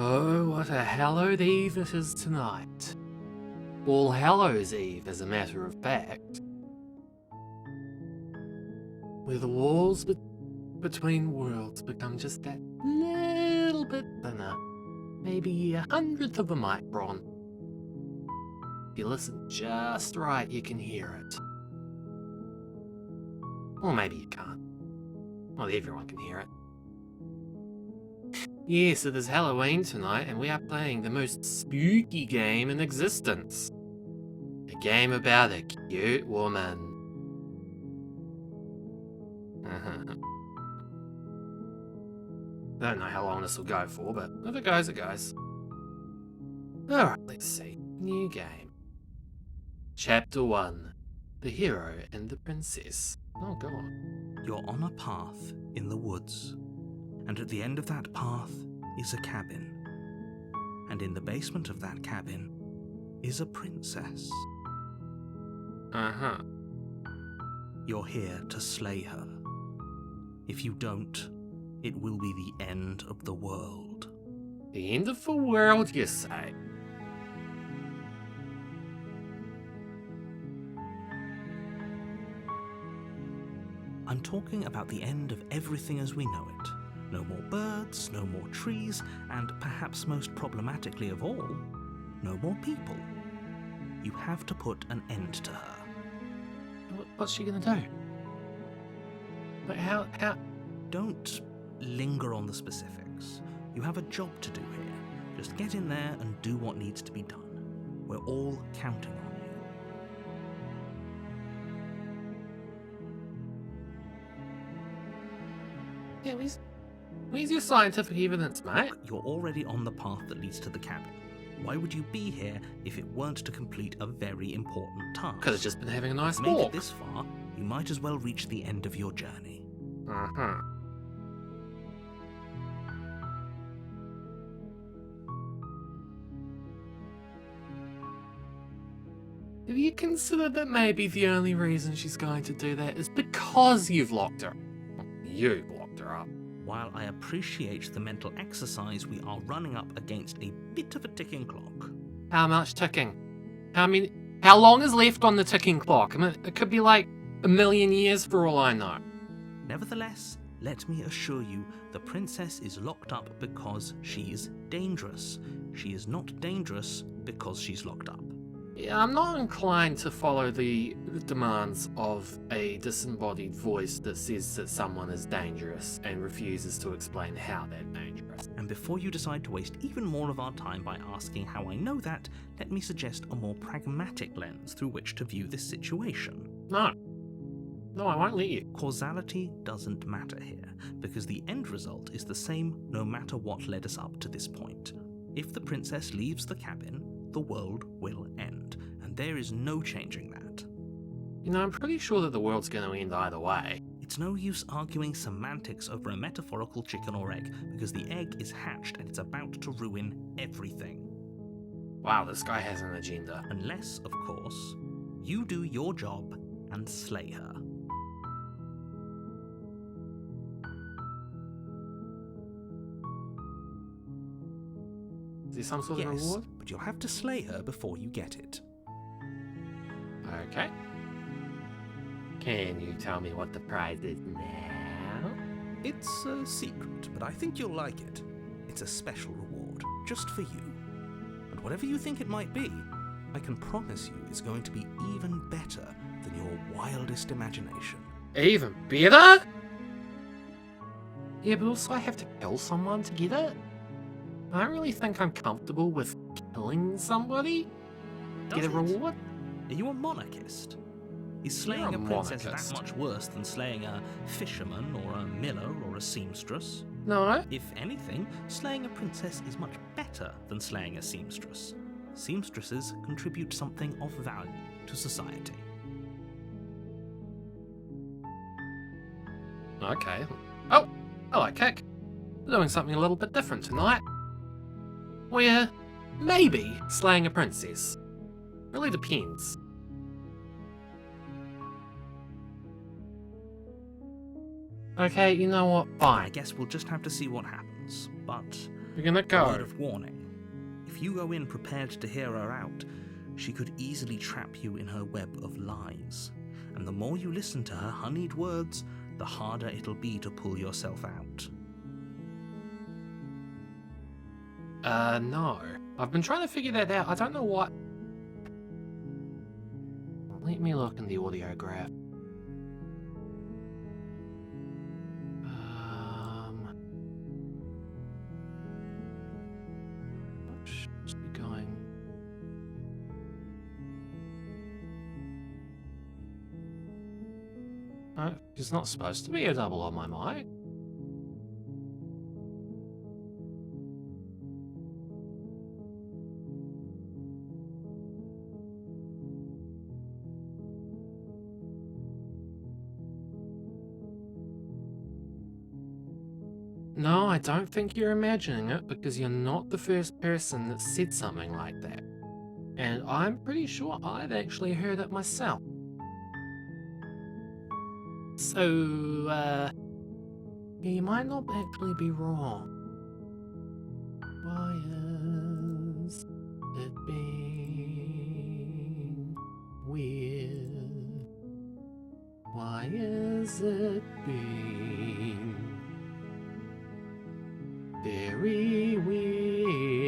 Oh, what a hallowed eve it is tonight. All Hallows Eve, as a matter of fact. Where the walls between worlds become just that little bit thinner. Maybe 1/100th of a micron. If you listen just right, you can hear it. Or maybe you can't. Well, everyone can hear it. Yes, it is Halloween tonight, and we are playing the most spooky game in existence. A game about a cute woman. Don't know how long this will go for, but if it goes, it goes. Alright, let's see. New game. Chapter 1. The Hero and the Princess. Oh, go on. You're on a path in the woods, and at the end of that path is a cabin. And in the basement of that cabin is a princess. Uh-huh. You're here to slay her. If you don't, it will be the end of the world. The end of the world, you say? I'm talking about the end of everything as we know it. No more birds, no more trees, and perhaps most problematically of all, no more people. You have to put an end to her. What's she gonna do? Like, how? Don't linger on the specifics. You have a job to do here. Just get in there and do what needs to be done. We're all counting on you. Yeah, where's your scientific evidence, mate? Look, you're already on the path that leads to the cabin. Why would you be here if it weren't to complete a very important task? Could have just been having a nice Make walk. it this far, you might as well reach the end of your journey. Uh-huh. Have you considered that maybe the only reason she's going to do that is because you've locked her? You've locked her up. While I appreciate the mental exercise, we are running up against a bit of a ticking clock. How much ticking? How long is left on the ticking clock? I mean, it could be like 1,000,000 years for all I know. Nevertheless, let me assure you, the princess is locked up because she's dangerous. She is not dangerous because she's locked up. Yeah, I'm not inclined to follow the demands of a disembodied voice that says that someone is dangerous and refuses to explain how they're dangerous. And before you decide to waste even more of our time by asking how I know that, let me suggest a more pragmatic lens through which to view this situation. No, I won't let you. Causality doesn't matter here, because the end result is the same no matter what led us up to this point. If the princess leaves the cabin, the world will end, and there is no changing that. You know, I'm pretty sure that the world's going to end either way. It's no use arguing semantics over a metaphorical chicken or egg, because the egg is hatched and it's about to ruin everything. Wow, this guy has an agenda. Unless, of course, you do your job and slay her. Is there some sort of Yes, reward? but you'll have to slay her before you get it. Okay. Can you tell me what the prize is now? It's a secret, but I think you'll like it. It's a special reward, just for you. And whatever you think it might be, I can promise you it's going to be even better than your wildest imagination. Even better? Yeah, but also I have to kill someone to get it? I don't really think I'm comfortable with killing somebody to get a Does it? reward. Are you a monarchist? Is You're slaying a a princess monarchist. that much worse than slaying a fisherman or a miller or a seamstress? No. If anything, slaying a princess is much better than slaying a seamstress. Seamstresses contribute something of value to society. Okay. Oh, hello, Kick. We're doing something a little bit different tonight. We're maybe slaying a princess. Really depends. Okay, you know what? I Fine. guess we'll just have to see what happens. But We're gonna A go. word of warning. If you go in prepared to hear her out, she could easily trap you in her web of lies. And the more you listen to her honeyed words, the harder it'll be to pull yourself out. No. I've been trying to figure that out. I don't know what. Let me look in the audiograph. Should be going. No, there's not supposed to be a double on my mic. No, I don't think you're imagining it because you're not the first person that said something like that. And I'm pretty sure I've actually heard it myself. So, yeah, you might not actually be wrong. Why is it being weird? Why is it being very weird?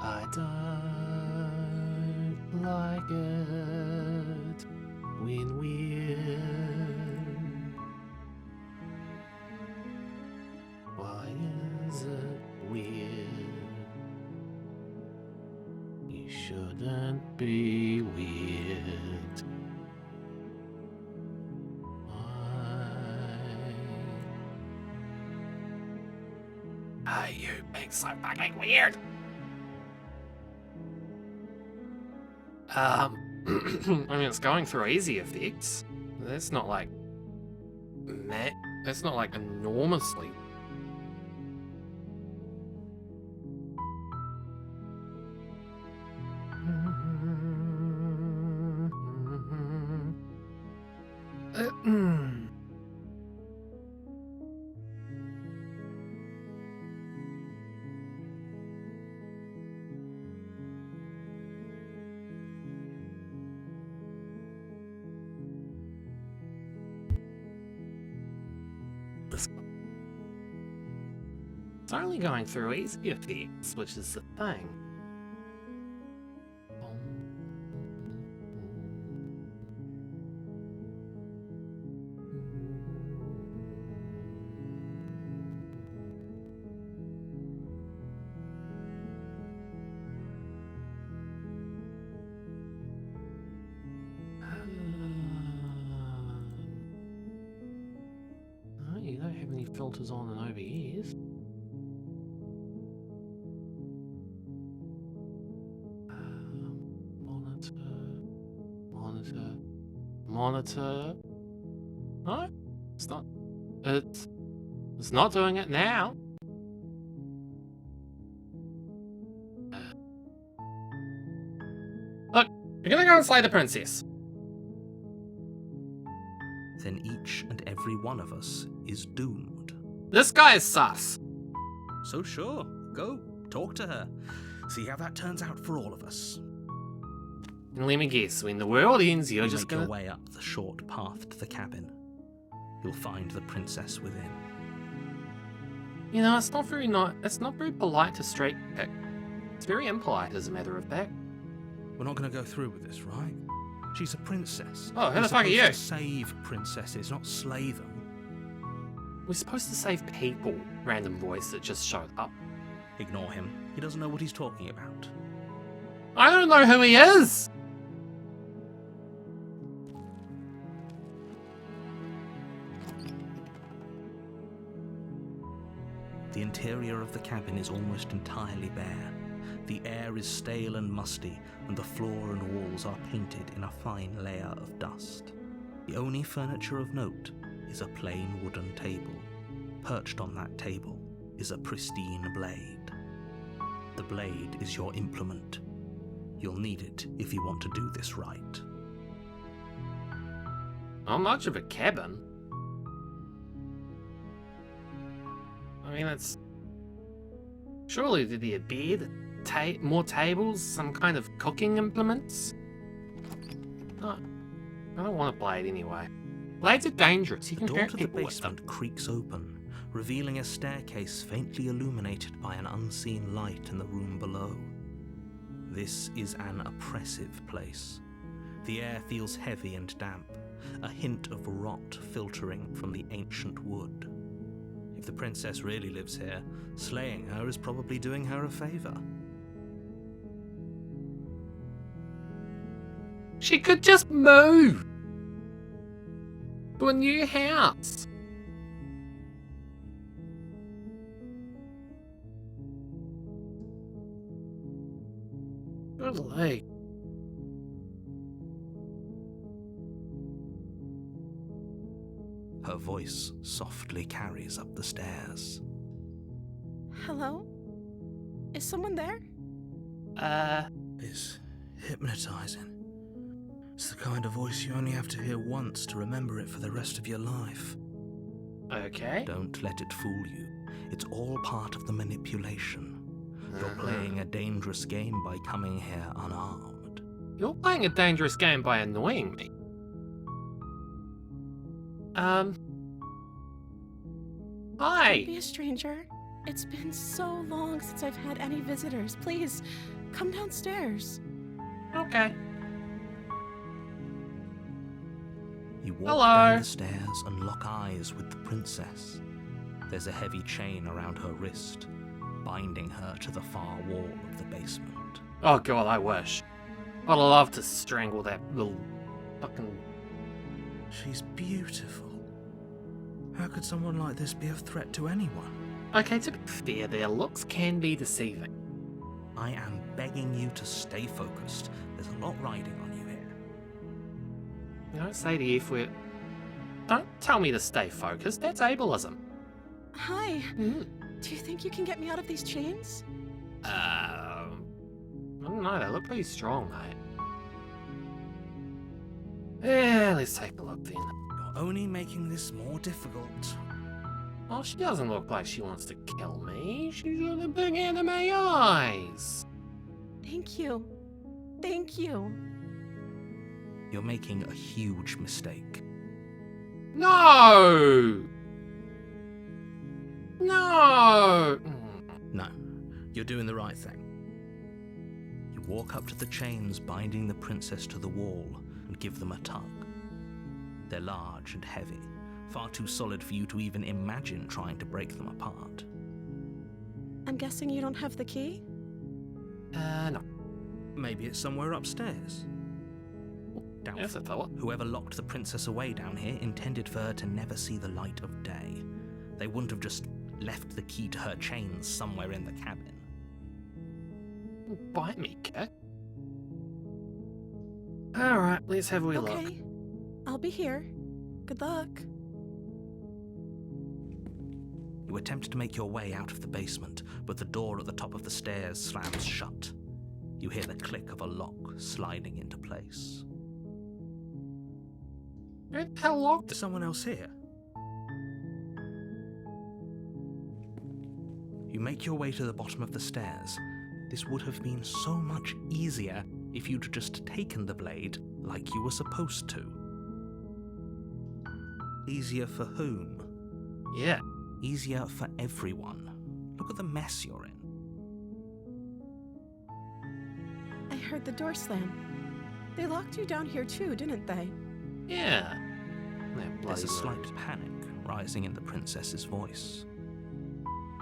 I don't like it when weird. Why is it weird? You shouldn't be weird. You being so fucking weird. I mean, it's going through easy effects. That's not like that's not like enormously. It's only going through easy effects, which is the thing. Oh, you don't have any filters on and OBS. Monitor. No, it's not. It's not doing it now. Look, you're gonna go and slay the princess. Then each and every one of us is doomed. This guy is sus. So sure, go, talk to her. See how that turns out for all of us. And let me guess, when the world ends, you're You just make gonna... your way up the short path to the cabin. You'll find the princess within. You know, it's not very polite to straight pick. It's very impolite, as a matter of fact. We're not going to go through with this, right? She's a princess. Oh, who We're the fuck are supposed you? to save princesses, not slay them. We're supposed to save people. Random voice that just showed up. Ignore him. He doesn't know what he's talking about. I don't know who he is! The interior of the cabin is almost entirely bare. The air is stale and musty, and the floor and walls are painted in a fine layer of dust. The only furniture of note is a plain wooden table. Perched on that table is a pristine blade. The blade is your implement. You'll need it if you want to do this right. Not much of a cabin. mean, it's... Surely there'd be a bed, more tables, some kind of cooking implements? No, I don't want a blade anyway. Blades are dangerous. You The can door hurt to the people with them. basement creaks open, revealing a staircase faintly illuminated by an unseen light in the room below. This is an oppressive place. The air feels heavy and damp, a hint of rot filtering from the ancient wood. If the princess really lives here, slaying her is probably doing her a favor. She could just move to a new house. Good leg. Her voice softly carries up the stairs. Hello? Is someone there? It's hypnotizing. It's the kind of voice you only have to hear once to remember it for the rest of your life. Okay. Don't let it fool you. It's all part of the manipulation. You're playing a dangerous game by coming here unarmed. You're playing a dangerous game by annoying me. Hi. Don't be a stranger. It's been so long since I've had any visitors. Please, come downstairs. Okay. You walk Hello. down the stairs and lock eyes with the princess. There's a heavy chain around her wrist, binding her to the far wall of the basement. Oh god, I wish. I'd love to strangle that little fucking... She's beautiful. How could someone like this be a threat to anyone? Okay, to be fair, their looks can be deceiving. I am begging you to stay focused. There's a lot riding on you here. You don't say the F word. Don't tell me to stay focused, that's ableism. Hi. Mm. Do you think you can get me out of these chains? I don't know, they look pretty strong, mate. Yeah, let's take a look then. You're only making this more difficult. Oh, she doesn't look like she wants to kill me. She's got a big anime eyes. Thank you. Thank you. You're making a huge mistake. No! No! No, you're doing the right thing. You walk up to the chains binding the princess to the wall and give them a tug. They're large and heavy, far too solid for you to even imagine trying to break them apart. I'm guessing you don't have the key? No. Maybe it's somewhere upstairs. That's a Doubtful. thought. Whoever locked the princess away down here intended for her to never see the light of day. They wouldn't have just left the key to her chains somewhere in the cabin. Bite me, kid. Alright, let's have a wee look. Okay. I'll be here. Good luck. You attempt to make your way out of the basement, but the door at the top of the stairs slams shut. You hear the click of a lock sliding into place. Who the hell locked Is it? someone else here? You make your way to the bottom of the stairs. This would have been so much easier if you'd just taken the blade like you were supposed to. Easier for whom? Yeah. Easier for everyone. Look at the mess you're in. I heard the door slam. They locked you down here too, didn't they? Yeah. That bloody There's a slight room. panic rising in the princess's voice.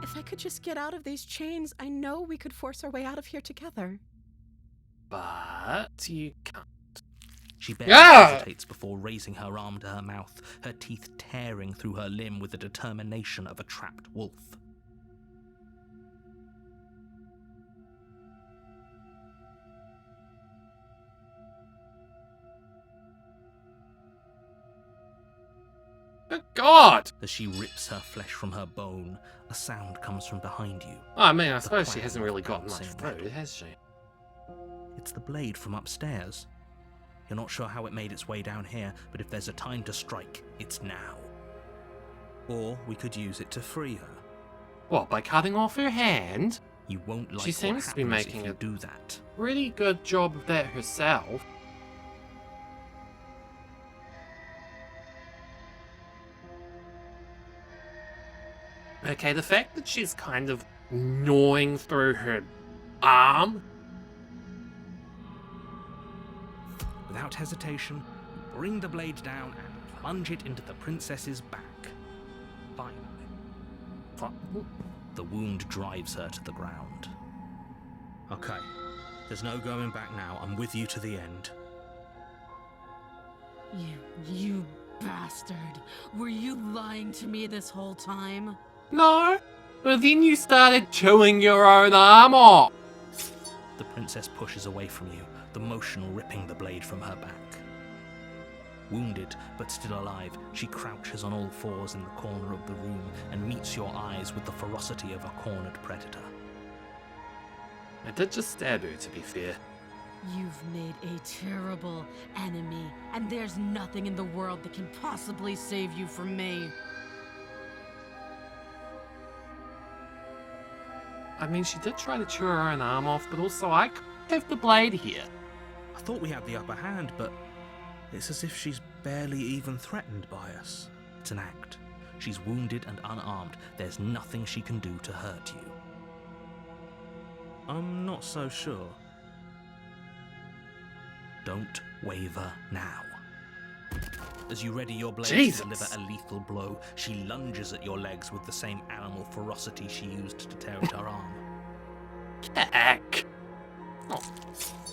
If I could just get out of these chains, I know we could force our way out of here together. But you can't. She barely Yeah! hesitates before raising her arm to her mouth, her teeth tearing through her limb with the determination of a trapped wolf. Good God! As she rips her flesh from her bone, a sound comes from behind you. I mean, I suppose she clang hasn't really of gotten much bouncing food, metal. has she? It's the blade from upstairs. You're not sure how it made its way down here, but if there's a time to strike, it's now. Or we could use it to free her. What, by cutting off her hand? You won't like She what seems to be happens making if you a- do that. Really good job of that herself. Okay, the fact that she's kind of gnawing through her arm. Without hesitation, you bring the blade down and plunge it into the princess's back. Finally, the wound drives her to the ground. Okay, there's no going back now. I'm with you to the end. You bastard. Were you lying to me this whole time? No, but then you started chewing your own arm off. The princess pushes away from you, the motion ripping the blade from her back. Wounded, but still alive, she crouches on all fours in the corner of the room and meets your eyes with the ferocity of a cornered predator. I did just stab her, to be fair. You've made a terrible enemy, and there's nothing in the world that can possibly save you from me. I mean, she did try to chew her own arm off, but also I have the blade here. I thought we had the upper hand, but it's as if she's barely even threatened by us. It's an act. She's wounded and unarmed. There's nothing she can do to hurt you. I'm not so sure. Don't waver now. As you ready your blade Jesus. to deliver a lethal blow, she lunges at your legs with the same animal ferocity she used to tear at her arm. Heck. Oh,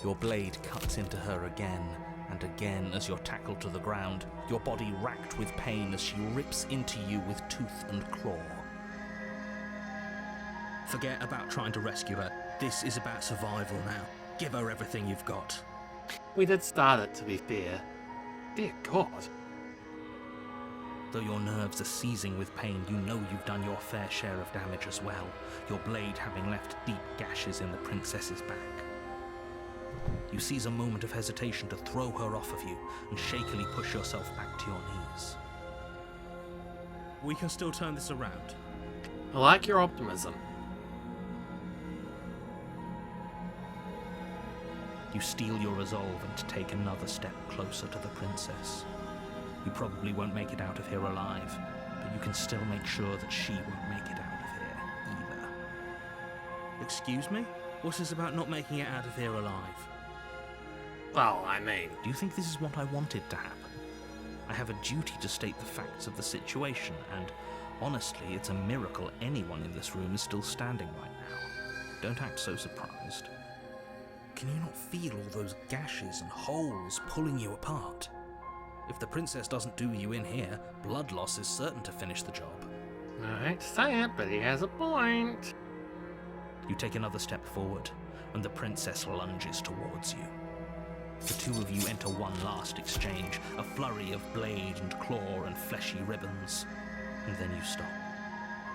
Your blade cuts into her again and again as you're tackled to the ground, your body racked with pain as she rips into you with tooth and claw. Forget about trying to rescue her. This is about survival now. Give her everything you've got. we did start it, to be fair. Dear God. Though your nerves are seizing with pain, you know you've done your fair share of damage as well, your blade having left deep gashes in the princess's back. You seize a moment of hesitation to throw her off of you and shakily push yourself back to your knees. We can still turn this around. I like your optimism. You steel your resolve and take another step closer to the princess. You probably won't make it out of here alive, but you can still make sure that she won't make it out of here either. Excuse me? What's this about not making it out of here alive? Well, I mean, Do you think this is what I wanted to happen? I have a duty to state the facts of the situation, and honestly, it's a miracle anyone in this room is still standing right now. Don't act so surprised. Can you not feel all those gashes and holes pulling you apart? If the princess doesn't do you in here, blood loss is certain to finish the job. I hate to say it, but he has a point. You take another step forward, and the princess lunges towards you. The two of you enter one last exchange, a flurry of blade and claw and fleshy ribbons, and then you stop.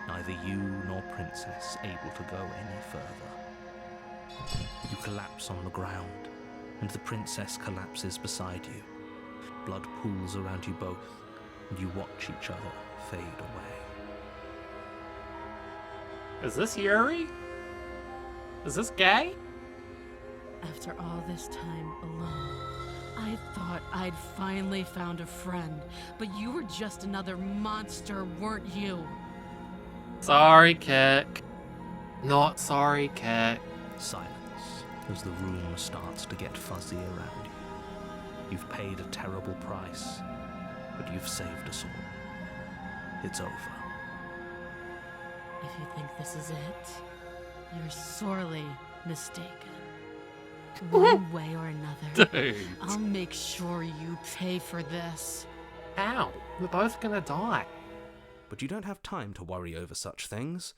Neither you nor princess able to go any further. You collapse on the ground, and the princess collapses beside you. Blood pools around you both, and you watch each other fade away. Is this Yuri? Is this gay? After all this time alone, I thought I'd finally found a friend, but you were just another monster, weren't you? Sorry, Kick. Not sorry, Kick. Silence as the room starts to get fuzzy around you. You've paid a terrible price, but you've saved us all. It's over. If you think this is it, you're sorely mistaken. One way or another, Dude. I'll make sure you pay for this. Ow. We're both gonna die. But you don't have time to worry over such things.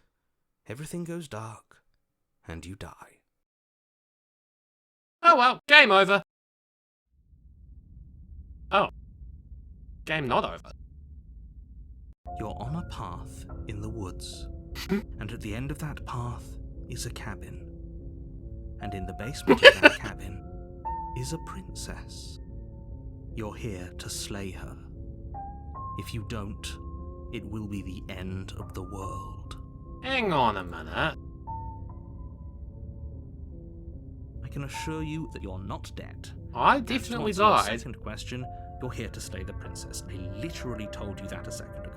Everything goes dark, and you die. Oh well, game over. Oh. Game not over. You're on a path in the woods, and at the end of that path is a cabin. And in the basement of that cabin is a princess. You're here to slay her. If you don't, it will be the end of the world. Hang on a minute. I can assure you that you're not dead. I And to definitely answer your died. second question, you're here to slay the princess. I literally told you that a second ago.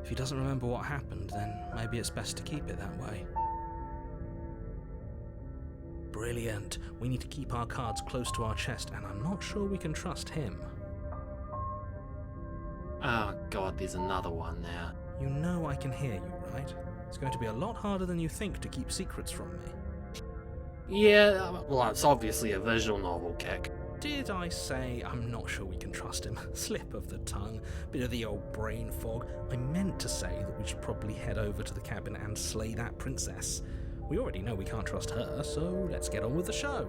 If he doesn't remember what happened, then maybe it's best to keep it that way. Brilliant. We need to keep our cards close to our chest, and I'm not sure we can trust him. Oh god, there's another one now. You know I can hear you, right? It's going to be a lot harder than you think to keep secrets from me. Yeah, well, it's obviously a visual novel kick. Did I say I'm not sure we can trust him? Slip of the tongue, bit of the old brain fog. I meant to say that we should probably head over to the cabin and slay that princess. We already know we can't trust her, so let's get on with the show.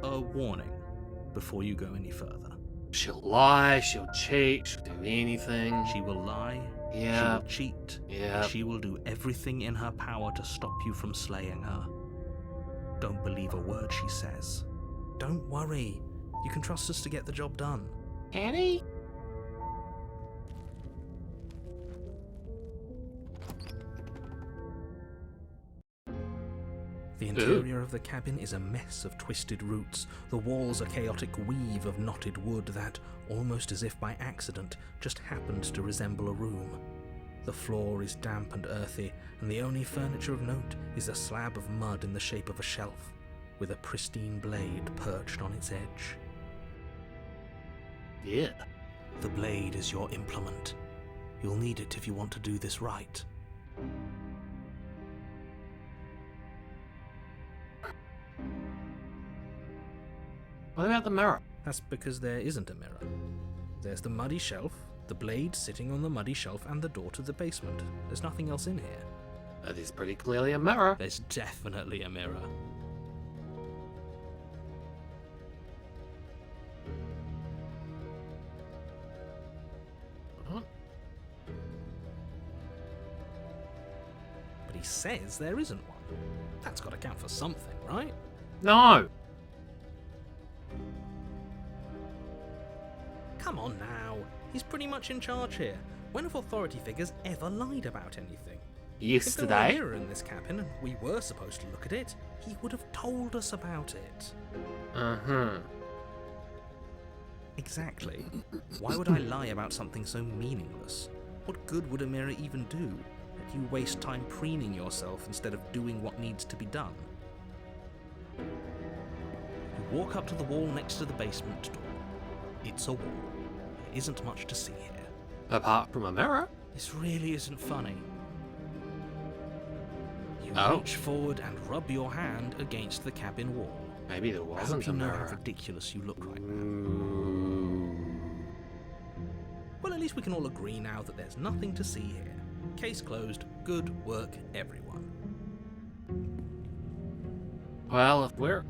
A warning before you go any further. She'll lie, she'll cheat, she'll do anything. She will lie, she Yeah, will cheat, yeah. and she will do everything in her power to stop you from slaying her. Don't believe a word she says. Don't worry, you can trust us to get the job done. Can he? The interior of the cabin is a mess of twisted roots. The walls a chaotic weave of knotted wood that, almost as if by accident, just happened to resemble a room. The floor is damp and earthy, and the only furniture of note is a slab of mud in the shape of a shelf, with a pristine blade perched on its edge. Yeah. The blade is your implement. You'll need it if you want to do this right. What about the mirror? That's because there isn't a mirror. There's the muddy shelf, the blade sitting on the muddy shelf, and the door to the basement. There's nothing else in here. That is pretty clearly a mirror. There's definitely a mirror. What? But he says there isn't one. That's got to count for something, right? No! Come on now. He's pretty much in charge here. When have authority figures ever lied about anything? If there were a Yesterday? mirror in this cabin and we were supposed to look at it, he would have told us about it. Uh-huh. Exactly. Why would I lie about something so meaningless? What good would a mirror even do? That you waste time preening yourself instead of doing what needs to be done. You walk up to the wall next to the basement door. It's a wall. There isn't much to see here. Apart from a mirror? This really isn't funny. You Oh. reach forward and rub your hand against the cabin wall. Maybe there I hope wasn't you a know how mirror. ridiculous you look right now. Ooh. Well, at least we can all agree now that there's nothing to see here. Case closed. Good work, everyone. Well, if we're...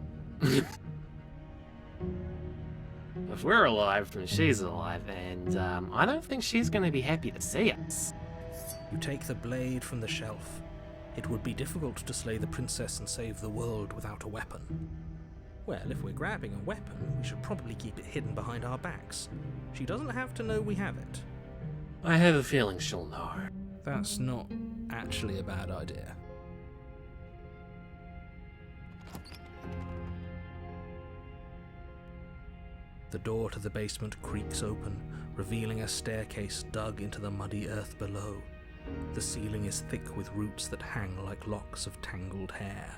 if we're alive, then she's alive, and I don't think she's going to be happy to see us. You take the blade from the shelf. It would be difficult to slay the princess and save the world without a weapon. Well, if we're grabbing a weapon, we should probably keep it hidden behind our backs. She doesn't have to know we have it. I have a feeling she'll know. That's not actually a bad idea. The door to the basement creaks open, revealing a staircase dug into the muddy earth below. The ceiling is thick with roots that hang like locks of tangled hair.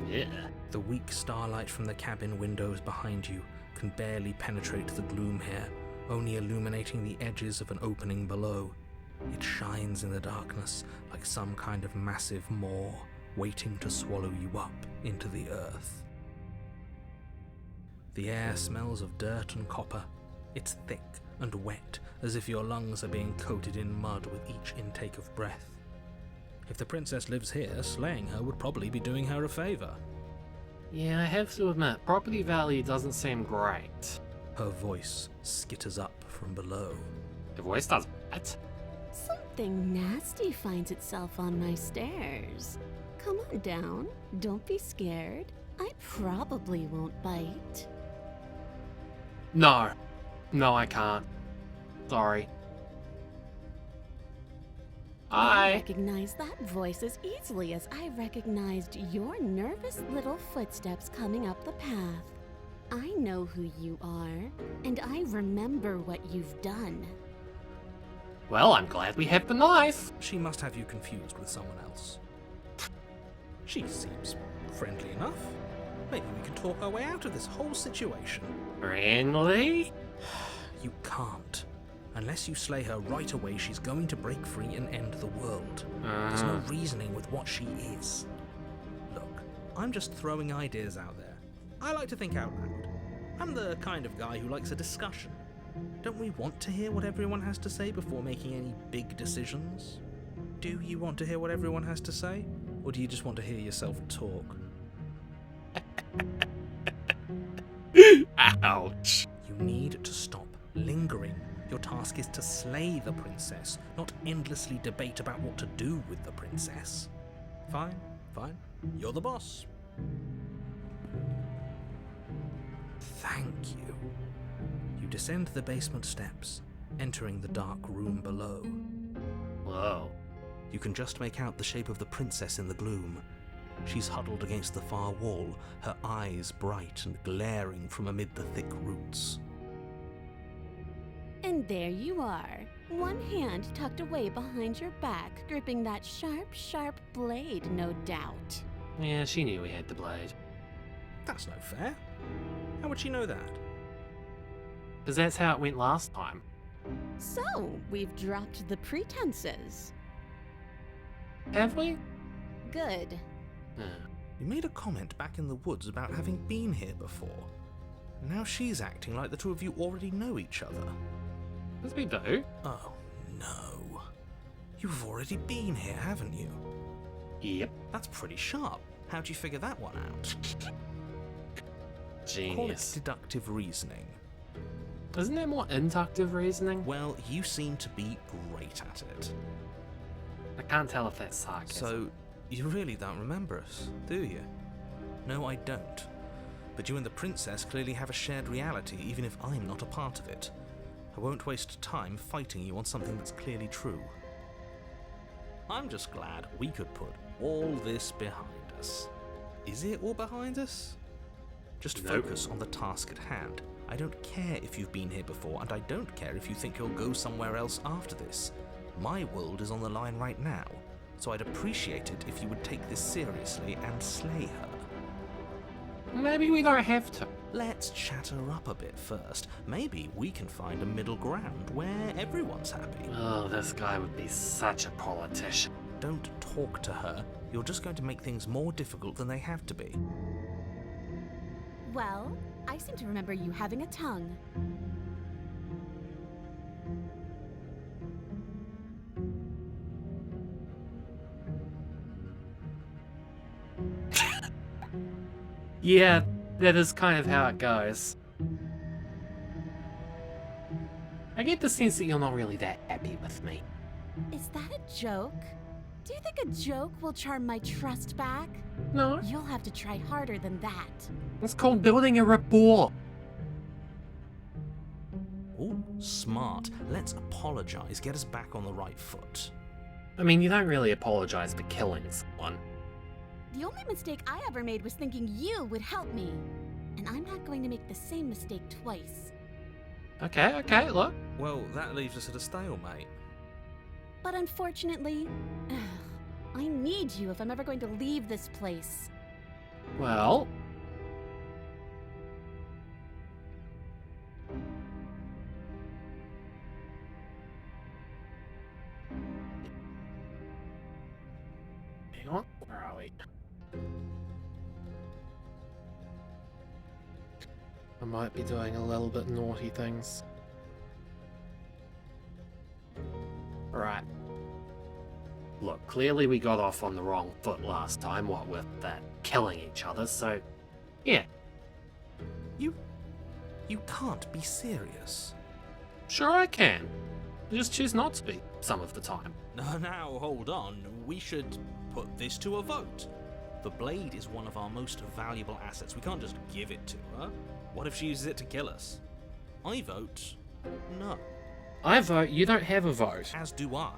Yeah. The weak starlight from the cabin windows behind you can barely penetrate the gloom here, only illuminating the edges of an opening below. It shines in the darkness like some kind of massive maw waiting to swallow you up into the earth. The air smells of dirt and copper. It's thick and wet, as if your lungs are being coated in mud with each intake of breath. If the princess lives here, slaying her would probably be doing her a favor. Yeah, I have to admit, property value doesn't seem great. Her voice skitters up from below. The voice does what? Something nasty finds itself on my stairs. Come on down. Don't be scared. I probably won't bite. No. No, I can't. Sorry. I I... recognize that voice as easily as I recognized your nervous little footsteps coming up the path. I know who you are, and I remember what you've done. Well, I'm glad we have the knife. She must have you confused with someone else. She seems friendly enough. Maybe we can talk our way out of this whole situation. Friendly? You can't. Unless you slay her right away, she's going to break free and end the world. There's no reasoning with what she is. Look, I'm just throwing ideas out there. I like to think out loud. I'm the kind of guy who likes a discussion. Don't we want to hear what everyone has to say before making any big decisions? Do you want to hear what everyone has to say? Or do you just want to hear yourself talk? Ouch. You need to stop lingering. Your task is to slay the princess, not endlessly debate about what to do with the princess. Fine, fine. You're the boss. Thank you. You descend the basement steps, entering the dark room below. Whoa. You can just make out the shape of the princess in the gloom. She's huddled against the far wall, her eyes bright and glaring from amid the thick roots. And there you are, one hand tucked away behind your back, gripping that sharp, sharp blade, no doubt. Yeah, she knew we had the blade. That's no fair. How would she know that? Because that's how it went last time. So, we've dropped the pretenses. Have we? Good. You made a comment back in the woods about having been here before. Now she's acting like the two of you already know each other. Because we do. Oh, no. You've already been here, haven't you? Yep. That's pretty sharp. How'd you figure that one out? Call it Genius. deductive reasoning. Isn't there more inductive reasoning? Well, you seem to be great at it. I can't tell if that's sarcasm. So, you really don't remember us, do you? No, I don't. But you and the princess clearly have a shared reality, even if I'm not a part of it. I won't waste time fighting you on something that's clearly true. I'm just glad we could put all this behind us. Is it all behind us? Just Nope. focus on the task at hand. I don't care if you've been here before, and I don't care if you think you'll go somewhere else after this. My world is on the line right now, so I'd appreciate it if you would take this seriously and slay her. Maybe we don't have to. Let's chat her up a bit first. Maybe we can find a middle ground where everyone's happy. Oh, this guy would be such a politician. Don't talk to her. You're just going to make things more difficult than they have to be. Well, I seem to remember you having a tongue. Yeah, that is kind of how it goes. I get the sense that you're not really that happy with me. Is that a joke? Do you think a joke will charm my trust back? No, You'll have to try harder than that. it's called building a rapport. Oh, smart. Let's apologize. Get us back on the right foot. I mean, you don't really apologize for killing someone. The only mistake I ever made was thinking you would help me. And I'm not going to make the same mistake twice. Okay, look. Well, that leaves us at a stalemate. But unfortunately, I need you if I'm ever going to leave this place. Well, hang on, where are we? I might be doing a little bit naughty things. Right. Look, clearly we got off on the wrong foot last time, what with that killing each other, so yeah, You can't be serious. sure I can. I just choose not to be some of the time. Now, hold on. We should put this to a vote. The blade is one of our most valuable assets. We can't just give it to her. What if she uses it to kill us? I vote no. I vote you don't have a vote. As do I.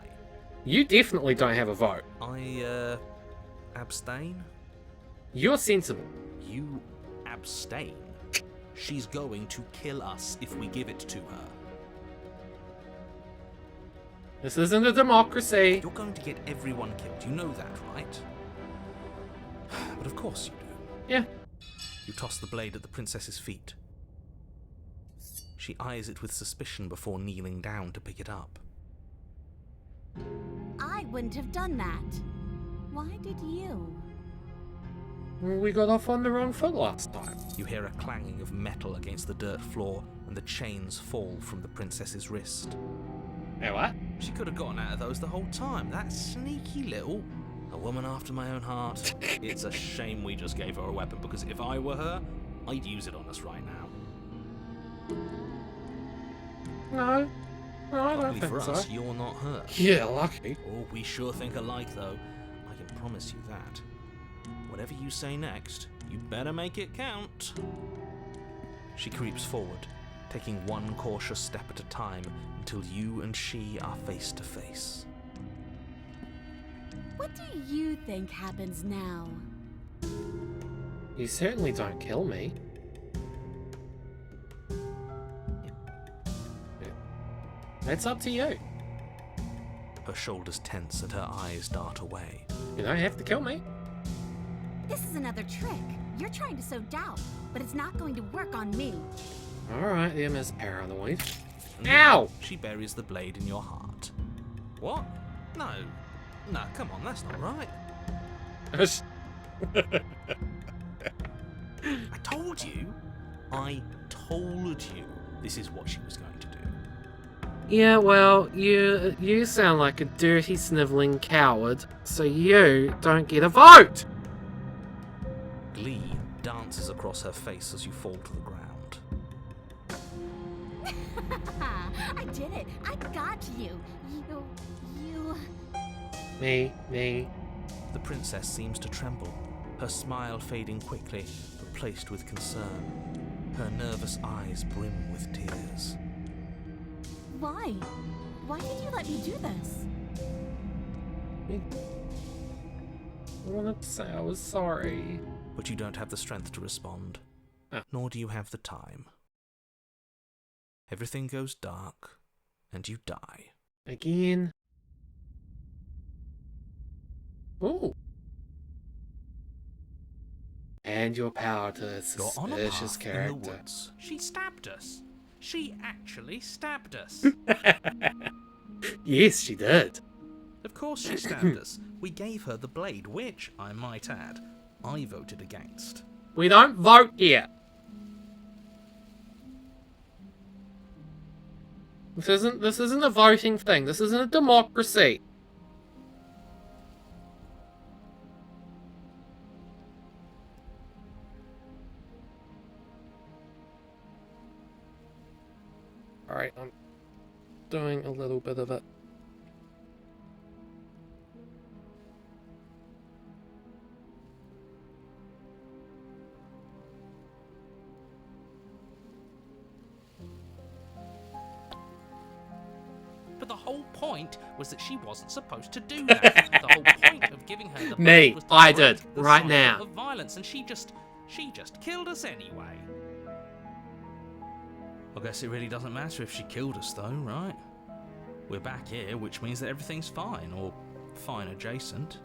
You definitely don't have a vote. I, abstain? You're sensible. You abstain. She's going to kill us if we give it to her. This isn't a democracy. You're going to get everyone killed. You know that, right? But of course you do. Yeah. You toss the blade at the princess's feet. She eyes it with suspicion before kneeling down to pick it up. I wouldn't have done that. Why did you? We got off on the wrong foot last time. You hear a clanging of metal against the dirt floor, and the chains fall from the princess's wrist. Hey, what? She could have gotten out of those the whole time. That sneaky little... A woman after my own heart. It's a shame we just gave her a weapon, because if I were her, I'd use it on us right now. No. No, I don't Luckily think for so. us, you're not her. Yeah, lucky. Oh, we sure think alike, though. I can promise you that. Whatever you say next, you better make it count. She creeps forward, taking one cautious step at a time until you and she are face to face. What do you think happens now? You certainly don't kill me. That's up to you. Her shoulders tense and her eyes dart away. You don't have to kill me. This is another trick. You're trying to sow doubt, but it's not going to work on me. Alright, there, Miss Paranoid. And Ow! She buries the blade in your heart. What? No. No, come on, that's not right. I told you. I told you this is what she was going to do. Yeah, well, you sound like a dirty, sniveling coward, so you don't get a vote! Glee dances across her face as you fall to the ground. I did it. I got you. You... Me. The princess seems to tremble, her smile fading quickly, replaced with concern. Her nervous eyes brim with tears. Why? Why did you let me do this? I wanted to say I was sorry. But you don't have the strength to respond, Oh. nor do you have the time. Everything goes dark, and you die. Again. Ooh. And your power to a You're on a suspicious path in the character. woods. She stabbed us. She actually stabbed us. Yes, she did. Of course she stabbed us. We gave her the blade, which, I might add, I voted against. We don't vote here. This isn't a voting thing. This isn't a democracy. Alright, I'm doing a little bit of it. But the whole point was that she wasn't supposed to do that. The whole point of giving her the Me, blade was to I break did, the right cycle now. of violence, and she just killed us anyway. I guess it really doesn't matter if she killed us, though, right? We're back here, which means that everything's fine, or fine adjacent.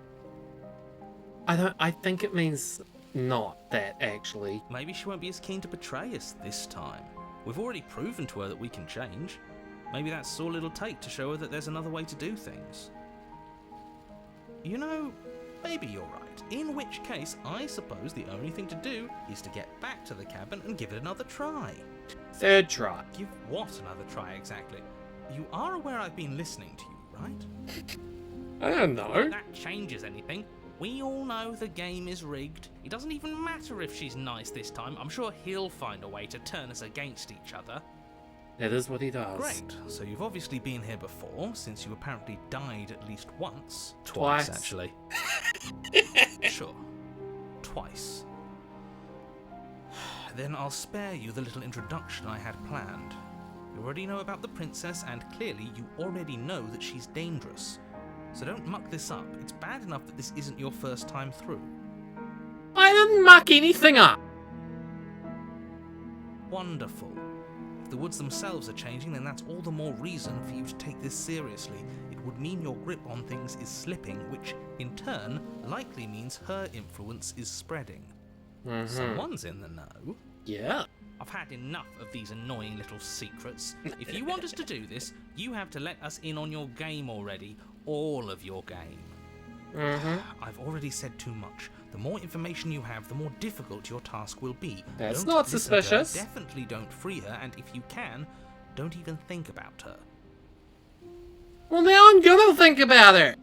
I think it means not that, actually. Maybe she won't be as keen to betray us this time. We've already proven to her that we can change. Maybe that's all it'll take to show her that there's another way to do things. You know, maybe you're right. In which case, I suppose the only thing to do is to get back to the cabin and give it another try. Third try. Give what another try exactly? You are aware I've been listening to you, right? I don't know. That changes anything. We all know the game is rigged. It doesn't even matter if she's nice this time. I'm sure he'll find a way to turn us against each other. That is what he does. Great. So you've obviously been here before, since you apparently died at least once. Twice. Actually. Sure. Twice. Then I'll spare you the little introduction I had planned. You already know about the princess, and clearly you already know that she's dangerous. So don't muck this up. It's bad enough that this isn't your first time through. I didn't muck anything up! Wonderful. If the woods themselves are changing, then that's all the more reason for you to take this seriously. It would mean your grip on things is slipping, which, in turn, likely means her influence is spreading. Someone's in the know. Yeah. I've had enough of these annoying little secrets. If you want us to do this, you have to let us in on your game already. All of your game. I've already said too much. The more information you have, the more difficult your task will be. That's Don't not listen to her, suspicious. definitely don't free her, and if you can, don't even think about her. Well, now I'm gonna think about it!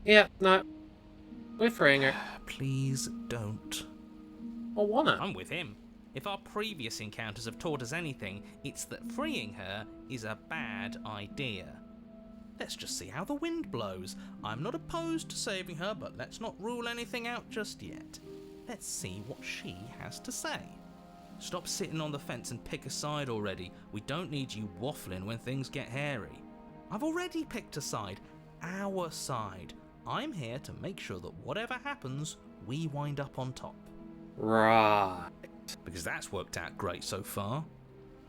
Yeah, no. We're freeing her. Please don't. I wanna. I'm with him. If our previous encounters have taught us anything, it's that freeing her is a bad idea. Let's just see how the wind blows. I'm not opposed to saving her, but let's not rule anything out just yet. Let's see what she has to say. Stop sitting on the fence and pick a side already. We don't need you waffling when things get hairy. I've already picked a side. Our side. I'm here to make sure that whatever happens, we wind up on top. Right. Because that's worked out great so far.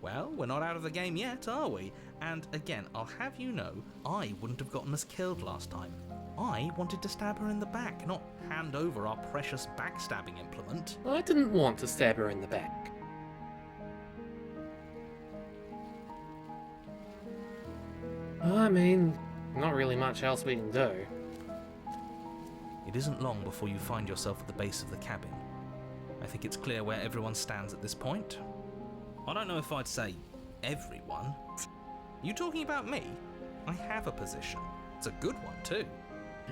Well, we're not out of the game yet, are we? And again, I'll have you know, I wouldn't have gotten us killed last time. I wanted to stab her in the back, not hand over our precious backstabbing implement. I didn't want to stab her in the back. I mean, not really much else we can do. It isn't long before you find yourself at the base of the cabin. I think it's clear where everyone stands at this point. I don't know if I'd say everyone. You talking about me? I have a position. It's a good one too.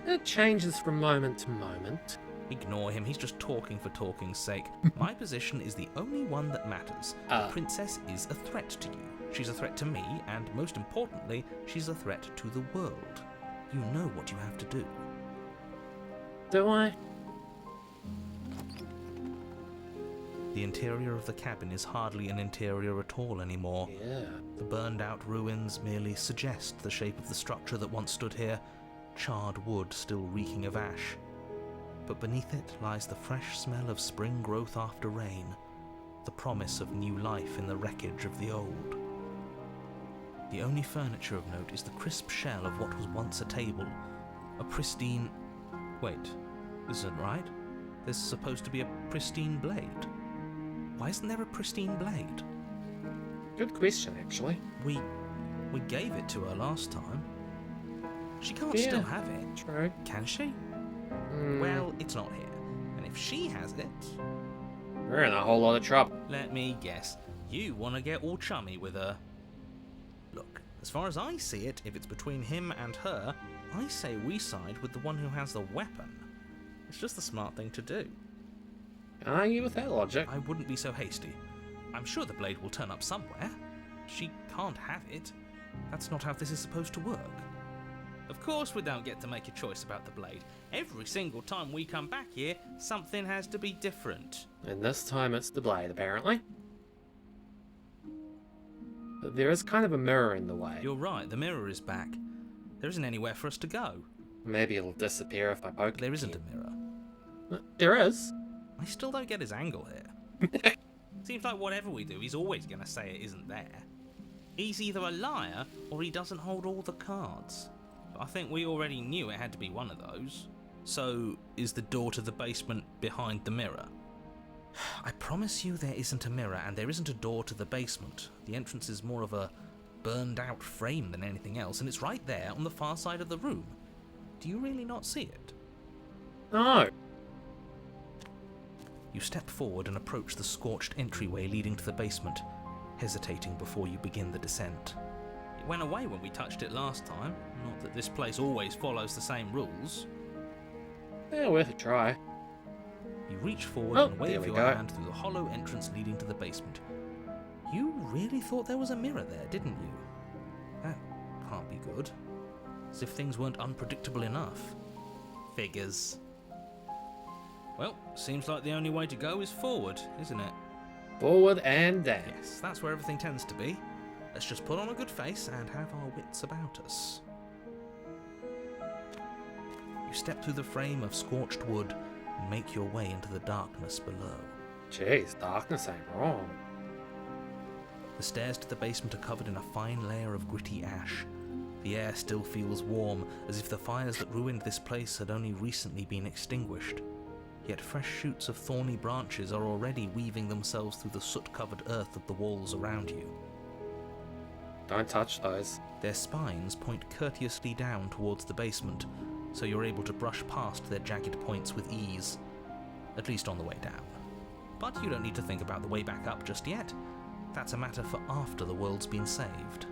It changes from moment to moment. Ignore him, he's just talking for talking's sake. My position is the only one that matters. The princess is a threat to you. She's a threat to me, and most importantly, she's a threat to the world. You know what you have to do. Do I? The interior of the cabin is hardly an interior at all anymore. Yeah. The burned-out ruins merely suggest the shape of the structure that once stood here, charred wood still reeking of ash. But beneath it lies the fresh smell of spring growth after rain, the promise of new life in the wreckage of the old. The only furniture of note is the crisp shell of what was once a table, a pristine... Wait, this isn't right. There's supposed to be a pristine blade. Why isn't there a pristine blade? Good question, actually. We gave it to her last time. She can't Yeah. still have it, True. can she? Hmm, Well, it's not here. And if she has it, we're in a whole lot of trouble. let me guess, you want to get all chummy with her. Look, as far as I see it, if it's between him and her, I say we side with the one who has the weapon. It's just the smart thing to do. Can't argue with that logic. I wouldn't be so hasty. I'm sure the blade will turn up somewhere. She can't have it. That's not how this is supposed to work. Of course we don't get to make a choice about the blade. Every single time we come back here, something has to be different. And this time it's the blade, apparently. But there is kind of a mirror in the way. You're right, the mirror is back. There isn't anywhere for us to go. Maybe it'll disappear if I poke it. There isn't a mirror. There is. I still don't get his angle here. Seems like whatever we do, he's always going to say it isn't there. He's either a liar, or he doesn't hold all the cards. But I think we already knew it had to be one of those. So, is the door to the basement behind the mirror? I promise you there isn't a mirror, and there isn't a door to the basement. The entrance is more of a burned-out frame than anything else, and it's right there on the far side of the room. Do you really not see it? No. You step forward and approach the scorched entryway leading to the basement, hesitating before you begin the descent. It went away when we touched it last time. Not that this place always follows the same rules. Yeah, worth a try. You reach forward Oh, and there wave we your go. hand through the hollow entrance leading to the basement. You really thought there was a mirror there, didn't you? That can't be good. As if things weren't unpredictable enough. Figures. Well, seems like the only way to go is forward, isn't it? Forward and down. Yes, that's where everything tends to be. Let's just put on a good face and have our wits about us. You step through the frame of scorched wood and make your way into the darkness below. Jeez, darkness ain't wrong. The stairs to the basement are covered in a fine layer of gritty ash. The air still feels warm, as if the fires that ruined this place had only recently been extinguished. Yet fresh shoots of thorny branches are already weaving themselves through the soot-covered earth of the walls around you. Don't touch those. Their spines point courteously down towards the basement, so you're able to brush past their jagged points with ease, at least on the way down. But you don't need to think about the way back up just yet. That's a matter for after the world's been saved.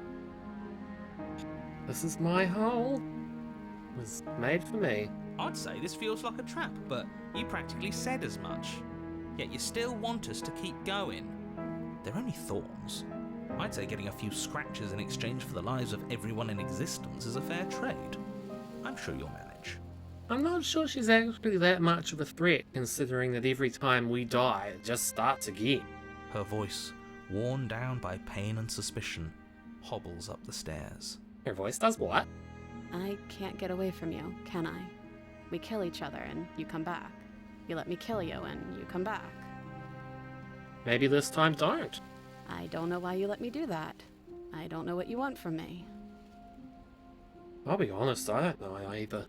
This is my hole. It was made for me. I'd say this feels like a trap, but you practically said as much. Yet you still want us to keep going. They're only thorns. I'd say getting a few scratches in exchange for the lives of everyone in existence is a fair trade. I'm sure you'll manage. I'm not sure she's actually that much of a threat, considering that every time we die, it just starts again. Her voice, worn down by pain and suspicion, hobbles up the stairs. Her voice does what? I can't get away from you, can I? We kill each other and you come back. You let me kill you and you come back. Maybe this time don't. I don't know why you let me do that. I don't know what you want from me. I'll be honest, I don't know either.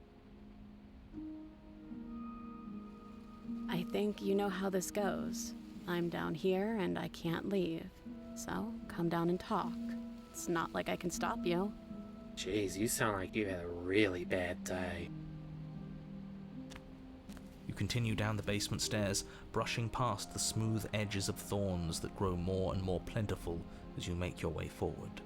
I think you know how this goes. I'm down here and I can't leave. So, come down and talk. It's not like I can stop you. Jeez, you sound like you had a really bad day. You continue down the basement stairs, brushing past the smooth edges of thorns that grow more and more plentiful as you make your way forward.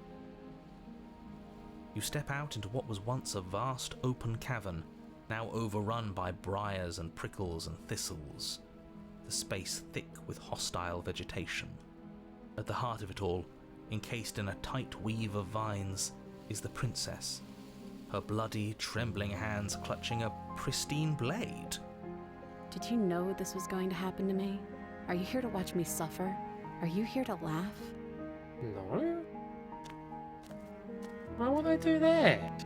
You step out into what was once a vast open cavern, now overrun by briars and prickles and thistles, the space thick with hostile vegetation. At the heart of it all, encased in a tight weave of vines, is the princess, her bloody, trembling hands clutching a pristine blade. Did you know this was going to happen to me? Are you here to watch me suffer? Are you here to laugh? No? Why would I do that?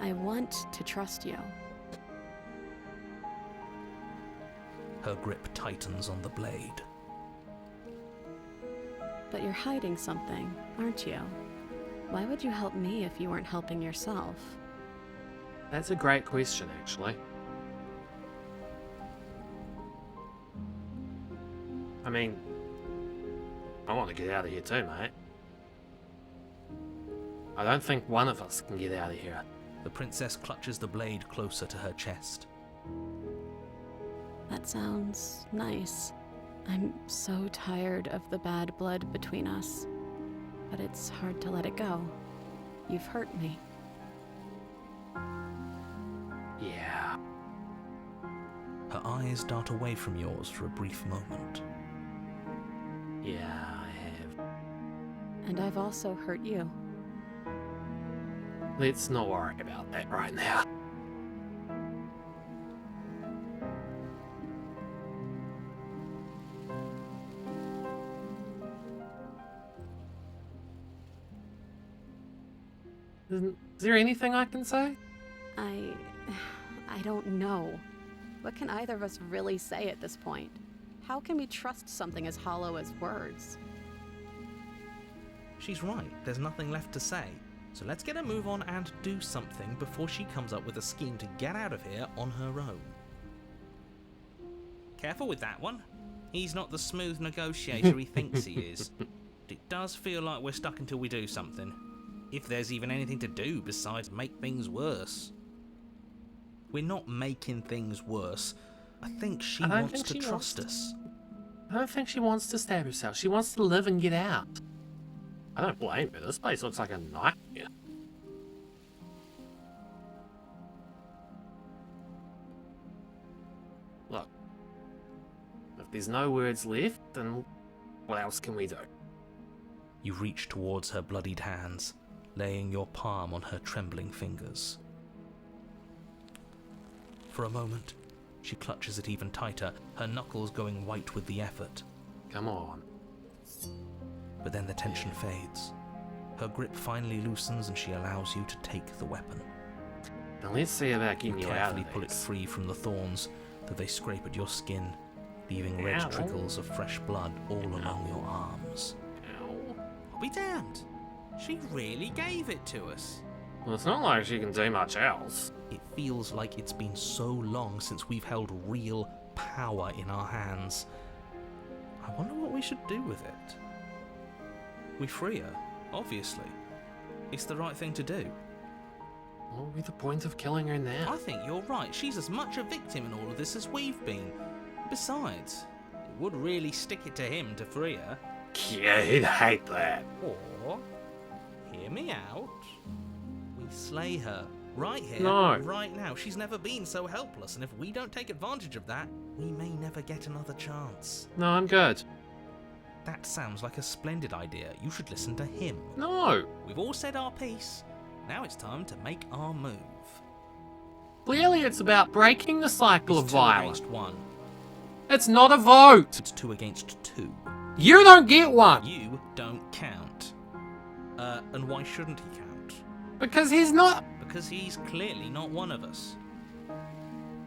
I want to trust you. Her grip tightens on the blade. But you're hiding something, aren't you? Why would you help me if you weren't helping yourself? That's a great question, actually. I mean, I want to get out of here too, mate. I don't think one of us can get out of here. The princess clutches the blade closer to her chest. That sounds nice. I'm so tired of the bad blood between us. But it's hard to let it go. You've hurt me. Yeah. Her eyes dart away from yours for a brief moment. Yeah, I have. And I've also hurt you. Let's not worry about that right now. Is there anything I can say? I don't know. What can either of us really say at this point? How can we trust something as hollow as words? She's right, there's nothing left to say. So let's get a move on and do something before she comes up with a scheme to get out of here on her own. Careful with that one. He's not the smooth negotiator he thinks he is. It does feel like we're stuck until we do something. If there's even anything to do besides make things worse. We're not making things worse. I think she wants to trust us. I don't think she wants to stab herself. She wants to live and get out. I don't blame you. This place looks like a nightmare. Look, if there's no words left, then what else can we do? You reach towards her bloodied hands, laying your palm on her trembling fingers. For a moment, she clutches it even tighter, her knuckles going white with the effort. Come on. But then the tension fades. Her grip finally loosens and she allows you to take the weapon. Now let's see about You getting you out carefully of pull it this. free from the thorns, though they scrape at your skin, leaving red Ow. trickles of fresh blood all along your arms. Ow. I'll be damned. She really gave it to us. Well, it's not like she can do much else. It feels like it's been so long since we've held real power in our hands. I wonder what we should do with it. We free her, obviously. It's the right thing to do. What would be the point of killing her I now? think you're right. She's as much a victim in all of this as we've been. Besides, it would really stick it to him to free her. Yeah, he'd hate that. Or, hear me out, we slay her. Right here, No. right now. She's never been so helpless, and if we don't take advantage of that, we may never get another chance. No, I'm good. That sounds like a splendid idea. You should listen to him. No. We've all said our piece. Now it's time to make our move. Clearly it's about breaking the cycle It's of 2 violence. against 1. It's not a vote. It's 2 against 2. You don't get one. You don't count. And why shouldn't he count? Because he's not. Because he's clearly not one of us.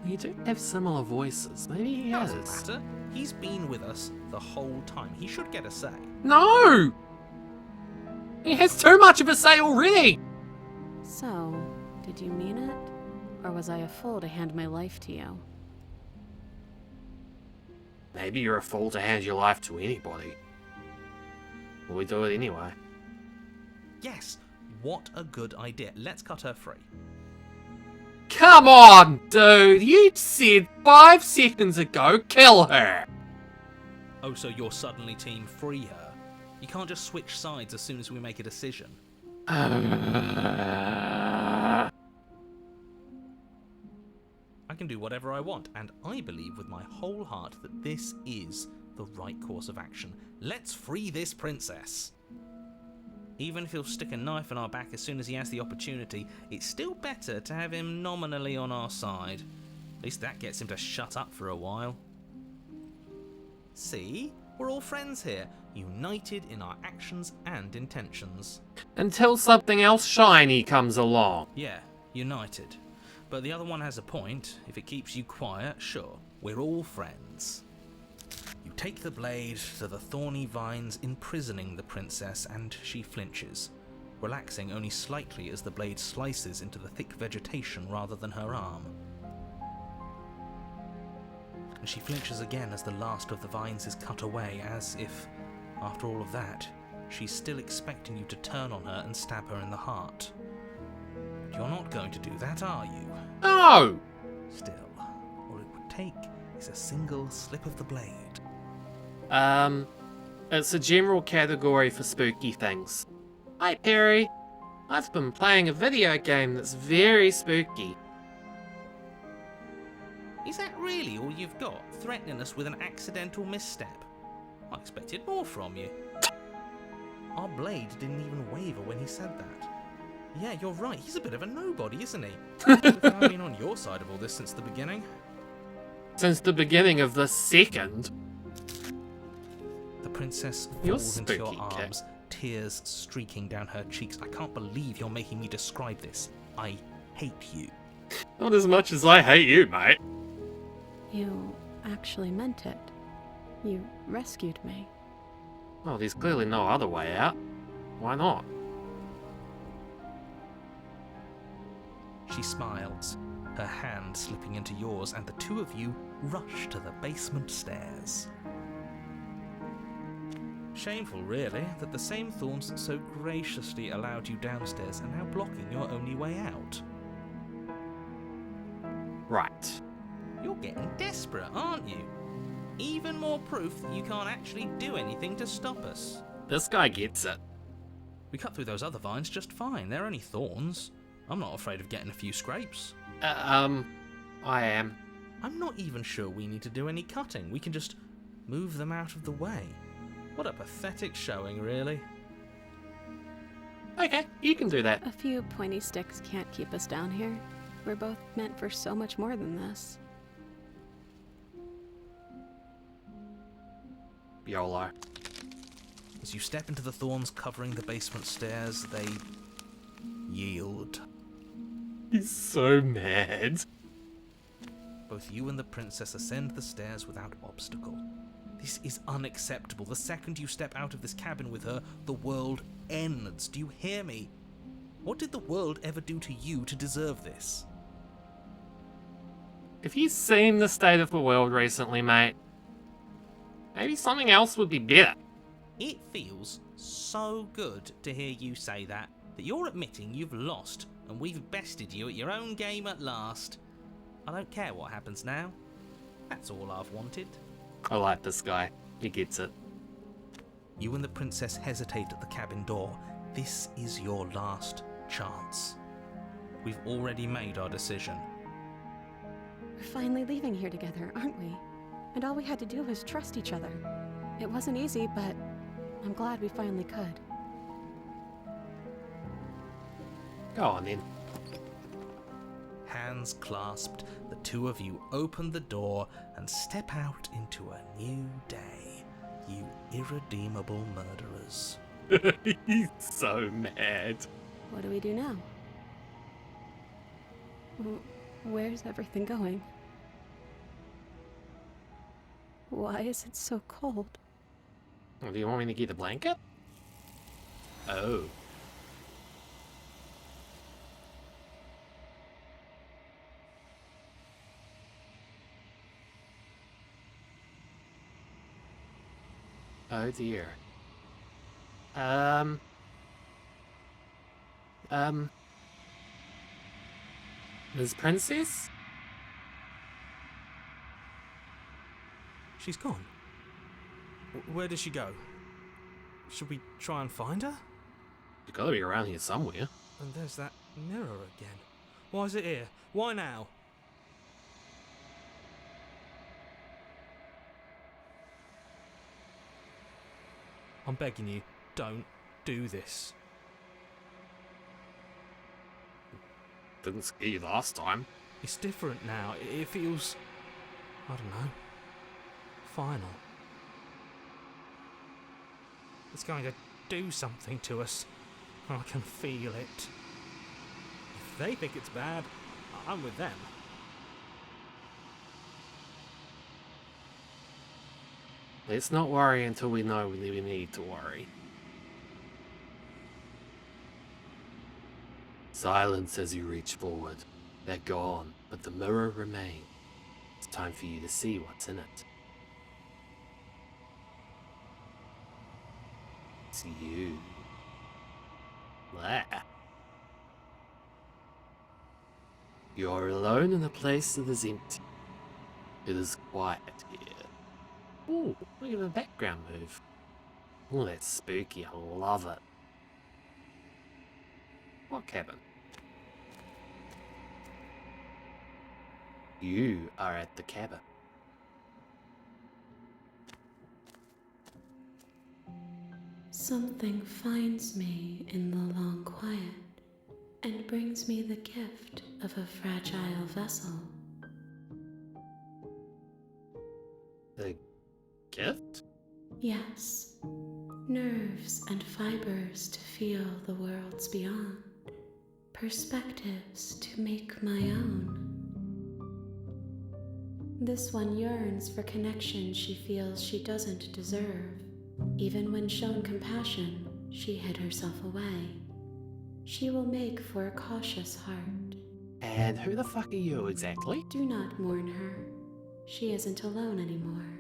You do have similar voices. Maybe he Doesn't has. matter. He's been with us the whole time. He should get a say. No. He has too much of a say already. So, did you mean it? Or was I a fool to hand my life to you? Maybe you're a fool to hand your life to anybody. But we do it anyway. Yes, what a good idea. Let's cut her free. Come on, dude. You said 5 seconds ago, kill her. Oh, so you're suddenly team free her? You can't just switch sides as soon as we make a decision. Uh, I can do whatever I want, and I believe with my whole heart that this is the right course of action. Let's free this princess. Even if he'll stick a knife in our back as soon as he has the opportunity, it's still better to have him nominally on our side. At least that gets him to shut up for a while. See? We're all friends here, united in our actions and intentions. until something else shiny comes along. Yeah, united. But the other one has a point. If it keeps you quiet, sure. We're all friends. You take the blade to the thorny vines imprisoning the princess, and she flinches, relaxing only slightly as the blade slices into the thick vegetation rather than her arm. And she flinches again as the last of the vines is cut away, as if, after all of that, she's still expecting you to turn on her and stab her in the heart. But you're not going to do that, are you? No! Still, all it would take is a single slip of the blade. It's a general category for spooky things. Hi, Perry. I've been playing a video game that's very spooky. Is that really all you've got? Threatening us with an accidental misstep? I expected more from you. Our blade didn't even waver when he said that. Yeah, you're right, he's a bit of a nobody, isn't he? I've been on your side of all this since the beginning. Since the beginning of the second. The princess You're falls into your spooky, Kit. arms, tears streaking down her cheeks. I can't believe you're making me describe this. I hate you. Not as much as I hate you, mate. You actually meant it. You rescued me. Well, there's clearly no other way out. Why not? She smiles, her hand slipping into yours, and the two of you rush to the basement stairs. Shameful, really, that the same thorns that so graciously allowed you downstairs are now blocking your only way out. Right. You're getting desperate, aren't you? Even more proof that you can't actually do anything to stop us. This guy gets it. We cut through those other vines just fine. They're only thorns. I'm not afraid of getting a few scrapes. I am. I'm not even sure we need to do any cutting. We can just move them out of the way. What a pathetic showing, really. Okay, you can do that. A few pointy sticks can't keep us down here. We're both meant for so much more than this. YOLO. As you step into the thorns covering the basement stairs, they yield. He's so mad. Both you and the princess ascend the stairs without obstacle. This is unacceptable. The second you step out of this cabin with her, the world ends. Do you hear me? What did the world ever do to you to deserve this? If you've seen the state of the world recently, mate, maybe something else would be better. It feels so good to hear you say that you're admitting you've lost and we've bested you at your own game at last. I don't care what happens now. That's all I've wanted. I like this guy. He gets it. You and the princess hesitate at the cabin door. This is your last chance. We've already made our decision. We're finally leaving here together, aren't we? And all we had to do was trust each other. It wasn't easy, but I'm glad we finally could. Go on then. Hands clasped, the two of you open the door and step out into a new day, you irredeemable murderers. He's so mad. What do we do now? Where's everything going? Why is it so cold? Well, do you want me to get the blanket? Oh. Oh dear. Ms. Princess? She's gone. Where did she go? Should we try and find her? She's gotta be around here somewhere. And there's that mirror again. Why is it here? Why now? I'm begging you, don't do this. Didn't scare you last time. It's different now. It feels, I don't know, final. It's going to do something to us. I can feel it. If they think it's bad, I'm with them. Let's not worry until we know we need to worry. Silence as you reach forward. They're gone, but the mirror remains. It's time for you to see what's in it. It's you. There. You're alone in a place that is empty. It is quiet here. Ooh, look at the background move. Oh, that's spooky. I love it. What cabin? You are at the cabin. Something finds me in the long quiet and brings me the gift of a fragile vessel. The gift? Yes, nerves and fibers to feel the worlds beyond, perspectives to make my own. This one yearns for connection she feels she doesn't deserve. Even when shown compassion, she hid herself away. She will make for a cautious heart. And who the fuck are you exactly? Do not mourn her. She isn't alone anymore.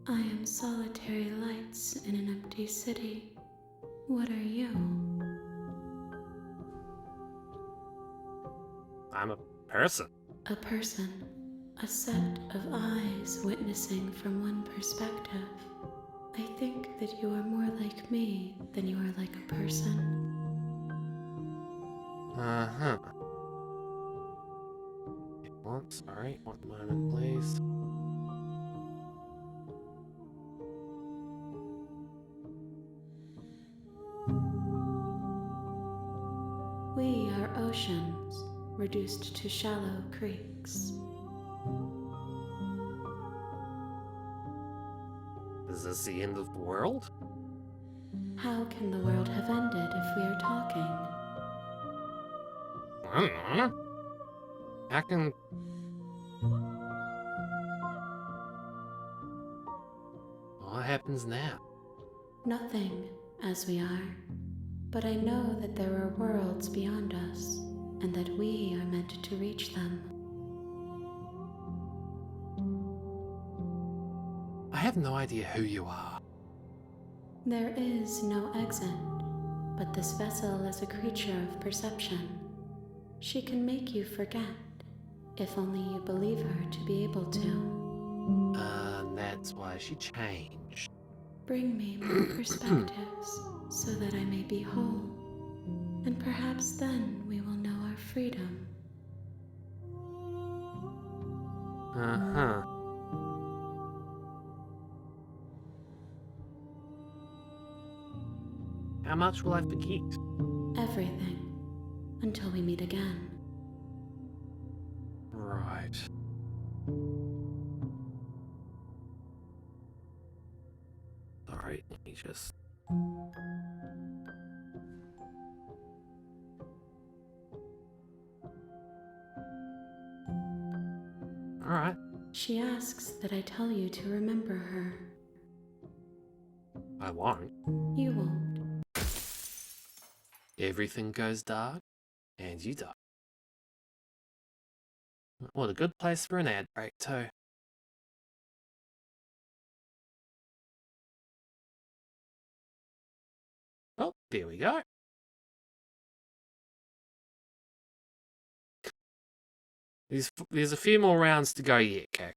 I am solitary lights in an empty city. What are you? I'm a person. A person. A set of eyes witnessing from one perspective. I think that you are more like me than you are like a person. Uh-huh. Well, sorry, one moment, please. We are oceans, reduced to shallow creeks. Is this the end of the world? How can the world have ended if we are talking? I don't know. I can... What happens now? Nothing, as we are. But I know that there are worlds beyond us, and that we are meant to reach them. I have no idea who you are. There is no exit, but this vessel is a creature of perception. She can make you forget, if only you believe her to be able to. That's why she changed. Bring me more perspectives, so that I may be whole, and perhaps then we will know our freedom. Uh-huh. How much will I forget? Everything, until we meet again. Right. Sorry, let me just... Alright. She asks that I tell you to remember her. I won't. You won't. Everything goes dark, and you die. What a good place for an ad break, too. Oh, there we go. There's a few more rounds to go yet, okay?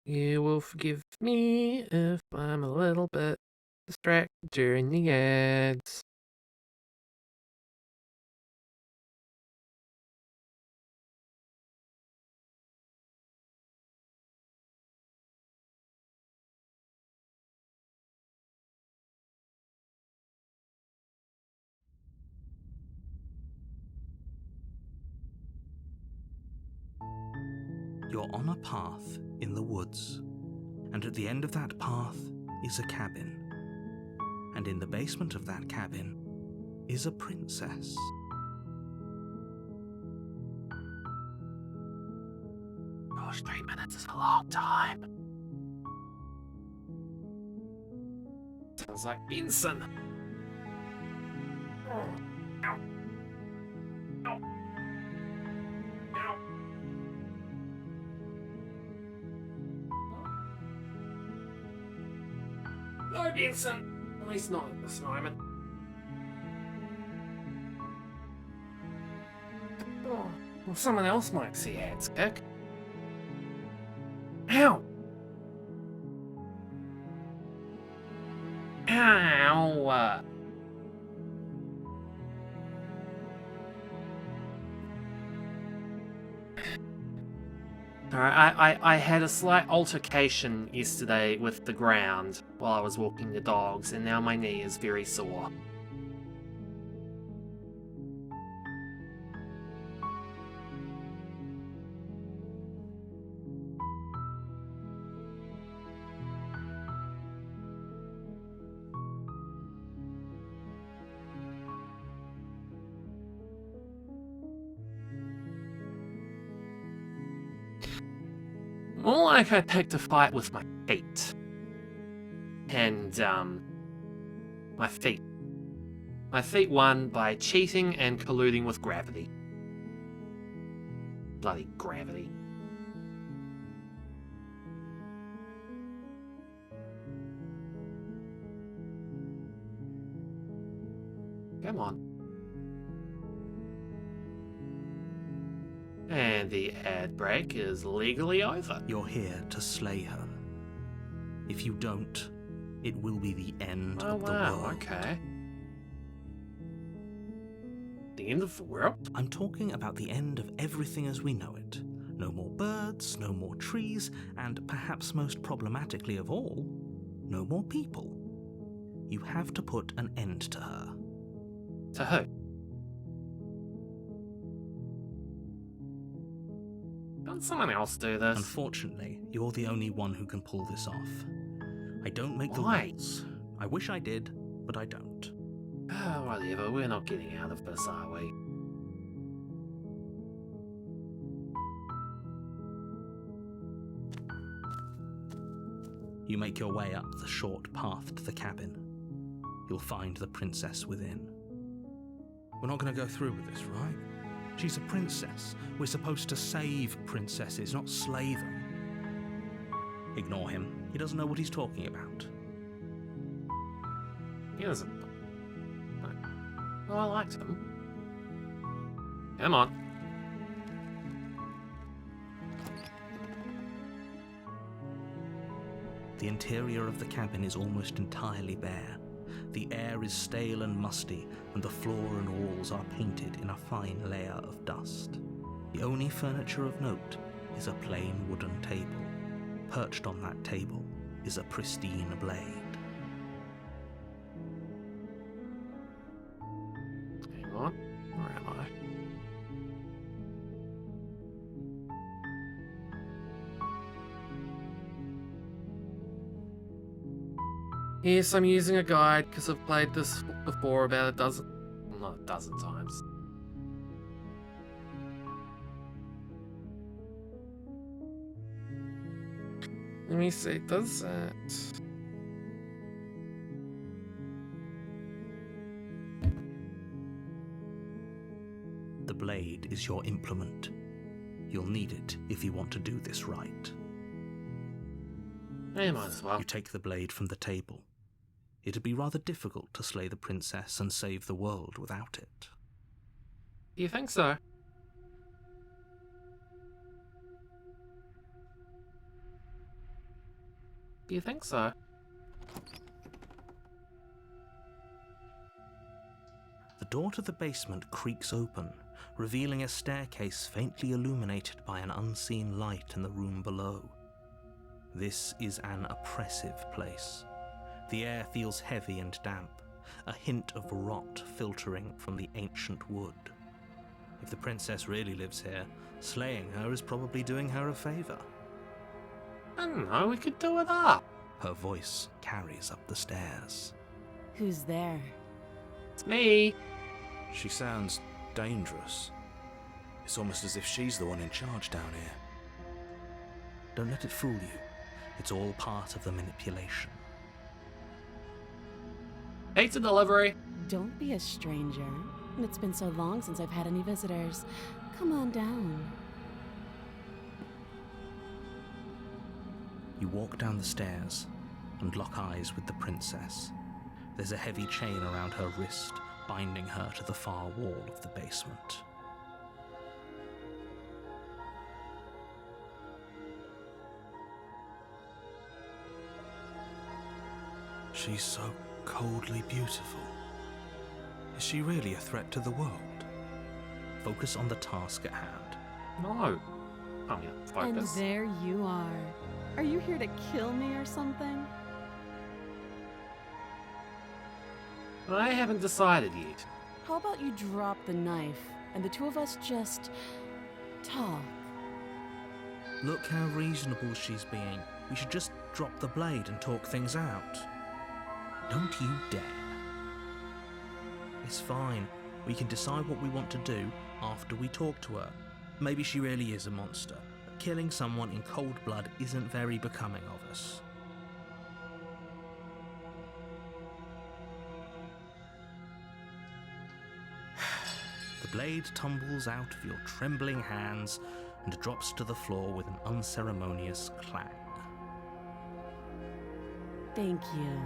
You will forgive me if I'm a little bit distracted during the ads. You're on a path in the woods, and at the end of that path is a cabin. And in the basement of that cabin is a princess. Gosh, 3 minutes is a long time. Sounds like Benson. No, Benson. At least not at this moment. Oh, well, someone else might see ads, Kick. Ow! Ow! Alright, I had a slight altercation yesterday with the ground while I was walking the dogs, and now my knee is very sore. More like I picked a fight with my feet. And, my feet My feet won by cheating and colluding with gravity. Bloody gravity. Come on. And the ad break is legally over. You're here to slay her. If you don't, it will be the end Oh of the wow, world. okay. The end of the world? I'm talking about the end of everything as we know it. No more birds, no more trees, and perhaps most problematically of all, no more people. You have to put an end to her. To who? Can't someone else do this? Unfortunately, you're the only one who can pull this off. I don't make the Why? rules. I wish I did, but I don't. Ah, whatever, we're not getting out of this, are we? You make your way up the short path to the cabin. You'll find the princess within. We're not going to go through with this, right? She's a princess. We're supposed to save princesses, not slay them. Ignore him. He doesn't know what he's talking about. He doesn't. No. Oh, I liked him. Come on. The interior of the cabin is almost entirely bare. The air is stale and musty, and the floor and walls are painted in a fine layer of dust. The only furniture of note is a plain wooden table. Perched on that table is a pristine blade. Hang on. Where am I? Yes, I'm using a guide because I've played this before about a dozen, well, not a dozen times. Let me see, does that... The blade is your implement. You'll need it if you want to do this right. I might as well. You take the blade from the table. It'd be rather difficult to slay the princess and save the world without it. Do you think so? Do you think so? The door to the basement creaks open, revealing a staircase faintly illuminated by an unseen light in the room below. This is an oppressive place. The air feels heavy and damp, a hint of rot filtering from the ancient wood. If the princess really lives here, slaying her is probably doing her a favor. I don't know, we could do it up. Her voice carries up the stairs. Who's there? It's me. She sounds dangerous. It's almost as if she's the one in charge down here. Don't let it fool you. It's all part of the manipulation. Pizza delivery. Don't be a stranger. It's been so long since I've had any visitors. Come on down. You walk down the stairs and lock eyes with the princess. There's a heavy chain around her wrist, binding her to the far wall of the basement. She's so coldly beautiful. Is she really a threat to the world? Focus on the task at hand. No. Oh yeah, And focus. there you are. Are you here to kill me or something? I haven't decided yet. How about you drop the knife and the two of us just talk? Look how reasonable she's being. We should just drop the blade and talk things out. Don't you dare. It's fine. We can decide what we want to do after we talk to her. Maybe she really is a monster, but killing someone in cold blood isn't very becoming of us. blade tumbles out of your trembling hands and drops to the floor with an unceremonious clang. Thank you.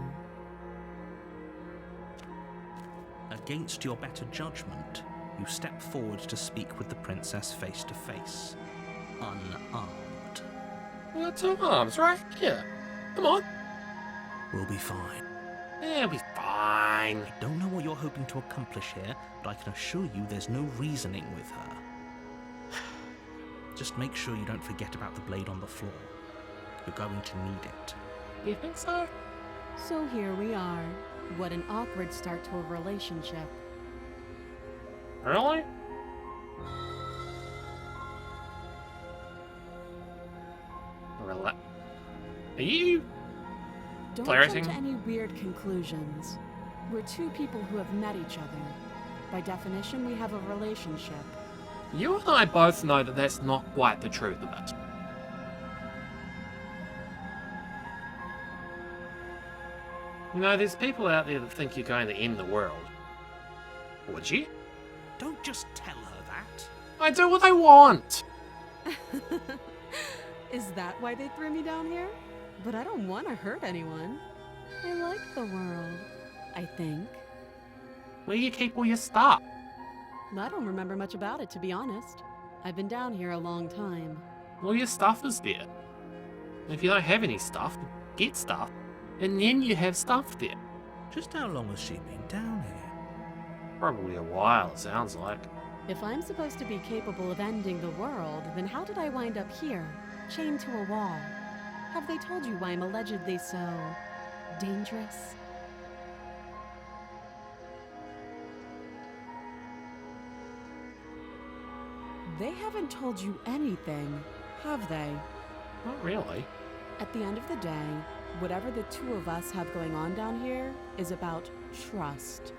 Against your better judgment, you step forward to speak with the princess face to face, unarmed. We got 2 arms right here. Come on. We'll be fine. Yeah, we'll be fine. I don't know what you're hoping to accomplish here, but I can assure you there's no reasoning with her. Just make sure you don't forget about the blade on the floor. You're going to need it. You think so? So here we are. What an awkward start to a relationship. Really? Are you? Don't Flirting? jump to any weird conclusions. We're 2 people who have met each other. By definition, we have a relationship. You and I both know that that's not quite the truth of it. You know, there's people out there that think you're going to end the world. Would you? Don't just tell her that. I do what I want! Is that why they threw me down here? But I don't want to hurt anyone. I like the world, I think. Where do you keep all your stuff? I don't remember much about it, to be honest. I've been down here a long time. All your stuff is there. If you don't have any stuff, get stuff, and then you have stuff there. Just how long has she been down here? Probably a while, it sounds like. If I'm supposed to be capable of ending the world, then how did I wind up here, chained to a wall? Have they told you why I'm allegedly so dangerous? They haven't told you anything, have they? Not really. At the end of the day, whatever the 2 of us have going on down here is about trust.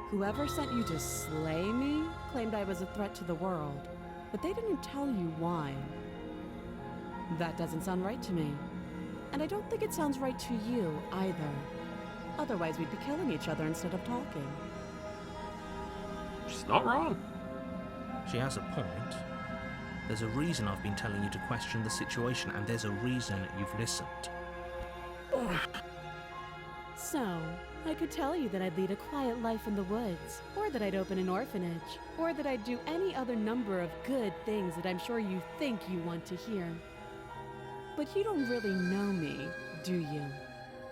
Whoever sent you to slay me claimed I was a threat to the world, but they didn't tell you why. That doesn't sound right to me. And I don't think it sounds right to you either. Otherwise, we'd be killing each other instead of talking. She's not wrong. She has a point. There's a reason I've been telling you to question the situation, and there's a reason you've listened. So, I could tell you that I'd lead a quiet life in the woods, or that I'd open an orphanage, or that I'd do any other number of good things that I'm sure you think you want to hear. But you don't really know me, do you?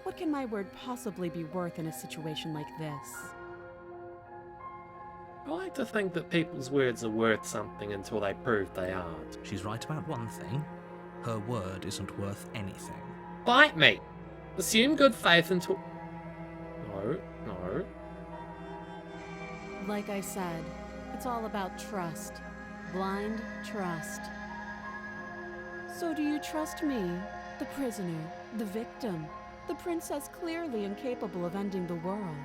What can my word possibly be worth in a situation like this? I like to think that people's words are worth something until they prove they aren't. She's right about one thing. Her word isn't worth anything. Bite me! Assume good faith until... No. Like I said, it's all about trust. Blind trust. So do you trust me, the prisoner, the victim, the princess clearly incapable of ending the world?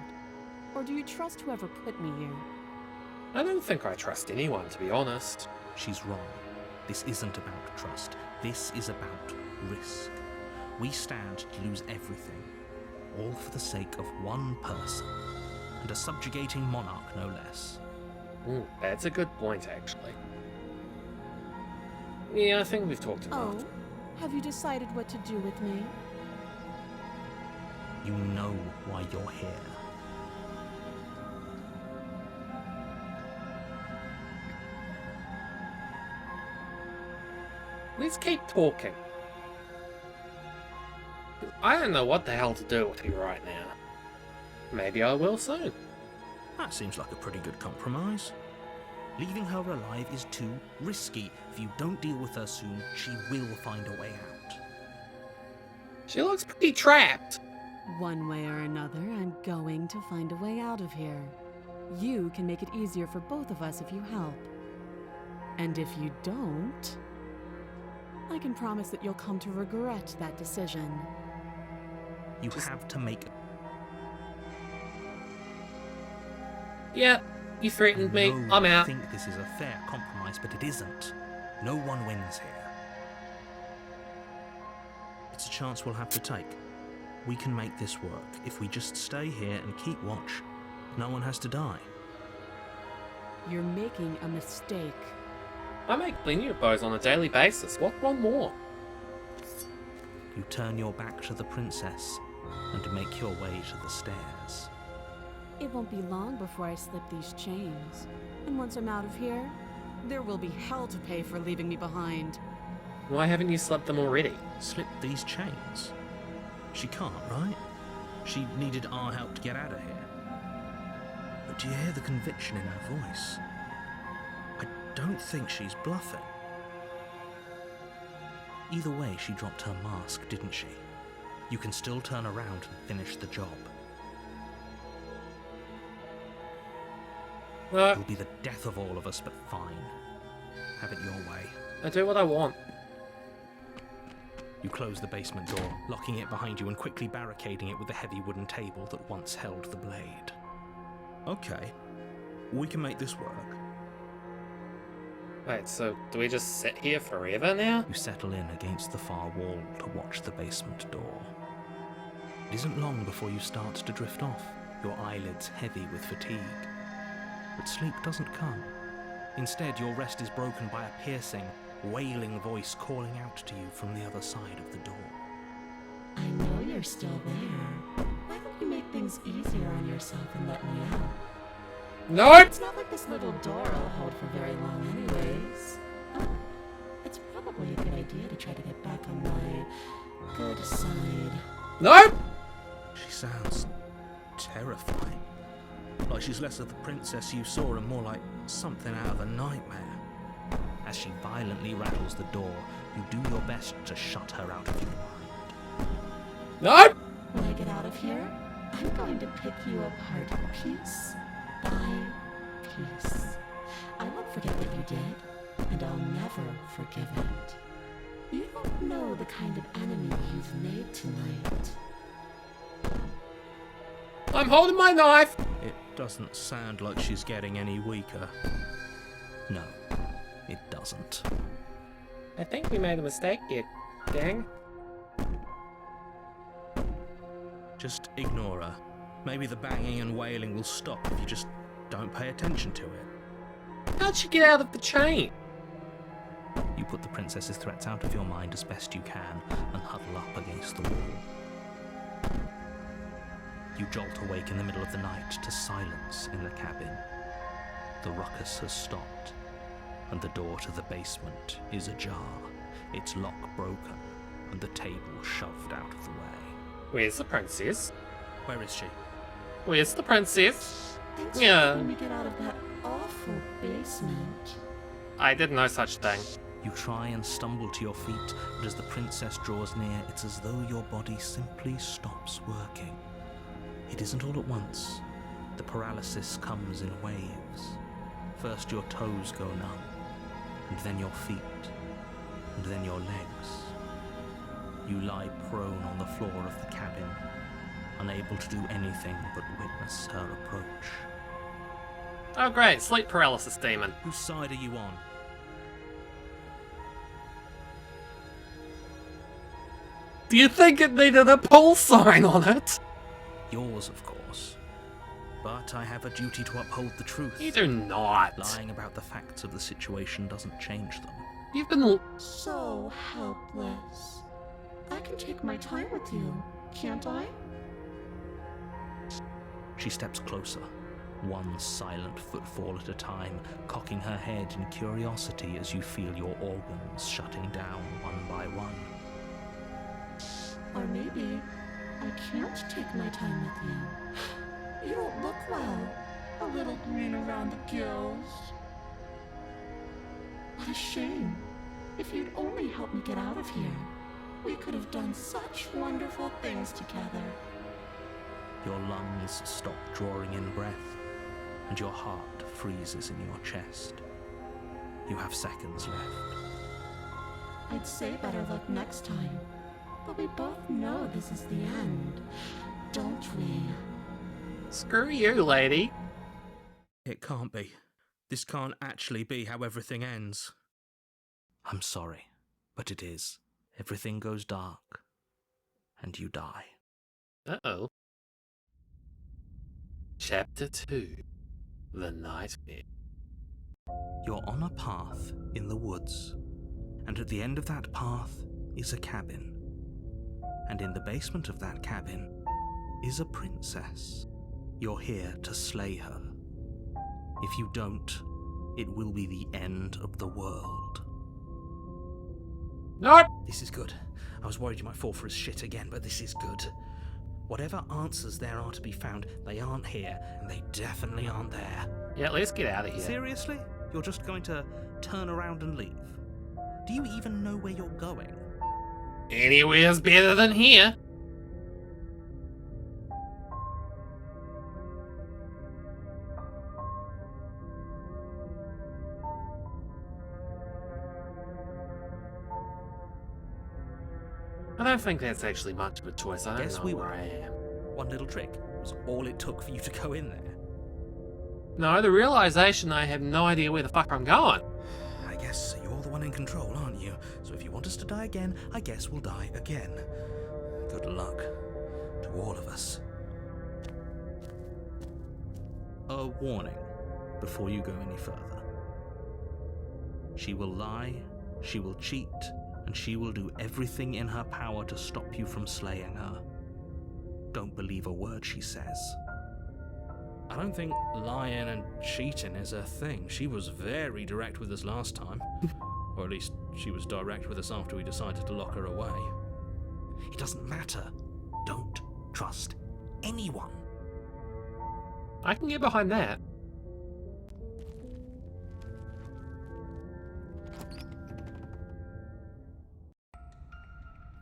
Or do you trust whoever put me here? I don't think I trust anyone, to be honest. She's wrong. This isn't about trust. This is about risk. We stand to lose everything, all for the sake of one person, and a subjugating monarch no less. That's a good point, actually. Yeah, I think we've talked enough. Oh, have you decided what to do with me? You know why you're here. Let's keep talking. I don't know what the hell to do with you right now. Maybe I will soon. That seems like a pretty good compromise. Leaving her alive is too risky. If you don't deal with her soon, she will find a way out. She looks pretty trapped. One way or another, I'm going to find a way out of here. You can make it easier for both of us if you help. And if you don't, I can promise that you'll come to regret that decision. You have to make... Yeah, you threatened me. No, I'm out. I think this is a fair compromise, but it isn't. No one wins here. It's a chance we'll have to take. We can make this work. If we just stay here and keep watch, no one has to die. You're making a mistake. I make plenty of bows on a daily basis. What one more? You turn your back to the princess and make your way to the stairs. It won't be long before I slip these chains. And once I'm out of here, there will be hell to pay for leaving me behind. Why haven't you slept them already? Slip these chains? She can't, right? She needed our help to get out of here. But do you hear the conviction in her voice? I don't think she's bluffing. Either way, she dropped her mask, didn't she? You can still turn around and finish the job. It'll be the death of all of us, but fine. Have it your way. I do what I want. You close the basement door, locking it behind you and quickly barricading it with the heavy wooden table that once held the blade. Okay, we can make this work. Wait, so do we just sit here forever now? You settle in against the far wall to watch the basement door. It isn't long before you start to drift off, your eyelids heavy with fatigue. But sleep doesn't come. Instead, your rest is broken by a piercing, wailing voice calling out to you from the other side of the door. I know you're still there. Why don't you make things easier on yourself and let me out? Nope! It's not like this little door will hold for very long anyways. Oh, it's probably a good idea to try to get back on my good side. Nope! She sounds terrifying. Like she's less of the princess you saw and more like something out of a nightmare. As she violently rattles the door, you do your best to shut her out of your mind. Nope! When I get out of here, I'm going to pick you apart piece by piece. I won't forget what you did, and I'll never forgive it. You don't know the kind of enemy you've made tonight. I'm holding my knife! It doesn't sound like she's getting any weaker. No, it doesn't. I think we made a mistake here, gang. Just ignore her. Maybe the banging and wailing will stop if you just don't pay attention to it. How'd she get out of the chain? You put the princess's threats out of your mind as best you can and huddle up against the wall. You jolt awake in the middle of the night to silence in the cabin. The ruckus has stopped, and the door to the basement is ajar, its lock broken, and the table shoved out of the way. Where's the princess? Where is she? Where's the princess? Thanks for Yeah. helping me get out of that awful basement. I did no such thing. You try and stumble to your feet, but as the princess draws near, it's as though your body simply stops working. It isn't all at once. The paralysis comes in waves. First your toes go numb, and then your feet, and then your legs. You lie prone on the floor of the cabin, unable to do anything but witness her approach. Oh great, sleep paralysis demon. Whose side are you on? Do you think it needed a pull sign on it? Yours, of course. But I have a duty to uphold the truth. You do not. Lying about the facts of the situation doesn't change them. You've been... So helpless. I can take my time with you, can't I? She steps closer, one silent footfall at a time, cocking her head in curiosity as you feel your organs shutting down one by one. Or maybe I can't take my time with you. You don't look well. A little green around the gills. What a shame. If you'd only helped me get out of here, we could have done such wonderful things together. Your lungs stop drawing in breath, and your heart freezes in your chest. You have seconds left. I'd say better luck next time, but we both know this is the end, don't we? Screw you, lady. It can't be. This can't actually be how everything ends. I'm sorry, but it is. Everything goes dark, and you die. Uh-oh. Chapter 2. The Nightmare. You're on a path in the woods, and at the end of that path is a cabin. And in the basement of that cabin is a princess. You're here to slay her. If you don't, it will be the end of the world. Nope. This is good. I was worried you might fall for his shit again, but this is good. Whatever answers there are to be found, they aren't here, and they definitely aren't there. Yeah, let's get out of here. Seriously? You're just going to turn around and leave? Do you even know where you're going? Anywhere's better than here. I don't think that's actually much of a choice. I don't Guess know we where will. I am. One little trick was all it took for you to go in there. No, the realization I have no idea where the fuck I'm going. I guess you're the one in control, aren't you? So if you want us to die again, I guess we'll die again. Good luck to all of us. A warning before you go any further. She will lie, she will cheat, and she will do everything in her power to stop you from slaying her. Don't believe a word she says. I don't think lying and cheating is her thing. She was very direct with us last time. Or at least she was direct with us after we decided to lock her away. It doesn't matter. Don't trust anyone. I can get behind that.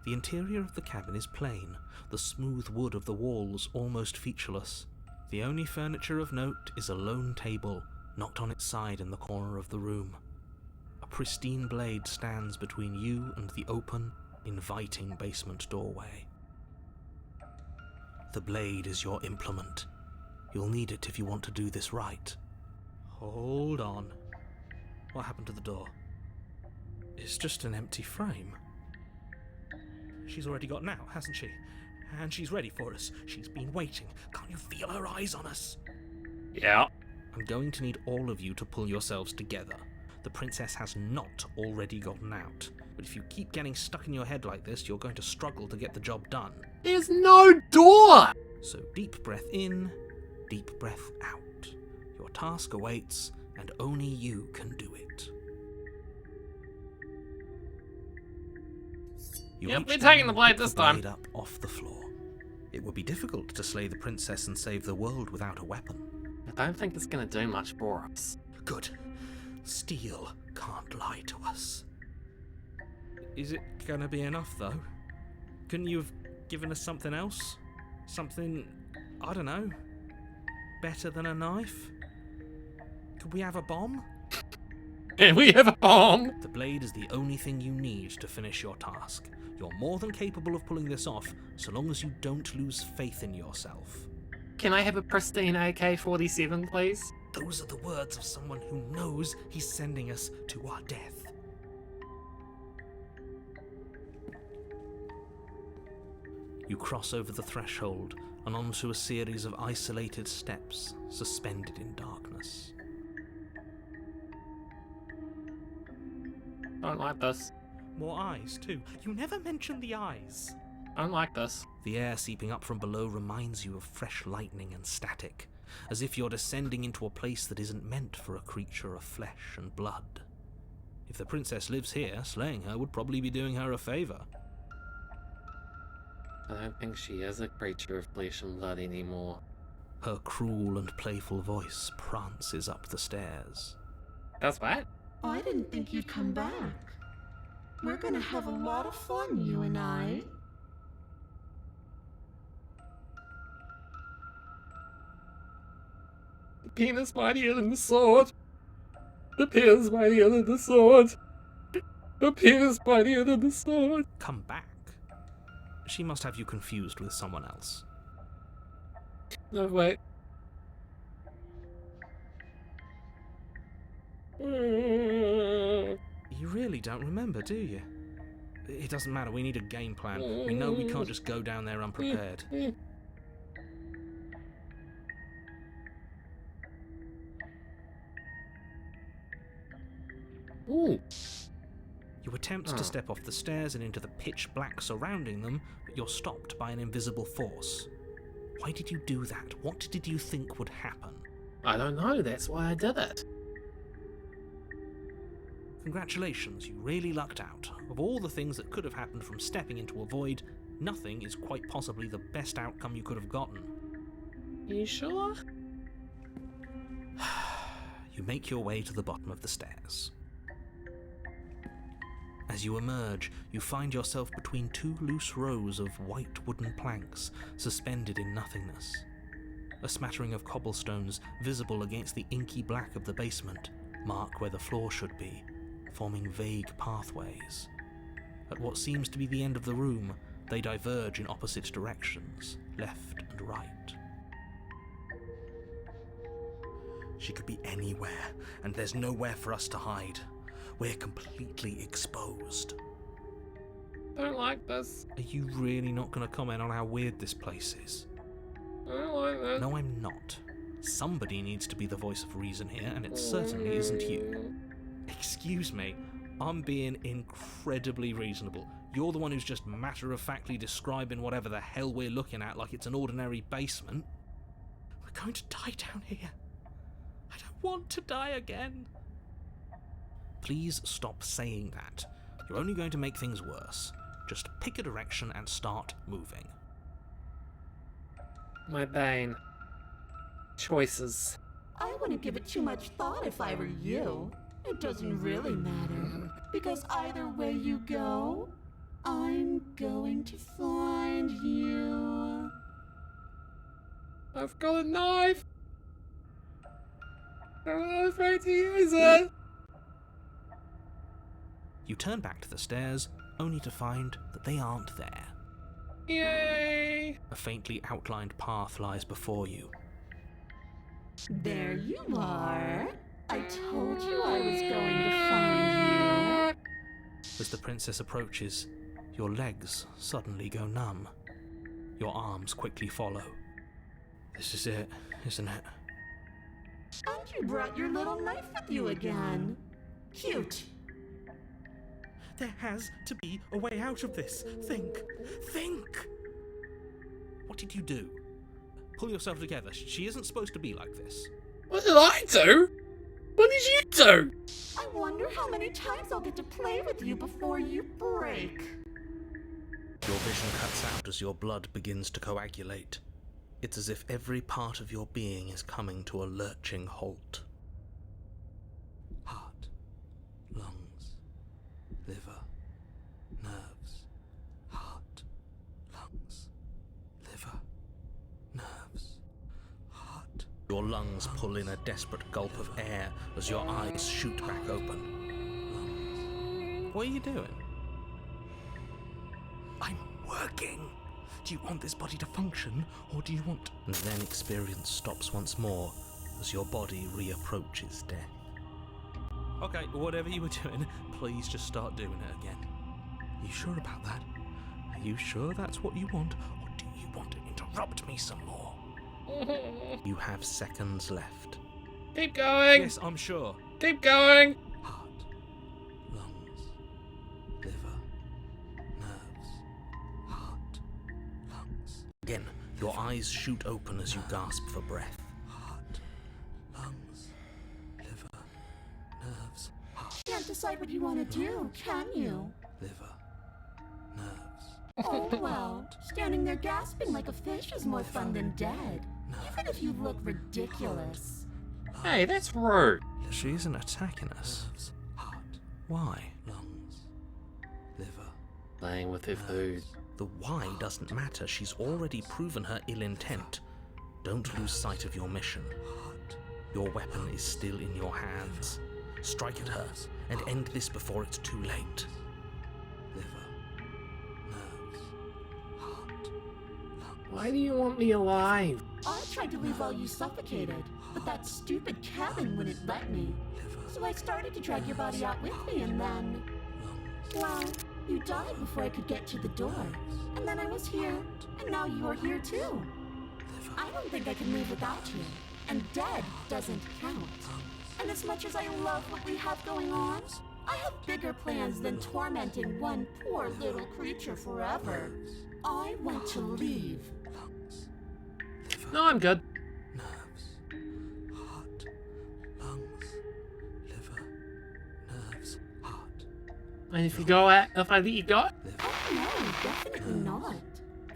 The interior of the cabin is plain, the smooth wood of the walls almost featureless. The only furniture of note is a lone table, knocked on its side in the corner of the room. A pristine blade stands between you and the open, inviting basement doorway. The blade is your implement. You'll need it if you want to do this right. Hold on. What happened to the door? It's just an empty frame. She's already gotten out, hasn't she? And she's ready for us. She's been waiting. Can't you feel her eyes on us? Yeah. I'm going to need all of you to pull yourselves together. The princess has not already gotten out. But if you keep getting stuck in your head like this, you're going to struggle to get the job done. There's no door! So deep breath in, deep breath out. Your task awaits, and only you can do it. You Yep, reach we're down taking the blade and pick this time. blade up off the floor. It would be difficult to slay the princess and save the world without a weapon. I don't think it's gonna do much for us. Good. Steel can't lie to us. Is it gonna be enough, though? Couldn't you have given us something else? Something, I don't know, better than a knife? Could we have a bomb? And we have a bomb! The blade is the only thing you need to finish your task. You're more than capable of pulling this off, so long as you don't lose faith in yourself. Can I have a pristine AK-47, please? Those are the words of someone who knows he's sending us to our death. You cross over the threshold and onto a series of isolated steps suspended in darkness. Don't like this. More eyes, too. You never mention the eyes. Don't like this. The air seeping up from below reminds you of fresh lightning and static, as if you're descending into a place that isn't meant for a creature of flesh and blood. If the princess lives here, slaying her would probably be doing her a favour. I don't think she is a creature of flesh and blood anymore. Her cruel and playful voice prances up the stairs. That's what? I didn't think you'd come back. We're gonna have a lot of fun, you and I. The penis mightier than the sword. The penis mightier than the sword. The penis mightier than the sword. Come back? She must have you confused with someone else. No, wait. You really don't remember, do you? It doesn't matter, we need a game plan. We know we can't just go down there unprepared. Ooh. You attempt to step off the stairs and into the pitch black surrounding them, but you're stopped by an invisible force. Why did you do that? What did you think would happen? I don't know, that's why I did it. Congratulations, you really lucked out. Of all the things that could have happened from stepping into a void, nothing is quite possibly the best outcome you could have gotten. You sure? You make your way to the bottom of the stairs. As you emerge, you find yourself between two loose rows of white wooden planks suspended in nothingness. A smattering of cobblestones visible against the inky black of the basement mark where the floor should be, forming vague pathways. At what seems to be the end of the room, they diverge in opposite directions, left and right. She could be anywhere, and there's nowhere for us to hide. We're completely exposed. Don't like this. Are you really not going to comment on how weird this place is? I don't like this. No, I'm not. Somebody needs to be the voice of reason here, and it certainly isn't you. Excuse me, I'm being incredibly reasonable. You're the one who's just matter-of-factly describing whatever the hell we're looking at like it's an ordinary basement. We're going to die down here. I don't want to die again. Please stop saying that. You're only going to make things worse. Just pick a direction and start moving. My bane. Choices. I wouldn't give it too much thought if I were you. It doesn't really matter, because either way you go, I'm going to find you. I've got a knife! I'm not afraid to use it! You turn back to the stairs, only to find that they aren't there. Yay! A faintly outlined path lies before you. There you are. I told you I was going to find you. As the princess approaches, your legs suddenly go numb. Your arms quickly follow. This is it, isn't it? And you brought your little knife with you again. Cute. There has to be a way out of this. Think! Think! What did you do? Pull yourself together. She isn't supposed to be like this. What did I do? What did you do? I wonder how many times I'll get to play with you before you break. Your vision cuts out as your blood begins to coagulate. It's as if every part of your being is coming to a lurching halt. Heart, lungs, liver, nerves, heart, lungs, liver, nerves, heart. Your lungs pull in a desperate gulp of air as your eyes shoot back open. Lungs. What are you doing? I'm working. Do you want this body to function, or do you want... And then experience stops once more as your body reapproaches death. Okay, whatever you were doing, please just start doing it again. You sure about that? Are you sure that's what you want, or do you want to interrupt me some more? You have seconds left. Keep going! Yes, I'm sure. Keep going! Heart, lungs, liver, nerves, heart, lungs. Again, your eyes shoot open as you gasp for breath. Heart, lungs, liver, nerves, heart, Can't decide what you want to do, can you? liver, nerves. Oh well, standing there gasping like a fish is more fun than dead. Even if you look ridiculous. Hey, that's rude. She isn't attacking us. Heart, why? Lungs, liver. Playing with her food. The why doesn't matter. She's already proven her ill intent. Don't lose sight of your mission. Your weapon is still in your hands. Strike at her and end this before it's too late. Liver, nerves, heart, lungs. Why do you want me alive? I tried to leave while you suffocated, but that stupid cabin wouldn't let me. So I started to drag your body out with me, and then... well, you died before I could get to the door. And then I was here, and now you're here too. I don't think I can live without you. And dead doesn't count. And as much as I love what we have going on, I have bigger plans than tormenting one poor little creature forever. I want to leave. Lungs, liver, No, I'm good. nerves, heart, lungs, liver, nerves, heart, And if you go out, if I let you go, liver. No, definitely not.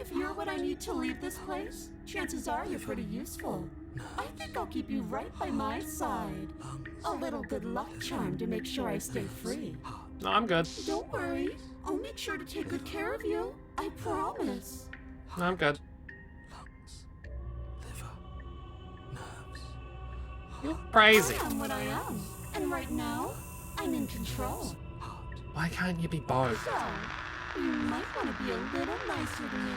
If you're what I need to leave this place, chances are you're pretty useful. I think I'll keep you right by my side. A little good luck charm to make sure I stay free. no, I'm good. Don't worry, I'll make sure to take good care of you. I promise. No, I'm good. Lungs, liver, nerves. You're crazy. I am what I am, and right now, I'm in control. Why can't you be both? So, you might want to be a little nicer to me.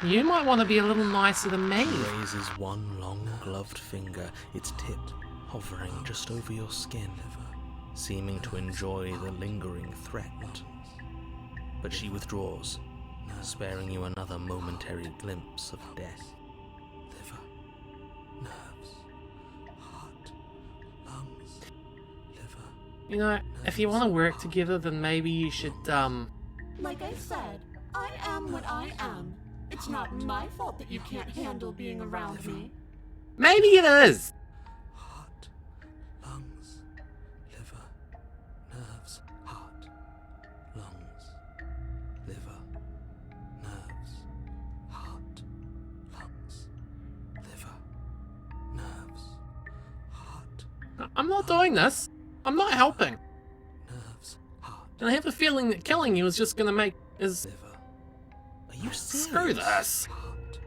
You might want to be a little nicer than me. She raises one long gloved finger, its tip hovering just over your skin, seeming to enjoy the lingering threat. But she withdraws, sparing you another momentary glimpse of death. Liver, nerves, heart, lungs, liver. You know, if you want to work together, then maybe you should, Like I said, I am what I am. It's not my fault that you can't handle being around me. maybe it is. Heart, lungs, liver, nerves, heart, lungs, liver, nerves, heart, lungs, liver, nerves, heart, I'm not doing this. I'm not helping. nerves, heart, And I have a feeling that killing you is just gonna make, is, liver, Are you serious? screw this. heart,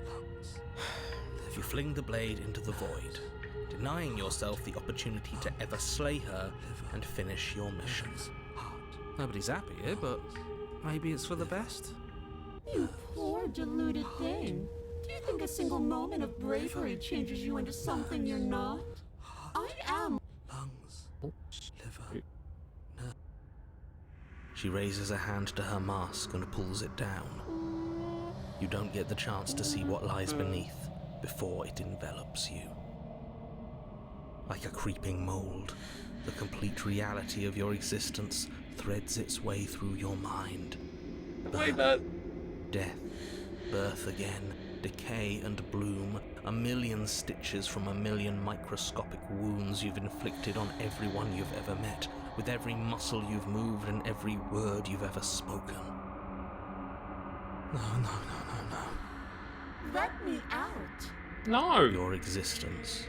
lungs, You fling the blade into the void, denying yourself the opportunity to ever slay her and finish your mission. Nobody's happy here, but maybe it's for the best. You poor deluded thing. Do you think a single moment of bravery changes you into something you're not? I am. lungs, liver, She raises a hand to her mask and pulls it down. You don't get the chance to see what lies beneath before it envelops you. Like a creeping mold, the complete reality of your existence threads its way through your mind. Wait, but Death, birth again, decay and bloom, a million stitches from a million microscopic wounds you've inflicted on everyone you've ever met, with every muscle you've moved and every word you've ever spoken. no, no, no, no, no. Let me out. no. Your existence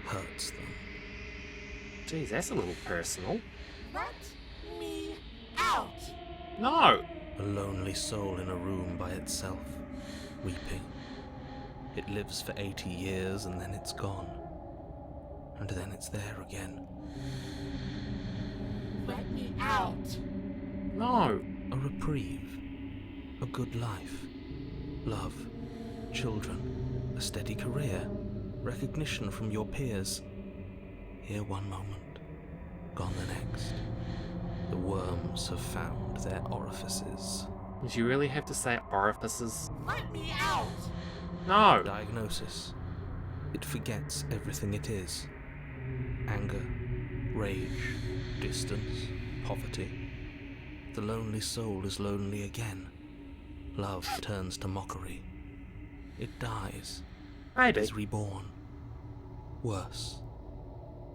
hurts them. Jeez, that's a little personal. Let me out. No. A lonely soul in a room by itself, weeping. It lives for 80 years and then it's gone. And then it's there again. Let me out. No. A reprieve. A good life. Love. Children. A steady career. Recognition from your peers. Here one moment. Gone the next. The worms have found their orifices. Did you really have to say orifices? Let me out. No. Diagnosis. It forgets everything it is. Anger, rage, distance, poverty. The lonely soul is lonely again. Love turns to mockery. It dies, Maybe. is reborn. Worse.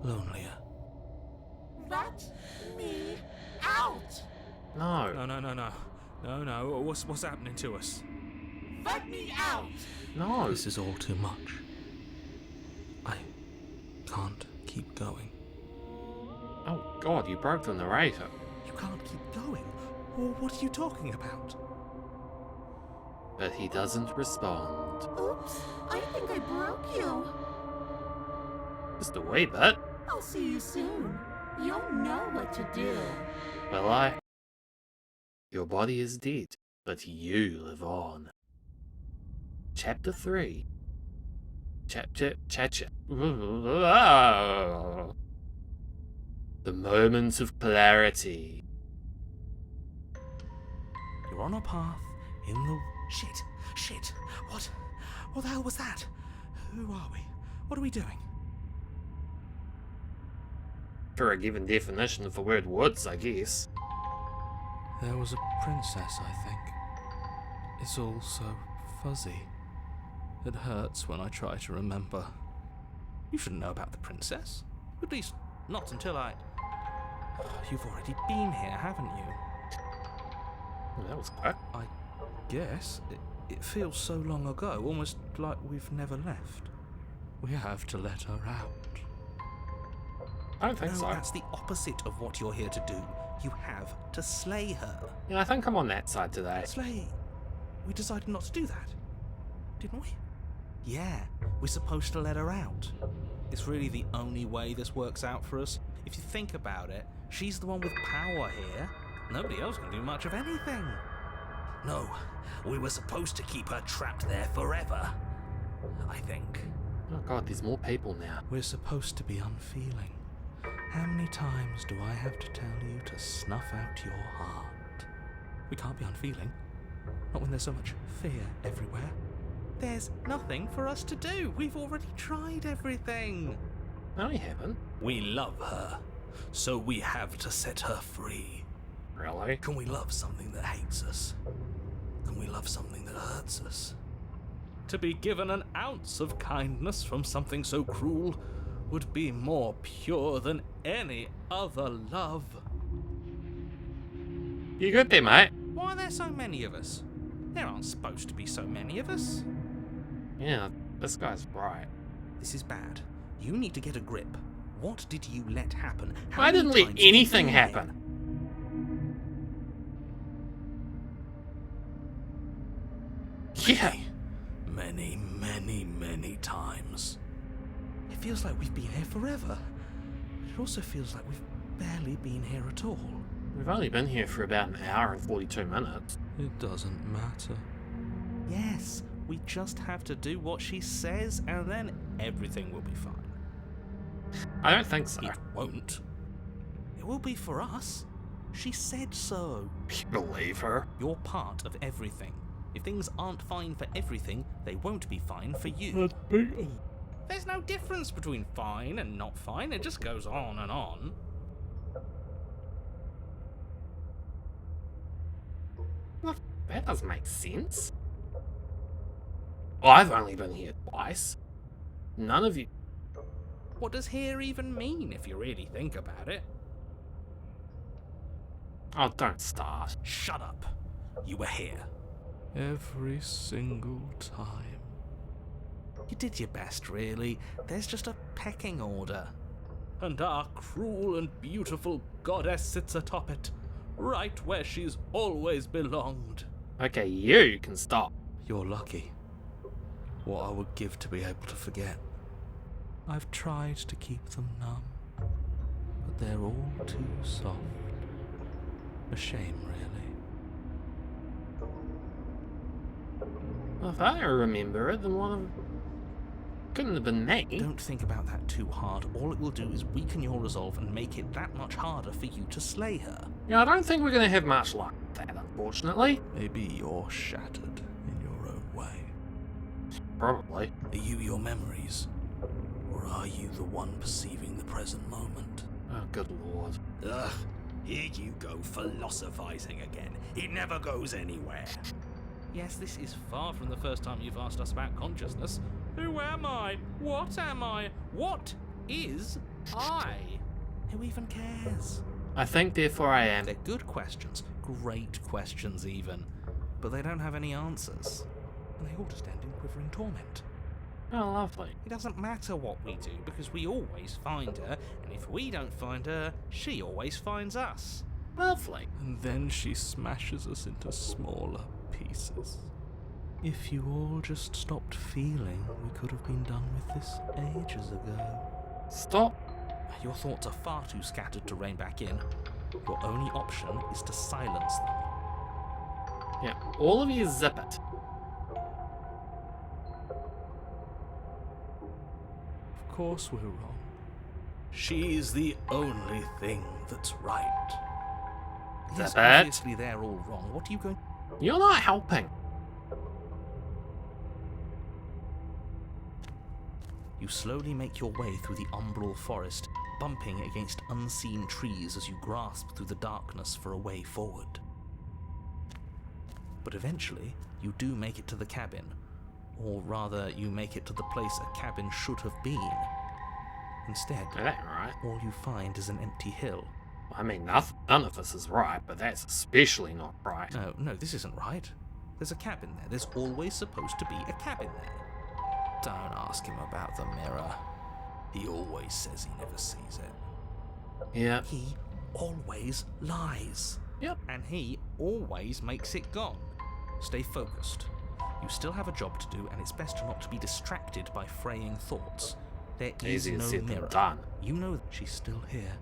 Lonelier. Let me out. No. No. What's happening to us? Let me out. No. This is all too much. I can't keep going. Oh God, you broke the narrator. You can't keep going. What are you talking about? But he doesn't respond. Oops, I think I broke you. Just a wee bit. I'll see you soon. You'll know what to do. Well, Your body is dead, but you live on. Chapter 3. The moment of clarity. You're on a path in the... Shit! What the hell was that? Who are we? What are we doing? after a given definition of the word woods, I guess. There was a princess, I think. It's all so fuzzy. It hurts when I try to remember. You shouldn't know about the princess. At least, not until I... You've already been here, haven't you? Well, that was quick. I guess. It feels so long ago, almost like we've never left. We have to let her out. I don't think No, so. that's the opposite of what you're here to do. You have to slay her. Yeah, I think I'm on that side today. Slay? We decided not to do that, didn't we? Yeah, we're supposed to let her out. It's really the only way this works out for us. If you think about it, she's the one with power here. Nobody else can do much of anything. No, we were supposed to keep her trapped there forever, I think. Oh god, there's more people now. We're supposed to be unfeeling. How many times do I have to tell you to snuff out your heart? We can't be unfeeling. Not when there's so much fear everywhere. There's nothing for us to do. We've already tried everything. No, you haven't. We love her, so we have to set her free. Really? Can we love something that hates us? Can we love something that hurts us? To be given an ounce of kindness from something so cruel would be more pure than any other love. You good there, mate? Why are there so many of us? There aren't supposed to be so many of us. Yeah, this guy's right. This is bad. You need to get a grip. What did you let happen? How I many didn't let times have you anything been here? happen. Yeah. Many, many, many times. It feels like we've been here forever. But it also feels like we've barely been here at all. We've only been here for about an hour and 42 minutes. It doesn't matter. Yes, we just have to do what she says and then everything will be fine. I don't think so. It won't. It will be for us. She said so. You believe her? You're part of everything. If things aren't fine for everything, they won't be fine for you. There's no difference between fine and not fine. It just goes on and on. Well, that doesn't make sense. I've only been here twice. None of you... What does here even mean if you really think about it? Oh, don't start. Shut up. You were here. Every single time. You did your best, really. There's just a pecking order. And our cruel and beautiful goddess sits atop it, right where she's always belonged. Okay, you can stop. You're lucky. What I would give to be able to forget. I've tried to keep them numb, but they're all too soft. A shame, really. Well, if I remember it, then one of... couldn't have been me. Don't think about that too hard. All it will do is weaken your resolve and make it that much harder for you to slay her. Yeah, I don't think we're going to have much luck with that, unfortunately. Maybe you're shattered in your own way. Probably. Are you your memories? Or are you the one perceiving the present moment? Oh, good lord. Ugh, here you go philosophizing again. It never goes anywhere. Yes, this is far from the first time you've asked us about consciousness. Who am I? What am I? What is I? Who even cares? I think, therefore, I am. They're good questions, great questions even, but they don't have any answers. And they all just end in quivering torment. Oh, lovely. It doesn't matter what we do, because we always find her, and if we don't find her, she always finds us. Lovely. And then she smashes us into smaller pieces. If you all just stopped feeling, we could have been done with this ages ago. Stop. Your thoughts are far too scattered to rein back in. Your only option is to silence them. Yeah, all of you zip it. Of course we're wrong. She's the only thing that's right. Yes, that bad? obviously they're all wrong. What are you going... You're not helping. You slowly make your way through the umbral forest bumping against unseen trees as you grasp through the darkness for a way forward. But eventually, you do make it to the cabin, or rather, you make it to the place a cabin should have been. Instead, That ain't right. all you find is an empty hill. I mean, none of this is right, but that's especially not right. No, this isn't right. There's a cabin there. There's always supposed to be a cabin there. Don't ask him about the mirror. He always says he never sees it. Yeah. He always lies. Yep. And he always makes it gone. Stay focused. You still have a job to do, and it's best not to be distracted by fraying thoughts. There is Easier no said than mirror. done. You know that she's still here,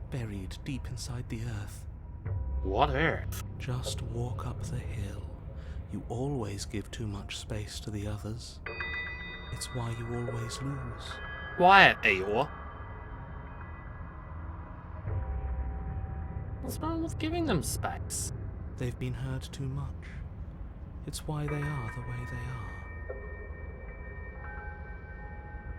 buried deep inside the earth. What earth? Just walk up the hill. You always give too much space to the others. It's why you always lose. Quiet, Eeyore. What's wrong with giving them space? They've been hurt too much. It's why they are the way they are.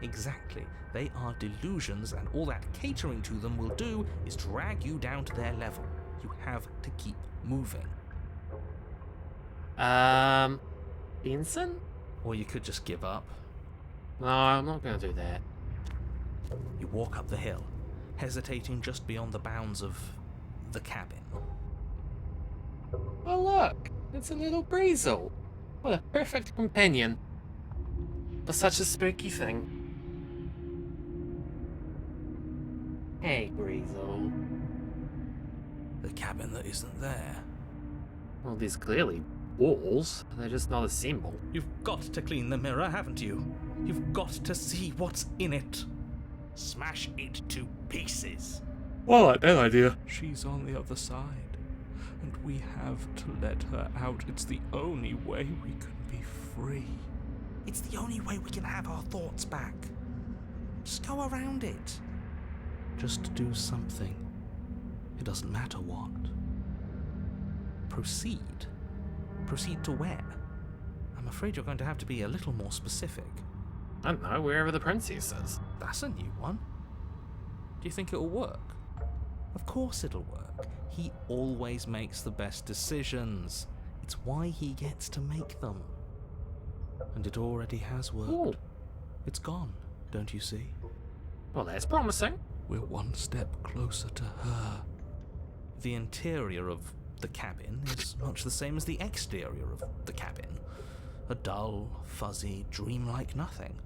Exactly. They are delusions, and all that catering to them will do is drag you down to their level. You have to keep moving. Benson? Or you could just give up. No, I'm not gonna do that. You walk up the hill, hesitating just beyond the bounds of the cabin. Oh look, it's a little Breezel. What a perfect companion for such a spooky thing. Hey, Breezel. The cabin that isn't there. Well, there's clearly walls, but they're just not assembled. You've got to clean the mirror, haven't you? You've got to see what's in it. Smash it to pieces. Well, I like that idea. She's on the other side, and we have to let her out. It's the only way we can be free. It's the only way we can have our thoughts back. Just go around it. Just do something. It doesn't matter what. Proceed. Proceed to where? I'm afraid you're going to have to be a little more specific. I don't know, wherever the princess is. That's a new one. Do you think it'll work? Of course it'll work. He always makes the best decisions. It's why he gets to make them. And it already has worked. Ooh. It's gone, don't you see? Well, that's promising. We're one step closer to her. The interior of the cabin is much the same as the exterior of the cabin. A dull, fuzzy, dreamlike nothing.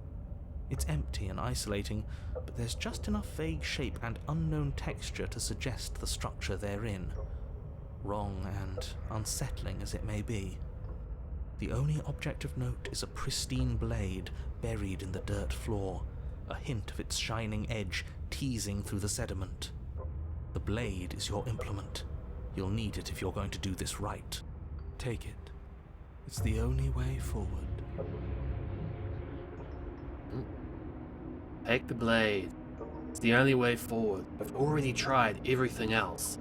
It's empty and isolating, but there's just enough vague shape and unknown texture to suggest the structure they're in. Wrong and unsettling as it may be. The only object of note is a pristine blade buried in the dirt floor, a hint of its shining edge teasing through the sediment. The blade is your implement. You'll need it if you're going to do this right. Take it. It's the only way forward. Take the blade. It's the only way forward. I've already tried everything else.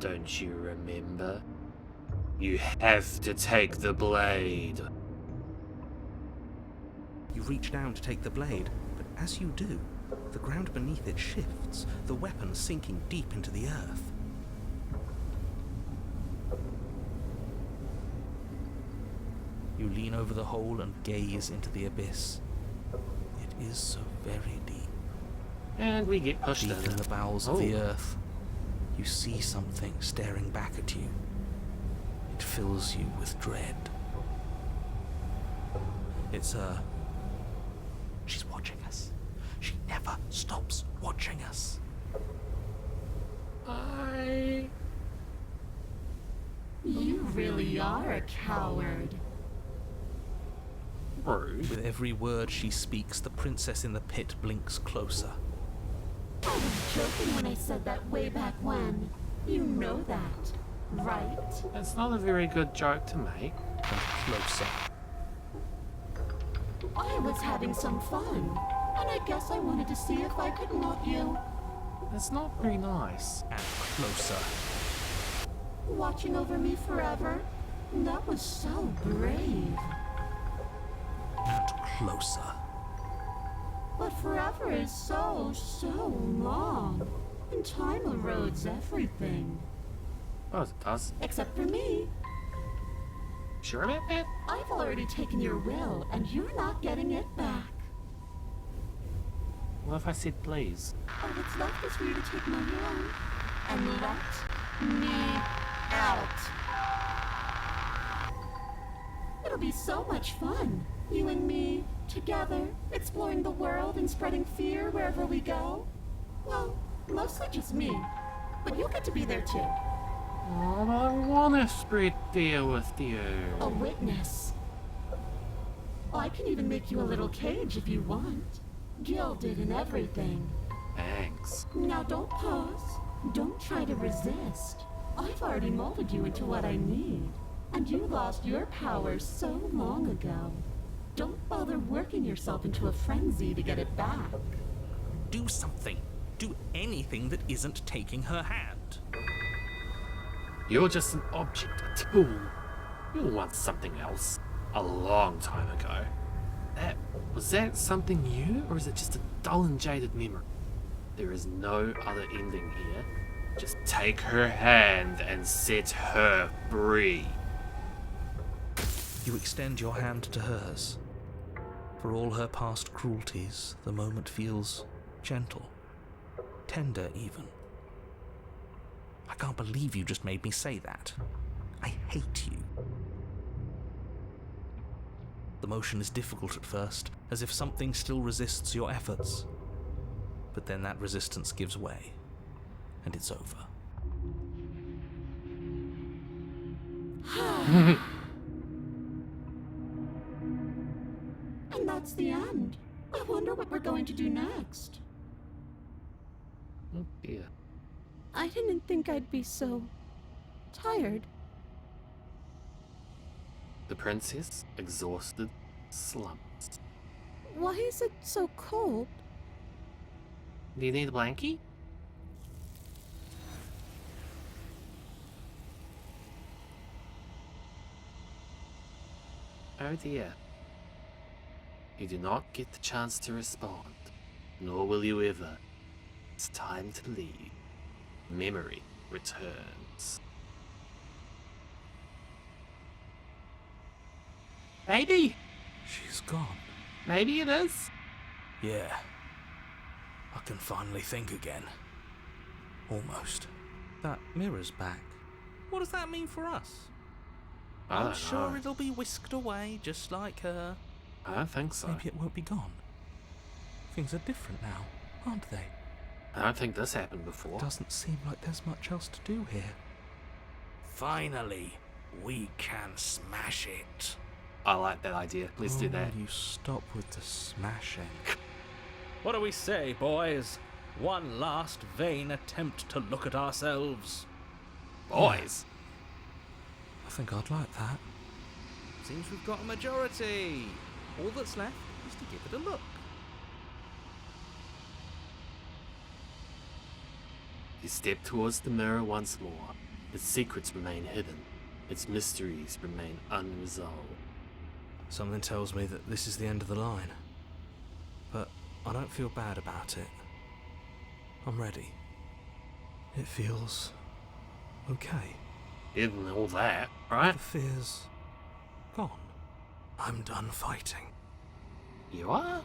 Don't you remember? You have to take the blade. You reach down to take the blade, but as you do, the ground beneath it shifts, the weapon sinking deep into the earth. You lean over the hole and gaze into the abyss. It is so very deep. And we get pushed Deep in in. the bowels of the Oh. earth, you see something staring back at you. It fills you with dread. It's her. She's watching us. She never stops watching us. You really are a coward. Rude. With every word she speaks, the princess in the pit blinks closer. I was joking when I said that way back when. You know that, right? It's not a very good joke to make. And closer. I was having some fun, and I guess I wanted to see if I could knock you. It's not very nice. And closer. Watching over me forever? That was so brave. And closer. But forever is so long. And time erodes everything. Oh, it does. Except for me. Sure about that? I've already taken your will, and you're not getting it back. What if I said please? All that's left is for you to take my hand and let me out. It'll be so much fun. You and me, together, exploring the world and spreading fear wherever we go. Well, mostly just me. But you'll get to be there too. Oh, I don't want to spread fear with you. A witness. I can even make you a little cage if you want. Gilded and everything. Thanks. Now don't pause. Don't try to resist. I've already molded you into what I need. And you lost your power so long ago. Don't bother working yourself into a frenzy to get it back. Do something. Do anything that isn't taking her hand. You're just an object, a tool. You'll want something else. A long time ago. Was that something new, or is it just a dull and jaded memory? There is no other ending here. Just take her hand and set her free. You extend your hand to hers. For all her past cruelties, the moment feels gentle, tender even. I can't believe you just made me say that. I hate you. The motion is difficult at first, as if something still resists your efforts. But then that resistance gives way, and it's over. And that's the end. I wonder what we're going to do next. Oh dear. I didn't think I'd be so tired. The princess, exhausted, slumps. Why is it so cold? Do you need a blankie? Oh dear. You do not get the chance to respond, nor will you ever. It's time to leave. Memory returns. Maybe. She's gone. Maybe it is. Yeah. I can finally think again. Almost. That mirror's back. What does that mean for us? I I'm don't sure know. it'll be whisked away just like her. I don't think so. Maybe it won't be gone. Things are different now, aren't they? I don't think this happened before. Doesn't seem like there's much else to do here. Finally, we can smash it. I like that idea. Let's do that. You stop with the smashing. What do we say, boys? One last vain attempt to look at ourselves. Boys. I think I'd like that. Seems we've got a majority. All that's left is to give it a look. You step towards the mirror once more. Its secrets remain hidden. Its mysteries remain unresolved. Something tells me that this is the end of the line. But I don't feel bad about it. I'm ready. It feels okay. Even all that, right? The fear's gone. I'm done fighting. You are?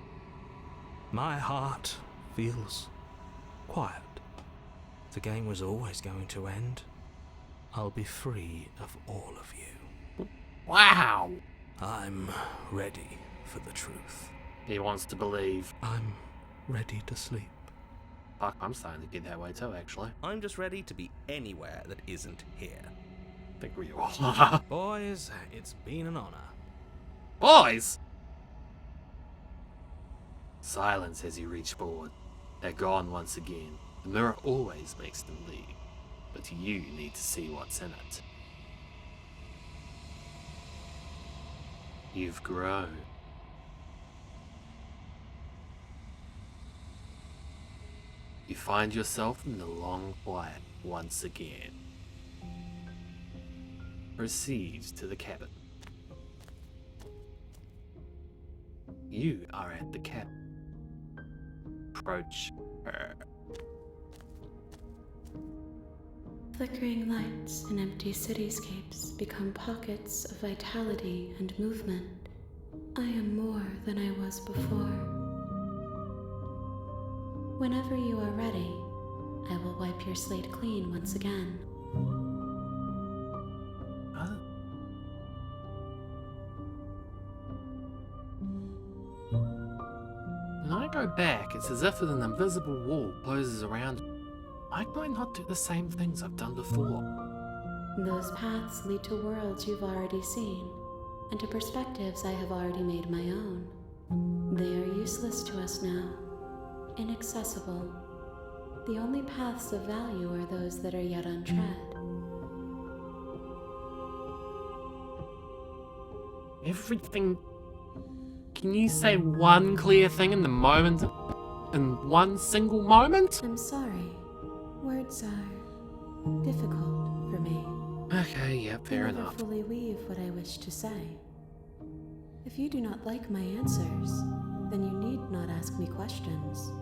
My heart feels quiet. The game was always going to end. I'll be free of all of you. Wow! I'm ready for the truth. He wants to believe. I'm ready to sleep. Fuck, I'm starting to get that way too, actually. I'm just ready to be anywhere that isn't here. I think we all are. Boys, it's been an honor. Boys! Silence as you reach forward. They're gone once again. The mirror always makes them leave. But you need to see what's in it. You've grown. You find yourself in the long quiet once again. Proceed to the cabin. You are at the cabin. approach her. Flickering lights in empty cityscapes become pockets of vitality and movement. I am more than I was before. Whenever you are ready, I will wipe your slate clean once again. Huh? When I go back, it's as if an invisible wall closes around me. Why can I not do the same things I've done before? Those paths lead to worlds you've already seen, and to perspectives I have already made my own. They are useless to us now, inaccessible. The only paths of value are those that are yet untread. Everything... Can you say one clear thing in the moment? In one single moment? I'm sorry. Words are difficult for me. Okay, yeah, fair I never enough. fully weave what I wish to say. If you do not like my answers, then you need not ask me questions.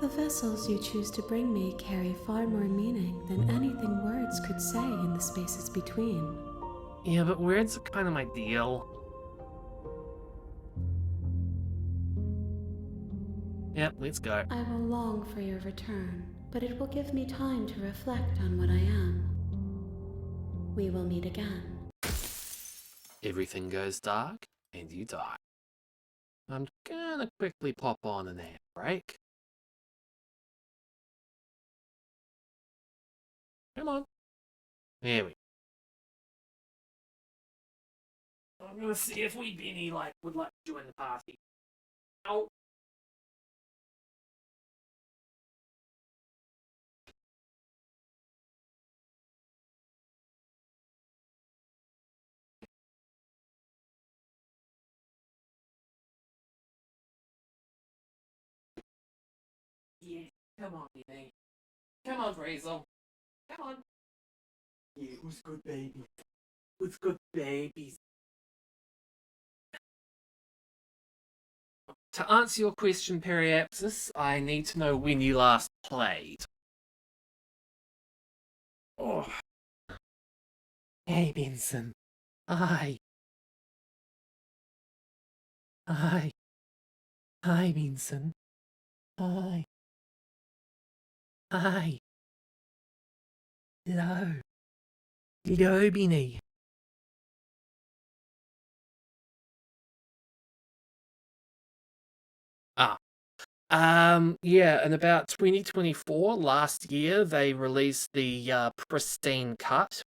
The vessels you choose to bring me carry far more meaning than anything words could say in the spaces between. Yeah, but words are kind of my deal. Yep, let's go. I will long for your return, but it will give me time to reflect on what I am. We will meet again. Everything goes dark, and you die. I'm gonna quickly pop on an air break. Come on. There we go. I'm gonna see if we Benny would like to join the party. Ow. Yeah, come on, Benny. Come on, Brazel. Come on. Yeah, who's good babies? Who's good babies? To answer your question, Periapsis, I need to know when you last played. Oh. Hey, Benson. Hi. Hi. Hi, Benson. Hi. Hi. Hello. Hello, Benny. Ah. Yeah, in about 2024, last year, they released the Pristine Cut,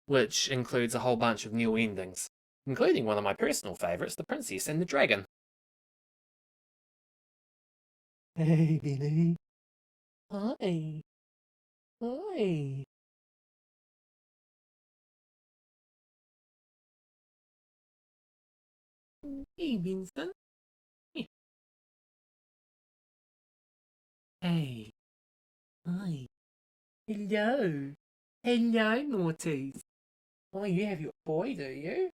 which includes a whole bunch of new endings, including one of my personal favorites, The Princess and the Dragon. Hey, Benny. Hi. Hi. Hey, Vincent. Hey. Hi. Hello. Hello, naughties. Oh, you have your boy, do you?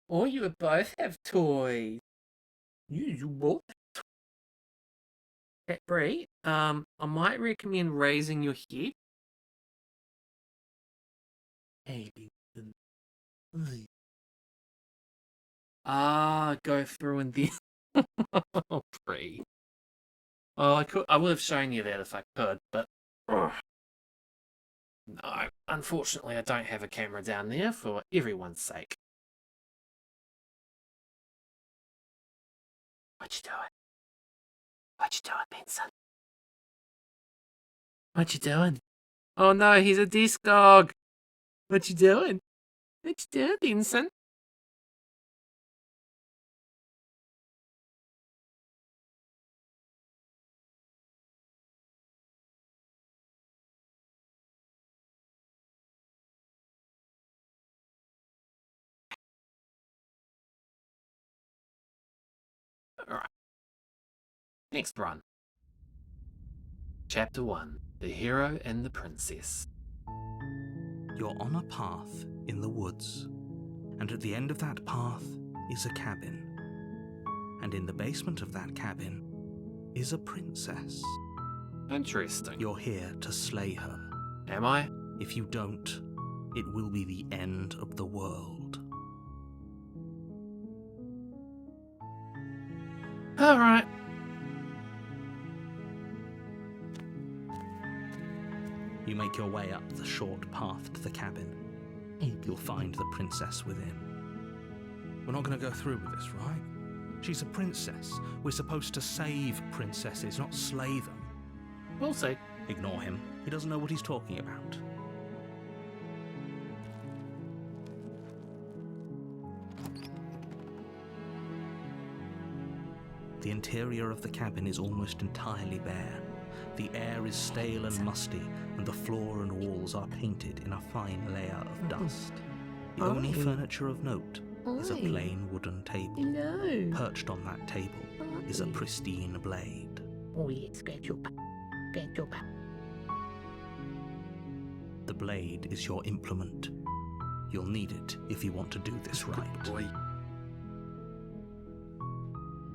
Oh, you both have toys. You both have toys. Brie, I might recommend raising your head. Hey, Vincent. Hi. Go through and then... Oh, Brie. Oh, I would have shown you that if I could, but... Ugh. No, unfortunately I don't have a camera down there for everyone's sake. What you doing? What you doing, Benson? What you doing? Oh no, he's a discog. What you doing? What you doing, Benson? Alright. Next run. Chapter 1. The Hero and the Princess. You're on a path in the woods, and at the end of that path is a cabin. And in the basement of that cabin is a princess. Interesting. You're here to slay her. Am I? If you don't, it will be the end of the world. Alright. You make your way up the short path to the cabin. You'll find the princess within. We're not going to go through with this, right? She's a princess. We're supposed to save princesses, not slay them. We'll see. Ignore him. He doesn't know what he's talking about. The interior of the cabin is almost entirely bare. The air is stale and musty, and the floor and walls are painted in a fine layer of dust. The only furniture of note is a plain wooden table. Hello. Perched on that table is a pristine blade. Oh, yeah, scratch your back. Scratch your back. The blade is your implement. You'll need it if you want to do this right. Boy.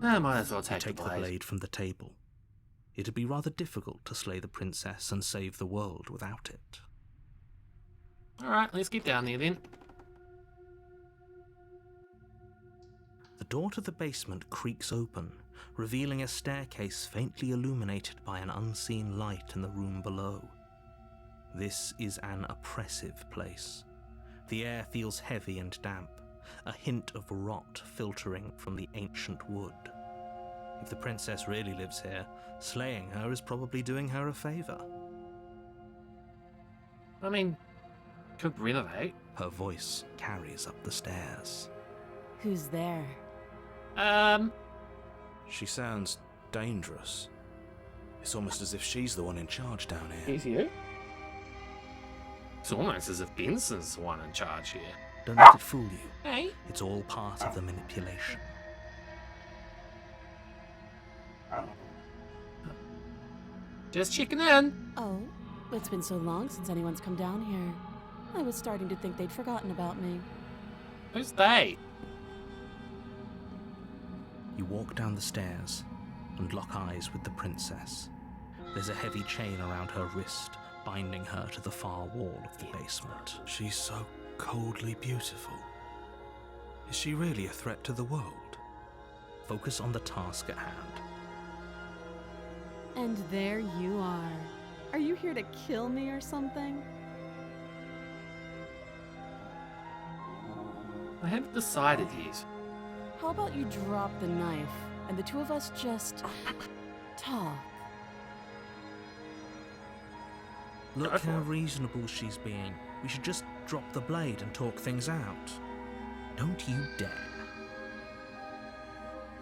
I might as well take Take the blade from the table. It'd be rather difficult to slay the princess and save the world without it. Alright, let's get down there then. The door to the basement creaks open, revealing a staircase faintly illuminated by an unseen light in the room below. This is an oppressive place. The air feels heavy and damp, a hint of rot filtering from the ancient wood. If the princess really lives here, slaying her is probably doing her a favour. I mean, could renovate. Her voice carries up the stairs. Who's there? She sounds dangerous. It's almost as if she's the one in charge down here. Is you? It's almost as if Benson's the one in charge here. Don't let it fool you. Hey? It's all part of the manipulation. Just checking in. Oh, it's been so long since anyone's come down here. I was starting to think they'd forgotten about me. Who's they? You walk down the stairs and lock eyes with the princess. There's a heavy chain around her wrist, binding her to the far wall of the basement. She's so coldly beautiful. Is she really a threat to the world? Focus on the task at hand. And there you are. Are you here to kill me or something? I haven't decided yet. How about you drop the knife and the two of us just talk? Look Go for how it. reasonable she's being. We should just drop the blade and talk things out. Don't you dare.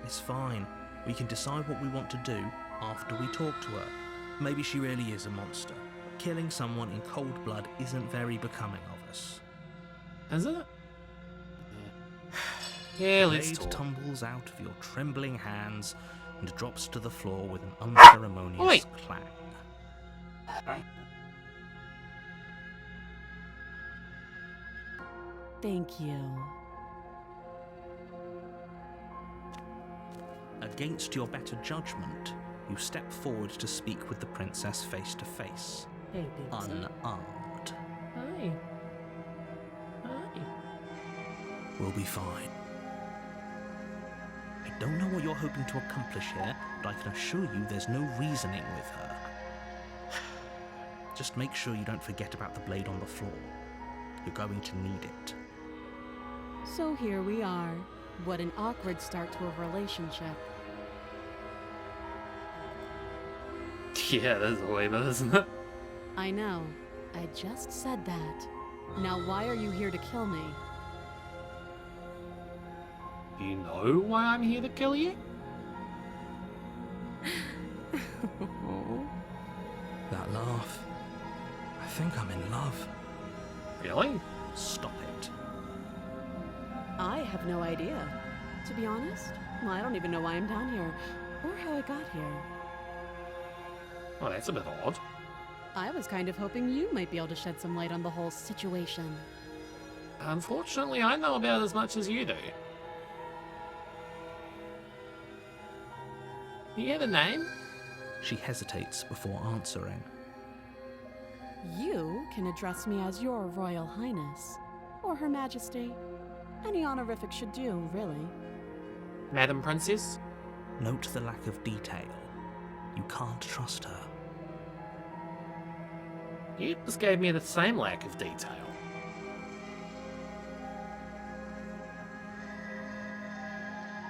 It's fine. We can decide what we want to do after we talk to her. Maybe she really is a monster. Killing someone in cold blood isn't very becoming of us. Is it? Yeah, The let's blade talk. tumbles out of your trembling hands and drops to the floor with an unceremonious Oi. clang. Thank you. Against your better judgment, you step forward to speak with the princess face to face, Hey, Benson. unarmed. Hi. Hi. We'll be fine. I don't know what you're hoping to accomplish here, but I can assure you there's no reasoning with her. Just make sure you don't forget about the blade on the floor. You're going to need it. So here we are. What an awkward start to a relationship. Yeah, that's a way, but isn't it? I know. I just said that. Now why are you here to kill me? You know why I'm here to kill you? That laugh. I think I'm in love. Really? Stop it. I have no idea. To be honest, I don't even know why I'm down here or how I got here. Oh, that's a bit odd. I was kind of hoping you might be able to shed some light on the whole situation. Unfortunately, I know about as much as you do. You have a name? She hesitates before answering. You can address me as Your Royal Highness, or Her Majesty. Any honorific should do, really. Madam Princess? Note the lack of detail. You can't trust her. You just gave me the same lack of detail.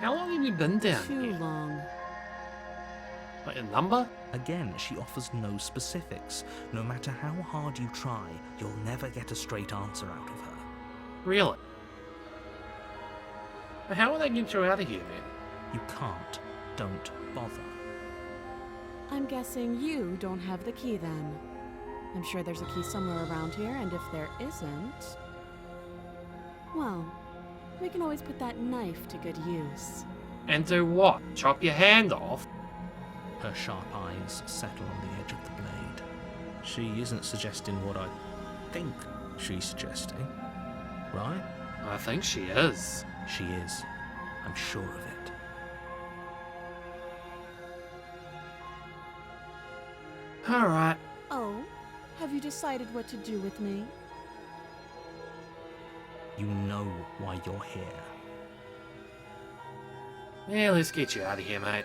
How long have you been down Too here? long. Like a number? Again, she offers no specifics. No matter how hard you try, you'll never get a straight answer out of her. Really? But how will they get you out of here then? You can't. Don't bother. I'm guessing you don't have the key then. I'm sure there's a key somewhere around here, and if there isn't... well, we can always put that knife to good use. And do what? Chop your hand off? Her sharp eyes settle on the edge of the blade. She isn't suggesting what I think she's suggesting, right? I think she is. She is. I'm sure of it. Alright. Oh, have you decided what to do with me? You know why you're here. Yeah, let's get you out of here, mate.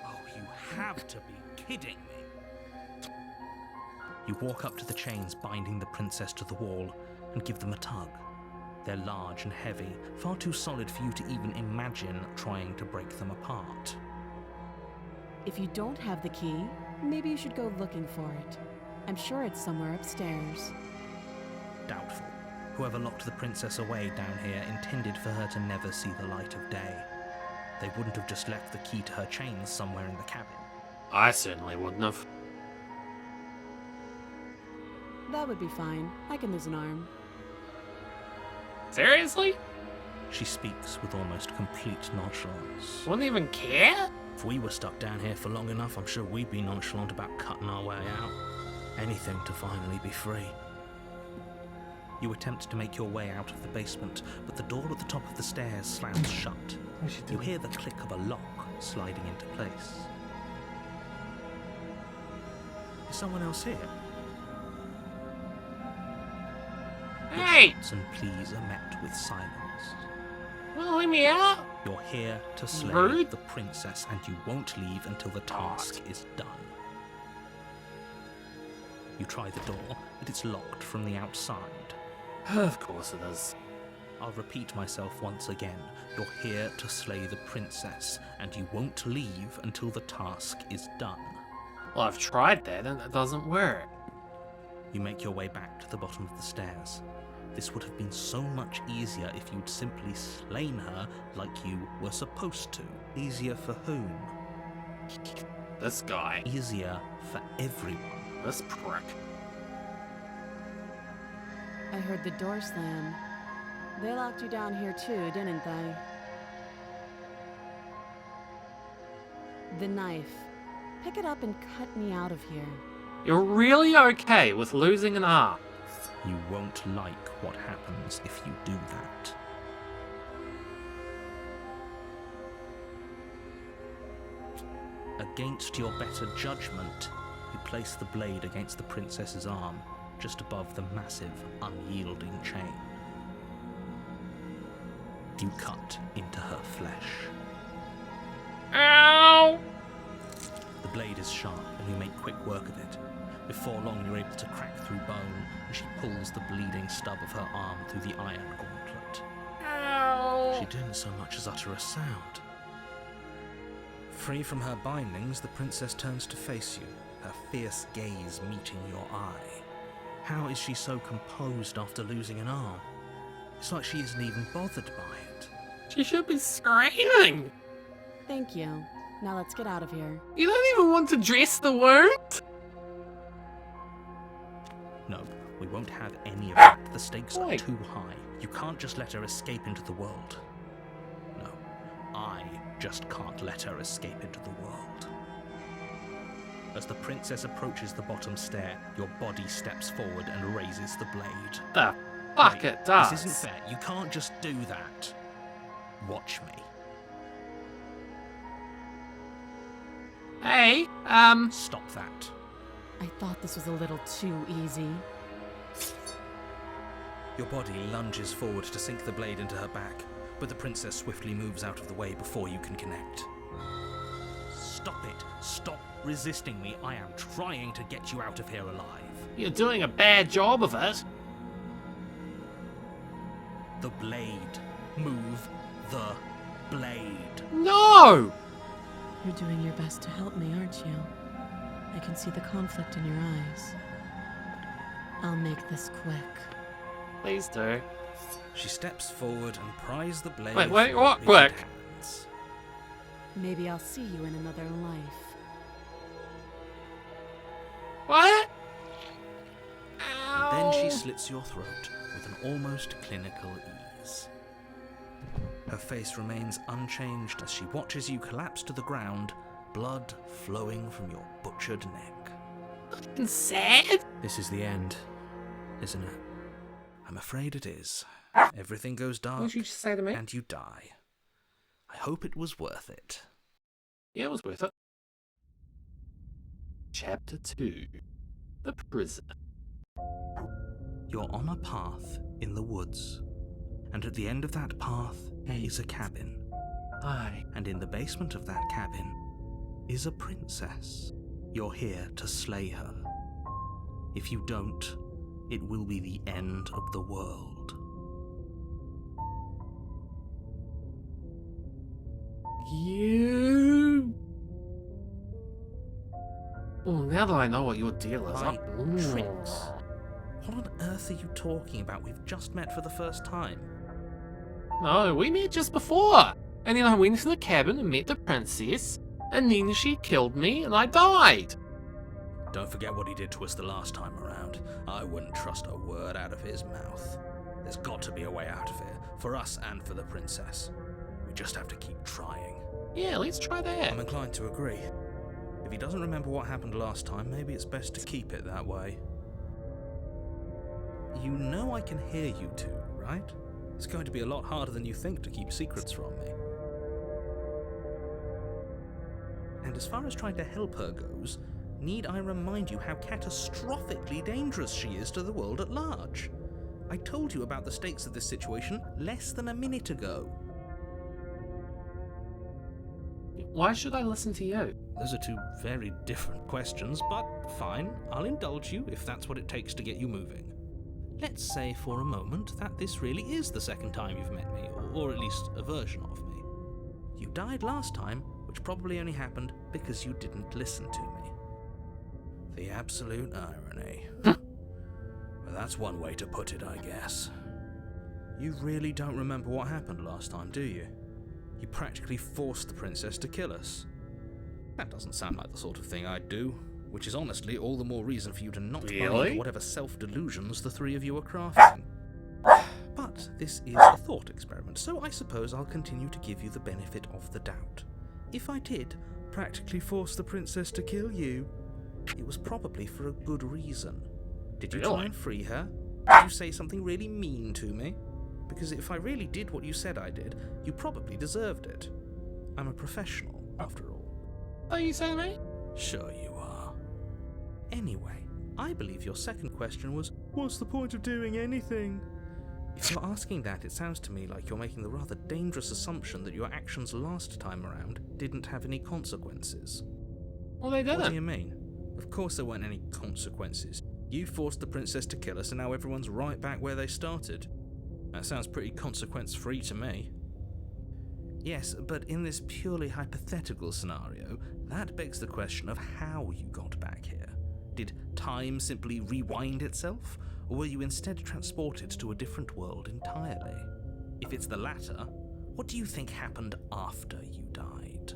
Oh, you have to be kidding me. You walk up to the chains binding the princess to the wall and give them a tug. They're large and heavy, far too solid for you to even imagine trying to break them apart. If you don't have the key, maybe you should go looking for it. I'm sure it's somewhere upstairs. Doubtful. Whoever locked the princess away down here intended for her to never see the light of day. They wouldn't have just left the key to her chains somewhere in the cabin. I certainly wouldn't have. That would be fine. I can lose an arm. Seriously? She speaks with almost complete nonchalance. Wouldn't even care? If we were stuck down here for long enough, I'm sure we'd be nonchalant about cutting our way out. Anything to finally be free. You attempt to make your way out of the basement, but the door at the top of the stairs slams shut. You hear the click of a lock sliding into place. Is someone else here? Hey! Your and pleas are met with silence. Well, let me out. You're here to slay Rude. the princess, and you won't leave until the task is done. You try the door, but it's locked from the outside. Of course it is. I'll repeat myself once again. You're here to slay the princess, and you won't leave until the task is done. Well, I've tried that and it doesn't work. You make your way back to the bottom of the stairs. This would have been so much easier if you'd simply slain her like you were supposed to. Easier for whom? This guy. Easier for everyone. This prick. I heard the door slam. They locked you down here too, didn't they? The knife. Pick it up and cut me out of here. You're really okay with losing an arm? You won't like what happens if you do that. Against your better judgment, you place the blade against the princess's arm, just above the massive, unyielding chain. You cut into her flesh. Ow! The blade is sharp, and you make quick work of it. Before long, you're able to crack through bone, and she pulls the bleeding stub of her arm through the iron gauntlet. Ow! She didn't so much as utter a sound. Free from her bindings, the princess turns to face you, her fierce gaze meeting your eye. How is she so composed after losing an arm? It's like she isn't even bothered by it. She should be screaming! Thank you. Now let's get out of here. You don't even want to dress the wound? No, we won't have any of that. The stakes are Wait. too high. You can't just let her escape into the world. No, I just can't let her escape into the world. As the princess approaches the bottom stair, your body steps forward and raises the blade. The fuck Wait, it does. This isn't fair. You can't just do that. Watch me. Hey, Stop that. I thought this was a little too easy. Your body lunges forward to sink the blade into her back, but the princess swiftly moves out of the way before you can connect. Stop it. Stop resisting me. I am trying to get you out of here alive. you're doing a bad job of it. The blade. Move the blade. No! You're doing your best to help me, aren't you? I can see the conflict in your eyes. I'll make this quick. Please do. She steps forward and pries the blade. Wait, from what? your Quick. hands. Maybe I'll see you in another life. What? Then she Ow. slits your throat with an almost clinical ease. Her face remains unchanged as she watches you collapse to the ground, blood flowing from your butchered neck. Fucking sad. This is the end, isn't it? I'm afraid it is. Everything goes What dark, did you just say to me? and you die. I hope it was worth it. Yeah, it was worth it. Chapter 2. The Prison. You're on a path in the woods, and at the end of that path is a cabin. Aye. And in the basement of that cabin is a princess. You're here to slay her. If you don't, it will be the end of the world. You. Oh, now that I know what your deal is, My I'm... tricks. What on earth are you talking about? We've just met for the first time. No, we met just before. And then I went into the cabin and met the princess, and then she killed me and I died. Don't forget what he did to us the last time around. I wouldn't trust a word out of his mouth. There's got to be a way out of here, for us and for the princess. We just have to keep trying. Yeah, let's try that. I'm inclined to agree. If he doesn't remember what happened last time, maybe it's best to keep it that way. You know I can hear you two, right? It's going to be a lot harder than you think to keep secrets from me. And as far as trying to help her goes, need I remind you how catastrophically dangerous she is to the world at large? I told you about the stakes of this situation less than a minute ago. Why should I listen to you? Those are two very different questions, but fine, I'll indulge you if that's what it takes to get you moving. Let's say for a moment that this really is the second time you've met me, or at least a version of me. You died last time, which probably only happened because you didn't listen to me. The absolute irony. Well, that's one way to put it, I guess. You really don't remember what happened last time, do you? You practically forced the princess to kill us. That doesn't sound like the sort of thing I'd do, which is honestly all the more reason for you to not buy Really? into whatever self-delusions the three of you are crafting. But this is a thought experiment, so I suppose I'll continue to give you the benefit of the doubt. If I did practically force the princess to kill you, it was probably for a good reason. Did you try Really? and free her? Did you say something really mean to me? Because if I really did what you said I did, you probably deserved it. I'm a professional, after all. Are you saying me? Sure you are. Anyway, I believe your second question was, what's the point of doing anything? If you're asking that, it sounds to me like you're making the rather dangerous assumption that your actions last time around didn't have any consequences. Well, they What do didn't. you mean? Of course there weren't any consequences. You forced the princess to kill us and now everyone's right back where they started. That sounds pretty consequence-free to me. Yes, but in this purely hypothetical scenario, that begs the question of how you got back here. Did time simply rewind itself, or were you instead transported to a different world entirely? If it's the latter, what do you think happened after you died?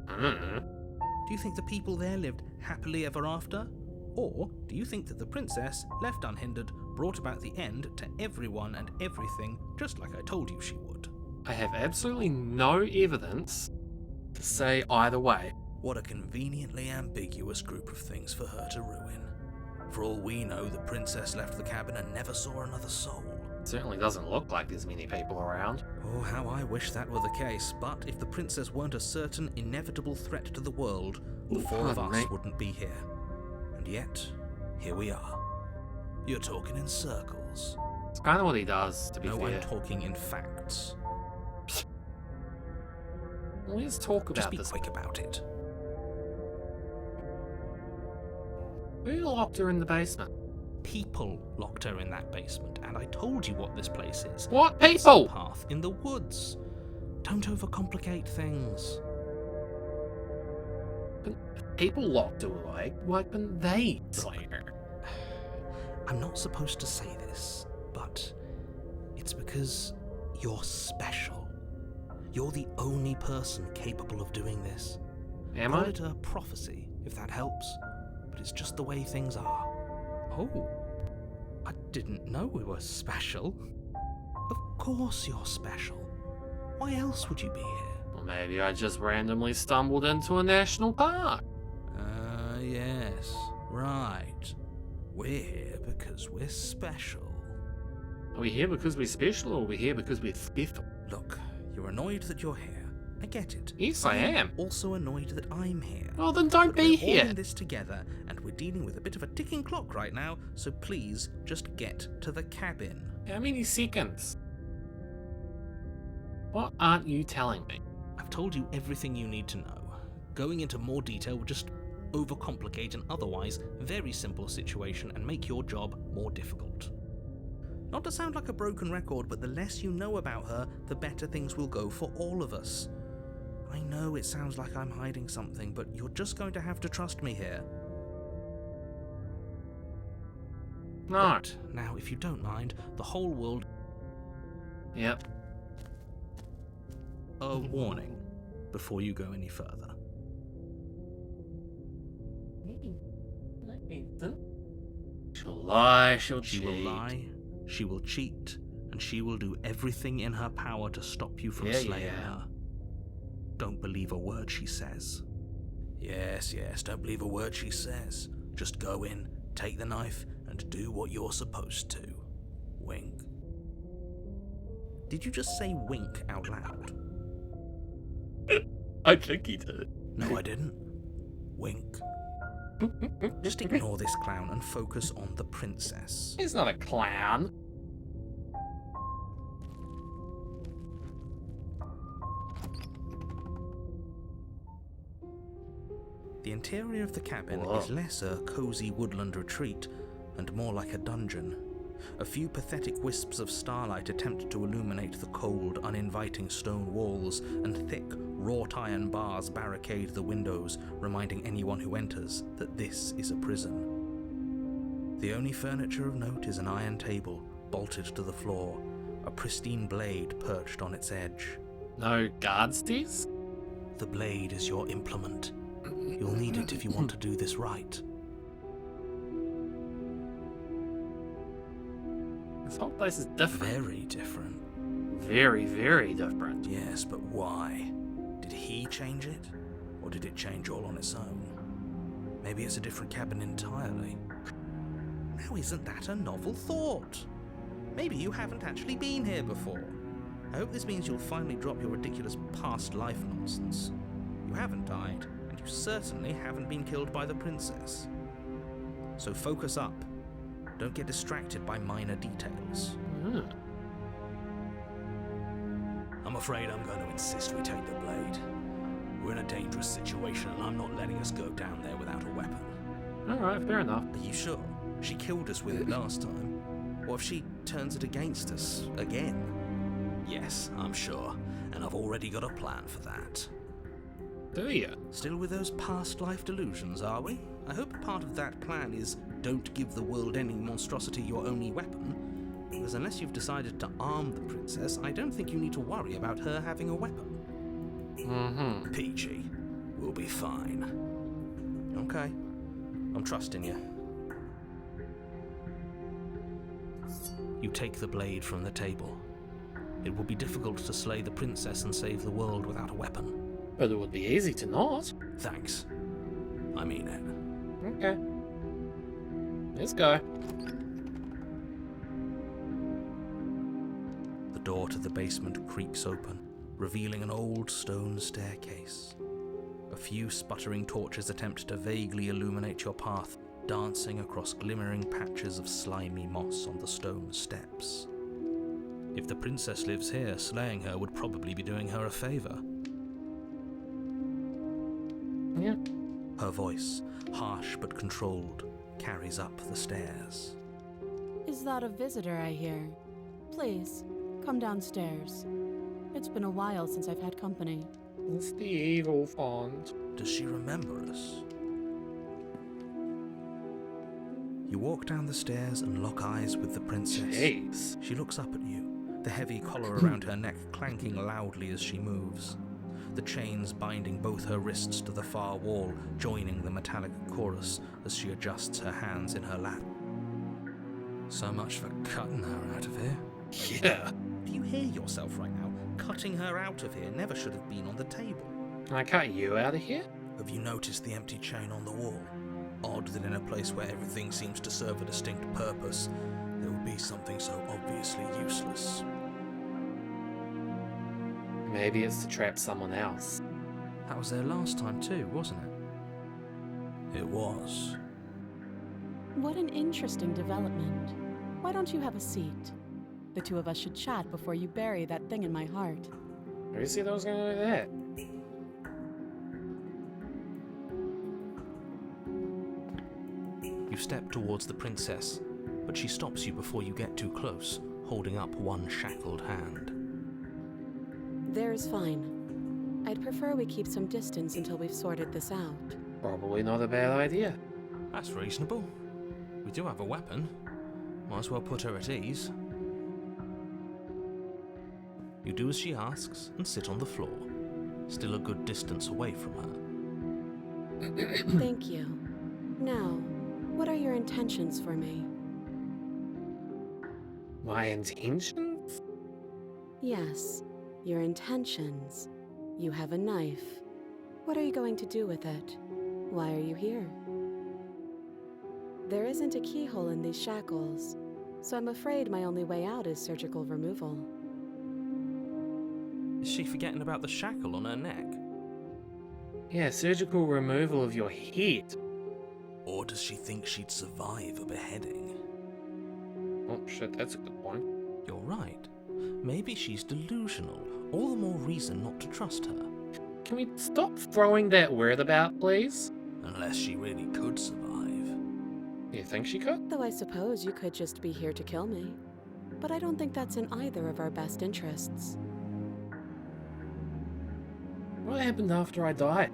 Do you think the people there lived happily ever after? Or do you think that the princess, left unhindered, brought about the end to everyone and everything, just like I told you she would? I have absolutely no evidence to say either way. What a conveniently ambiguous group of things for her to ruin. For all we know, the princess left the cabin and never saw another soul. Certainly doesn't look like there's many people around. Oh, how I wish that were the case, but if the princess weren't a certain, inevitable threat to the world, the four of Pardon us me. wouldn't be here. And yet, here we are. You're talking in circles. It's kind of what he does, to be No, fair. I'm talking in facts. Let's talk Just about be this. quick about it. Who locked her in the basement? People locked her in that basement, and I told you what this place is. What It's a people? path in the woods. Don't overcomplicate things. People locked her away. Why couldn't they slay her? I'm not supposed to say this, but it's because you're special. You're the only person capable of doing this. Am Call I? it a prophecy, if that helps, but it's just the way things are. Oh, I didn't know we were special. Of course you're special. Why else would you be here? Or maybe I just randomly stumbled into a national park. Yes, right. We're here because we're special. Are we here because we're special, or are we here because we're spiffle? Look, you're annoyed that you're here. I get it. Yes, I am. Also annoyed that I'm here. Well, then don't But be we're all here. in this together, and we're dealing with a bit of a ticking clock right now, so please just get to the cabin. How many seconds? What aren't you telling me? I've told you everything you need to know. Going into more detail would just overcomplicate an otherwise very simple situation and make your job more difficult. Not to sound like a broken record, but the less you know about her, the better things will go for all of us. I know it sounds like I'm hiding something, but you're just going to have to trust me here. No. Right, now, if you don't mind, the whole world... Yep. A warning before you go any further. She'll lie, she'll She cheat. will lie, she will cheat, and she will do everything in her power to stop you from Yeah, slaying yeah. her. Don't believe a word she says. Yes, don't believe a word she says. Just go in, take the knife, and do what you're supposed to. Wink. Did you just say wink out loud? I think he did. No, I didn't. Wink. Just ignore this clown and focus on the princess. He's not a clown. The interior of the cabin Whoa. is less a cozy woodland retreat and more like a dungeon. A few pathetic wisps of starlight attempt to illuminate the cold, uninviting stone walls, and thick, wrought iron bars barricade the windows, reminding anyone who enters that this is a prison. The only furniture of note is an iron table, bolted to the floor, a pristine blade perched on its edge. No guards desk? The blade is your implement. You'll need it if you want to do this right. This whole place is different. Very different. Very, very different. Yes, but why? Did he change it? Or did it change all on its own? Maybe it's a different cabin entirely. Now isn't that a novel thought? Maybe you haven't actually been here before. I hope this means you'll finally drop your ridiculous past life nonsense. You haven't died, and you certainly haven't been killed by the princess. So focus up. Don't get distracted by minor details. Hmm. I'm afraid I'm going to insist we take the blade. We're in a dangerous situation and I'm not letting us go down there without a weapon. Alright, fair enough. Are you sure? She killed us with it last time. What if she turns it against us again? Yes, I'm sure. And I've already got a plan for that. Do you? Still with those past life delusions, are we? I hope part of that plan is don't give the world any monstrosity your only weapon. Because unless you've decided to arm the princess, I don't think you need to worry about her having a weapon. Mm-hmm. Peachy, we'll be fine. Okay, I'm trusting you. You take the blade from the table. It will be difficult to slay the princess and save the world without a weapon. But it would be easy to not. Thanks. I mean it. Okay. Let's go. The door to the basement creaks open, revealing an old stone staircase. A few sputtering torches attempt to vaguely illuminate your path, dancing across glimmering patches of slimy moss on the stone steps. If the princess lives here, slaying her would probably be doing her a favor. Yeah. Her voice, harsh but controlled, carries up the stairs. Is that a visitor I hear? Please, come downstairs. It's been a while since I've had company. It's the evil font. Does she remember us? You walk down the stairs and lock eyes with the princess. Jeez. She looks up at you, the heavy collar around her neck clanking loudly as she moves. The chains binding both her wrists to the far wall, joining the metallic chorus as she adjusts her hands in her lap. So much for cutting her out of here. Yeah. Do you hear yourself right now? Cutting her out of here never should have been on the table. I cut you out of here? Have you noticed the empty chain on the wall? Odd that in a place where everything seems to serve a distinct purpose, there would be something so obviously useless. Maybe it's to trap someone else. That was there last time too, wasn't it? It was. What an interesting development. Why don't you have a seat? The two of us should chat before you bury that thing in my heart. Who said I was gonna do that? You step towards the princess, but she stops you before you get too close, holding up one shackled hand. There's fine. I'd prefer we keep some distance until we've sorted this out. Probably not a bad idea. That's reasonable. We do have a weapon. Might as well put her at ease. You do as she asks and sit on the floor, still a good distance away from her. Thank you. Now, what are your intentions for me? My intentions? Yes, your intentions. You have a knife. What are you going to do with it? Why are you here? There isn't a keyhole in these shackles, so I'm afraid my only way out is surgical removal. Is she forgetting about the shackle on her neck? Yeah, surgical removal of your head. Or does she think she'd survive a beheading? Oh shit, that's a good point. You're right. Maybe she's delusional. All the more reason not to trust her. Can we stop throwing that word about, please? Unless she really could survive. You think she could? Though I suppose you could just be here to kill me. But I don't think that's in either of our best interests. What happened after I died?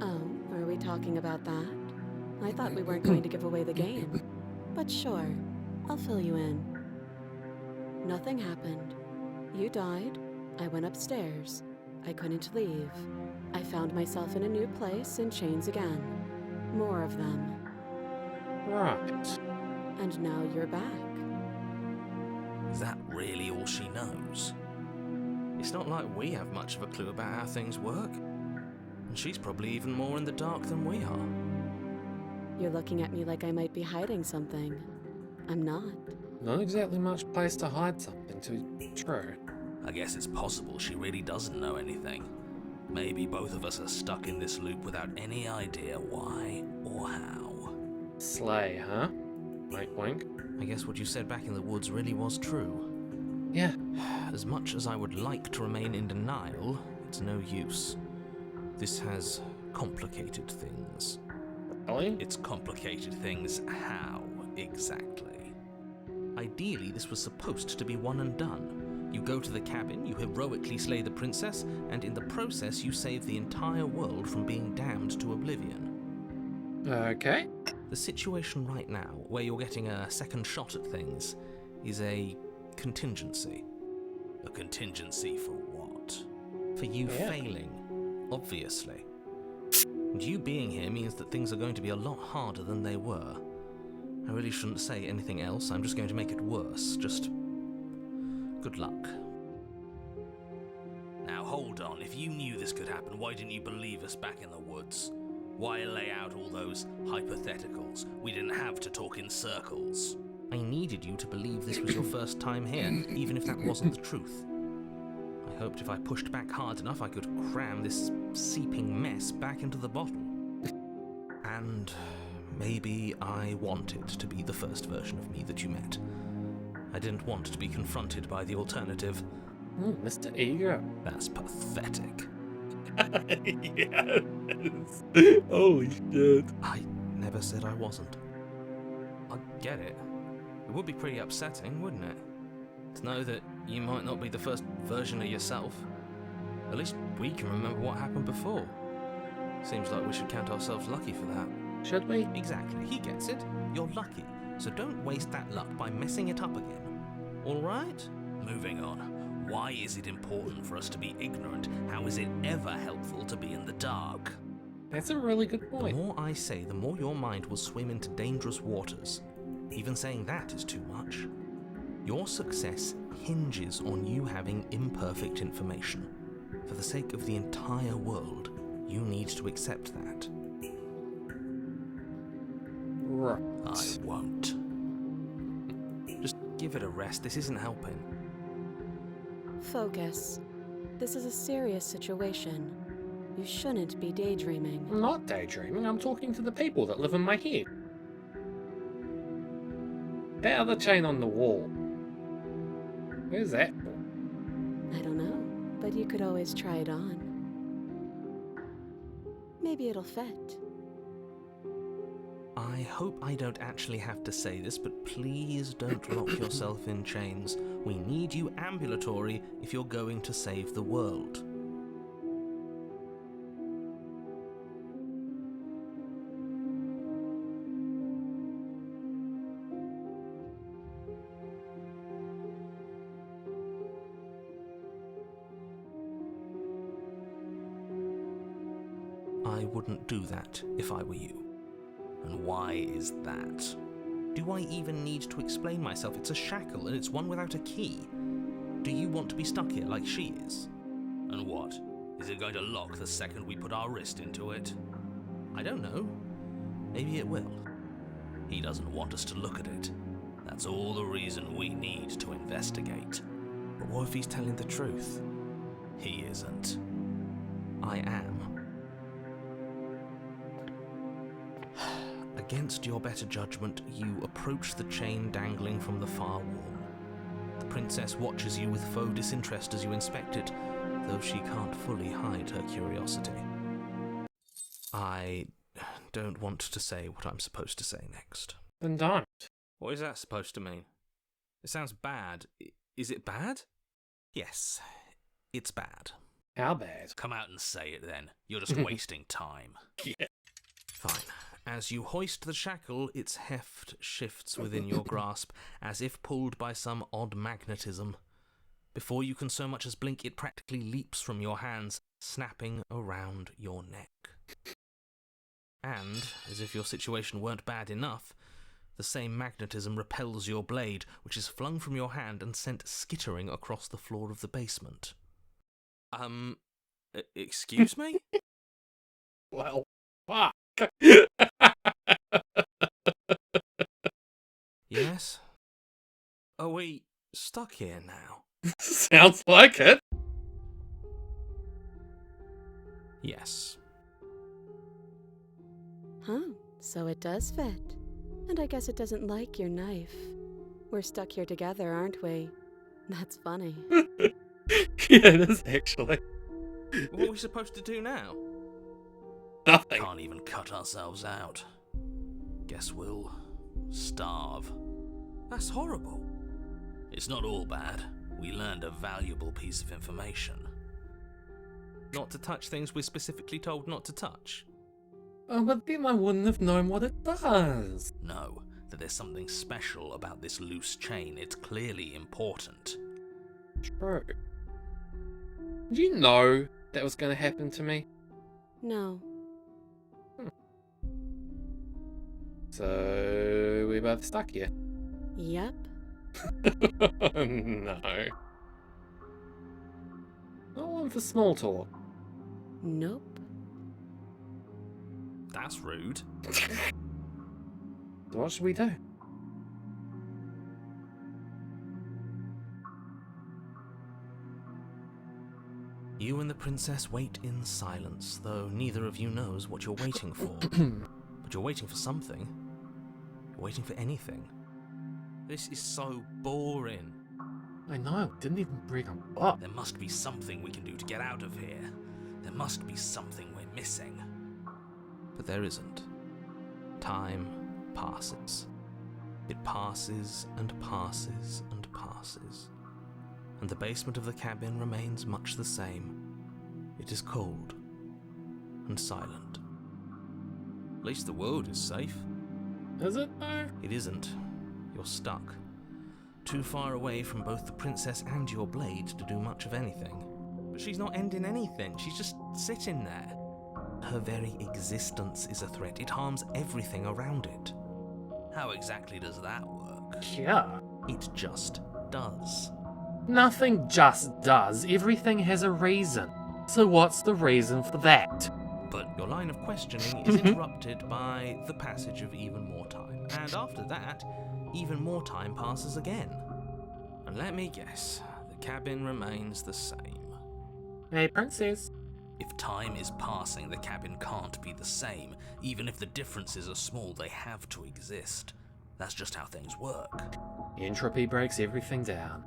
Oh, are we talking about that? I thought we weren't going to give away the game. But sure, I'll fill you in. Nothing happened. You died. I went upstairs. I couldn't leave. I found myself in a new place in chains again. More of them. Right. And now you're back. Is that really all she knows? It's not like we have much of a clue about how things work. And she's probably even more in the dark than we are. You're looking at me like I might be hiding something. I'm not. Not exactly much place to hide something, to be true. I guess it's possible she really doesn't know anything. Maybe both of us are stuck in this loop without any idea why or how. Slay, huh? Wink wink. I guess what you said back in the woods really was true. Yeah. As much as I would like to remain in denial, it's no use. This has complicated things. Really? It's complicated things how, exactly? Ideally, this was supposed to be one and done. You go to the cabin, you heroically slay the princess, and in the process you save the entire world from being damned to oblivion. Okay. The situation right now, where you're getting a second shot at things, is a contingency. A contingency for what? For you failing, obviously. And you being here means that things are going to be a lot harder than they were. I really shouldn't say anything else, I'm just going to make it worse. Just good luck. Now hold on. If you knew this could happen, why didn't you believe us back in the woods? Why lay out all those hypotheticals? We didn't have to talk in circles. I needed you to believe this was your first time here, even if that wasn't the truth. I hoped if I pushed back hard enough, I could cram this seeping mess back into the bottle. And maybe I wanted to be the first version of me that you met. I didn't want to be confronted by the alternative. Mr. Ego. That's pathetic. Yes. Holy shit. I never said I wasn't. I get it. It would be pretty upsetting, wouldn't it? To know that you might not be the first version of yourself. At least we can remember what happened before. Seems like we should count ourselves lucky for that. Should we? Exactly, he gets it. You're lucky, so don't waste that luck by messing it up again. Alright? Moving on. Why is it important for us to be ignorant? How is it ever helpful to be in the dark? That's a really good The point. more I say, the more your mind will swim into dangerous waters. Even saying that is too much. Your success hinges on you having imperfect information. For the sake of the entire world, you need to accept that. Right. I won't. Just give it a rest. This isn't helping. Focus. This is a serious situation. You shouldn't be daydreaming. I'm not daydreaming, I'm talking to the people that live in my head. That other chain on the wall. Where's that for? I don't know, but you could always try it on. Maybe it'll fit. I hope I don't actually have to say this, but please don't lock yourself in chains. We need you ambulatory if you're going to save the world. I wouldn't do that if I were you. And why is that? Do I even need to explain myself? It's a shackle, and it's one without a key. Do you want to be stuck here like she is? And what? Is it going to lock the second we put our wrist into it? I don't know. Maybe it will. He doesn't want us to look at it. That's all the reason we need to investigate. But what if he's telling the truth? He isn't. I am. Against your better judgment, you approach the chain dangling from the far wall. The princess watches you with faux disinterest as you inspect it, though she can't fully hide her curiosity. I don't want to say what I'm supposed to say next. Then don't. What is that supposed to mean? It sounds bad. Is it bad? Yes, it's bad. How bad? Come out and say it then. You're just wasting time. Yeah. Fine. As you hoist the shackle, its heft shifts within your grasp, as if pulled by some odd magnetism. Before you can so much as blink, it practically leaps from your hands, snapping around your neck. And, as if your situation weren't bad enough, the same magnetism repels your blade, which is flung from your hand and sent skittering across the floor of the basement. Excuse me? Well, fuck. Yes? Are we stuck here now? Sounds like it. Yes. Huh, so it does fit. And I guess it doesn't like your knife. We're stuck here together, aren't we? That's funny. Yeah, it is actually. What are we supposed to do now? Nothing. Can't even cut ourselves out. Guess we'll starve. That's horrible. It's not all bad. We learned a valuable piece of information. Not to touch things we're specifically told not to touch? Oh, but then I wouldn't have known what it does. No, that there's something special about this loose chain. It's clearly important. True. Did you know that was going to happen to me? No. So, we're both stuck here. Yep. No. Oh calling for small talk. Nope. That's rude. So what should we do? You and the princess wait in silence, though neither of you knows what you're waiting for. But you're waiting for something. You're waiting for anything. This is so boring. I know, didn't even bring them up. There must be something we can do to get out of here. There must be something we're missing. But there isn't. Time passes. It passes and passes and passes. And the basement of the cabin remains much the same. It is cold and silent. At least the world is safe. Is it though? It isn't. You're stuck. Too far away from both the princess and your blade to do much of anything. But she's not ending anything. She's just sitting there. Her very existence is a threat. It harms everything around it. How exactly does that work? Yeah. It just does. Nothing just does. Everything has a reason. So what's the reason for that? But your line of questioning is interrupted by the passage of even more time. And after that, even more time passes again. And let me guess, the cabin remains the same. Hey, princess. If time is passing, the cabin can't be the same. Even if the differences are small, they have to exist. That's just how things work. Entropy breaks everything down.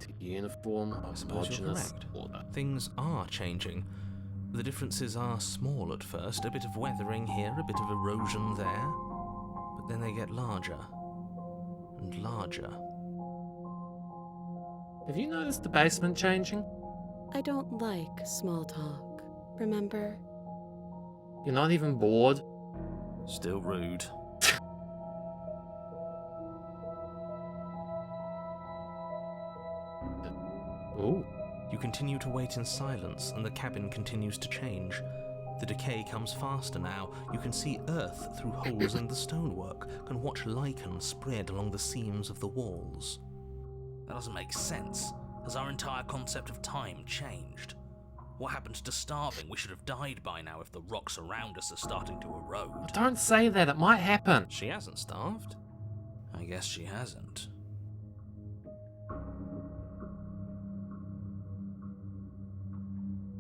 To uniform, Suppose you're homogeneous correct. order. Things are changing. The differences are small at first, a bit of weathering here, a bit of erosion there, but then they get larger and larger. Have you noticed the basement changing? I don't like small talk. Remember? You're not even bored? Still rude. Ooh. You continue to wait in silence, and the cabin continues to change. The decay comes faster now. You can see earth through holes in the stonework, can watch lichen spread along the seams of the walls. That doesn't make sense. Has our entire concept of time changed? What happened to starving? We should have died by now if the rocks around us are starting to erode. Don't say that, it might happen. She hasn't starved. I guess she hasn't.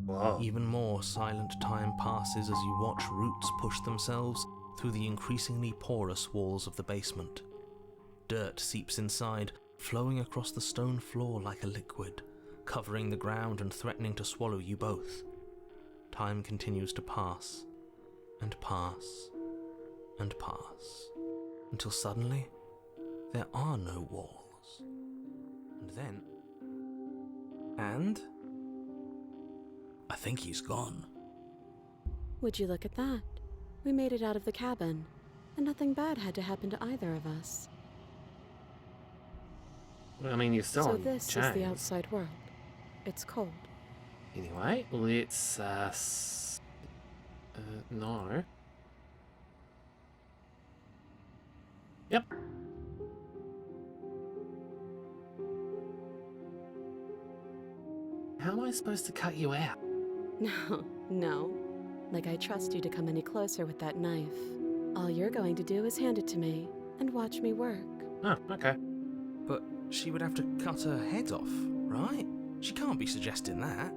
Whoa. Even more silent time passes as you watch roots push themselves through the increasingly porous walls of the basement. Dirt seeps inside, flowing across the stone floor like a liquid, covering the ground and threatening to swallow you both. Time continues to pass, and pass, and pass, until suddenly there are no walls. And then... I think he's gone. Would you look at that? We made it out of the cabin, and nothing bad had to happen to either of us. I mean, you're still So on this chains. is the outside world. It's cold. Anyway, let's, no. Yep. How am I supposed to cut you out? No. Like I trust you to come any closer with that knife. All you're going to do is hand it to me and watch me work. Oh, okay. But she would have to cut her head off, right? She can't be suggesting that.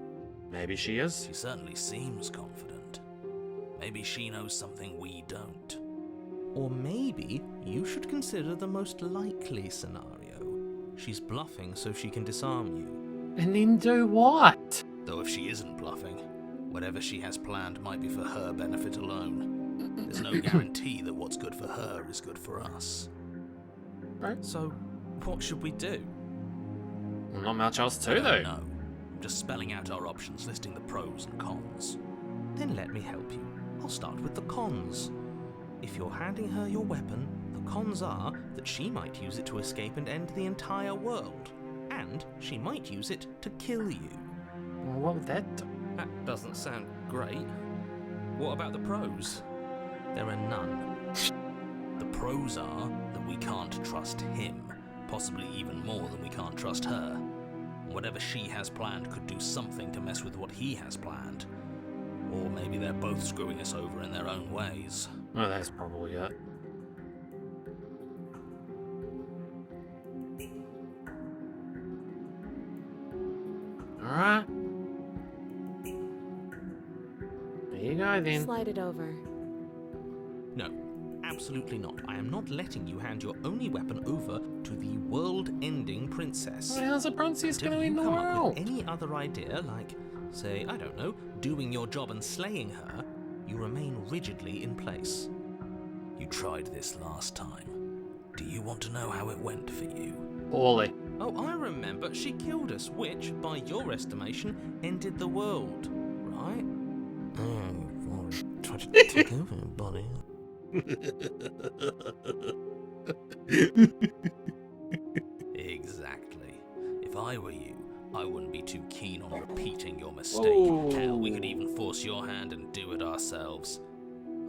Maybe she is. She certainly seems confident. Maybe she knows something we don't. Or maybe you should consider the most likely scenario. She's bluffing so she can disarm you. And then do what? Though if she isn't bluffing, whatever she has planned might be for her benefit alone. There's no guarantee that what's good for her is good for us. Right. So, what should we do? Well, not much else I to don't do. know. I'm just spelling out our options, listing the pros and cons. Then let me help you. I'll start with the cons. If you're handing her your weapon, the cons are that she might use it to escape and end the entire world. And she might use it to kill you. Well, what would that do? That doesn't sound great. What about the pros? There are none. The pros are that we can't trust him. Possibly even more than we can't trust her. Whatever she has planned could do something to mess with what he has planned. Or maybe they're both screwing us over in their own ways. Well, that's probably it. Alright. There you go then. Slide it over. No, absolutely not. I am not letting you hand your only weapon over to the world-ending princess. Well, how's a princess Until gonna you end the come up world? with any other idea, like, say, I don't know, doing your job and slaying her, you remain rigidly in place. You tried this last time. Do you want to know how it went for you? Poorly. Oh, I remember. She killed us, which, by your estimation, ended the world, right? Oh, tried to take over, buddy. Exactly. If I were you, I wouldn't be too keen on repeating your mistake. Whoa. Hell, we could even force your hand and do it ourselves.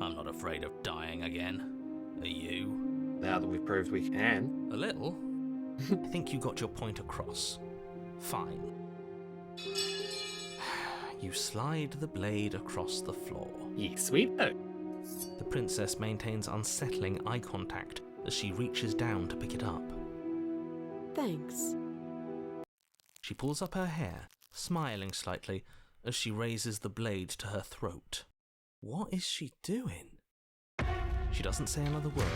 I'm not afraid of dying again. Are you? Now that we've proved we can. A little. I think you got your point across. Fine. You slide the blade across the floor. Yes, we do. The princess maintains unsettling eye contact as she reaches down to pick it up. Thanks. She pulls up her hair, smiling slightly as she raises the blade to her throat. What is she doing? She doesn't say another word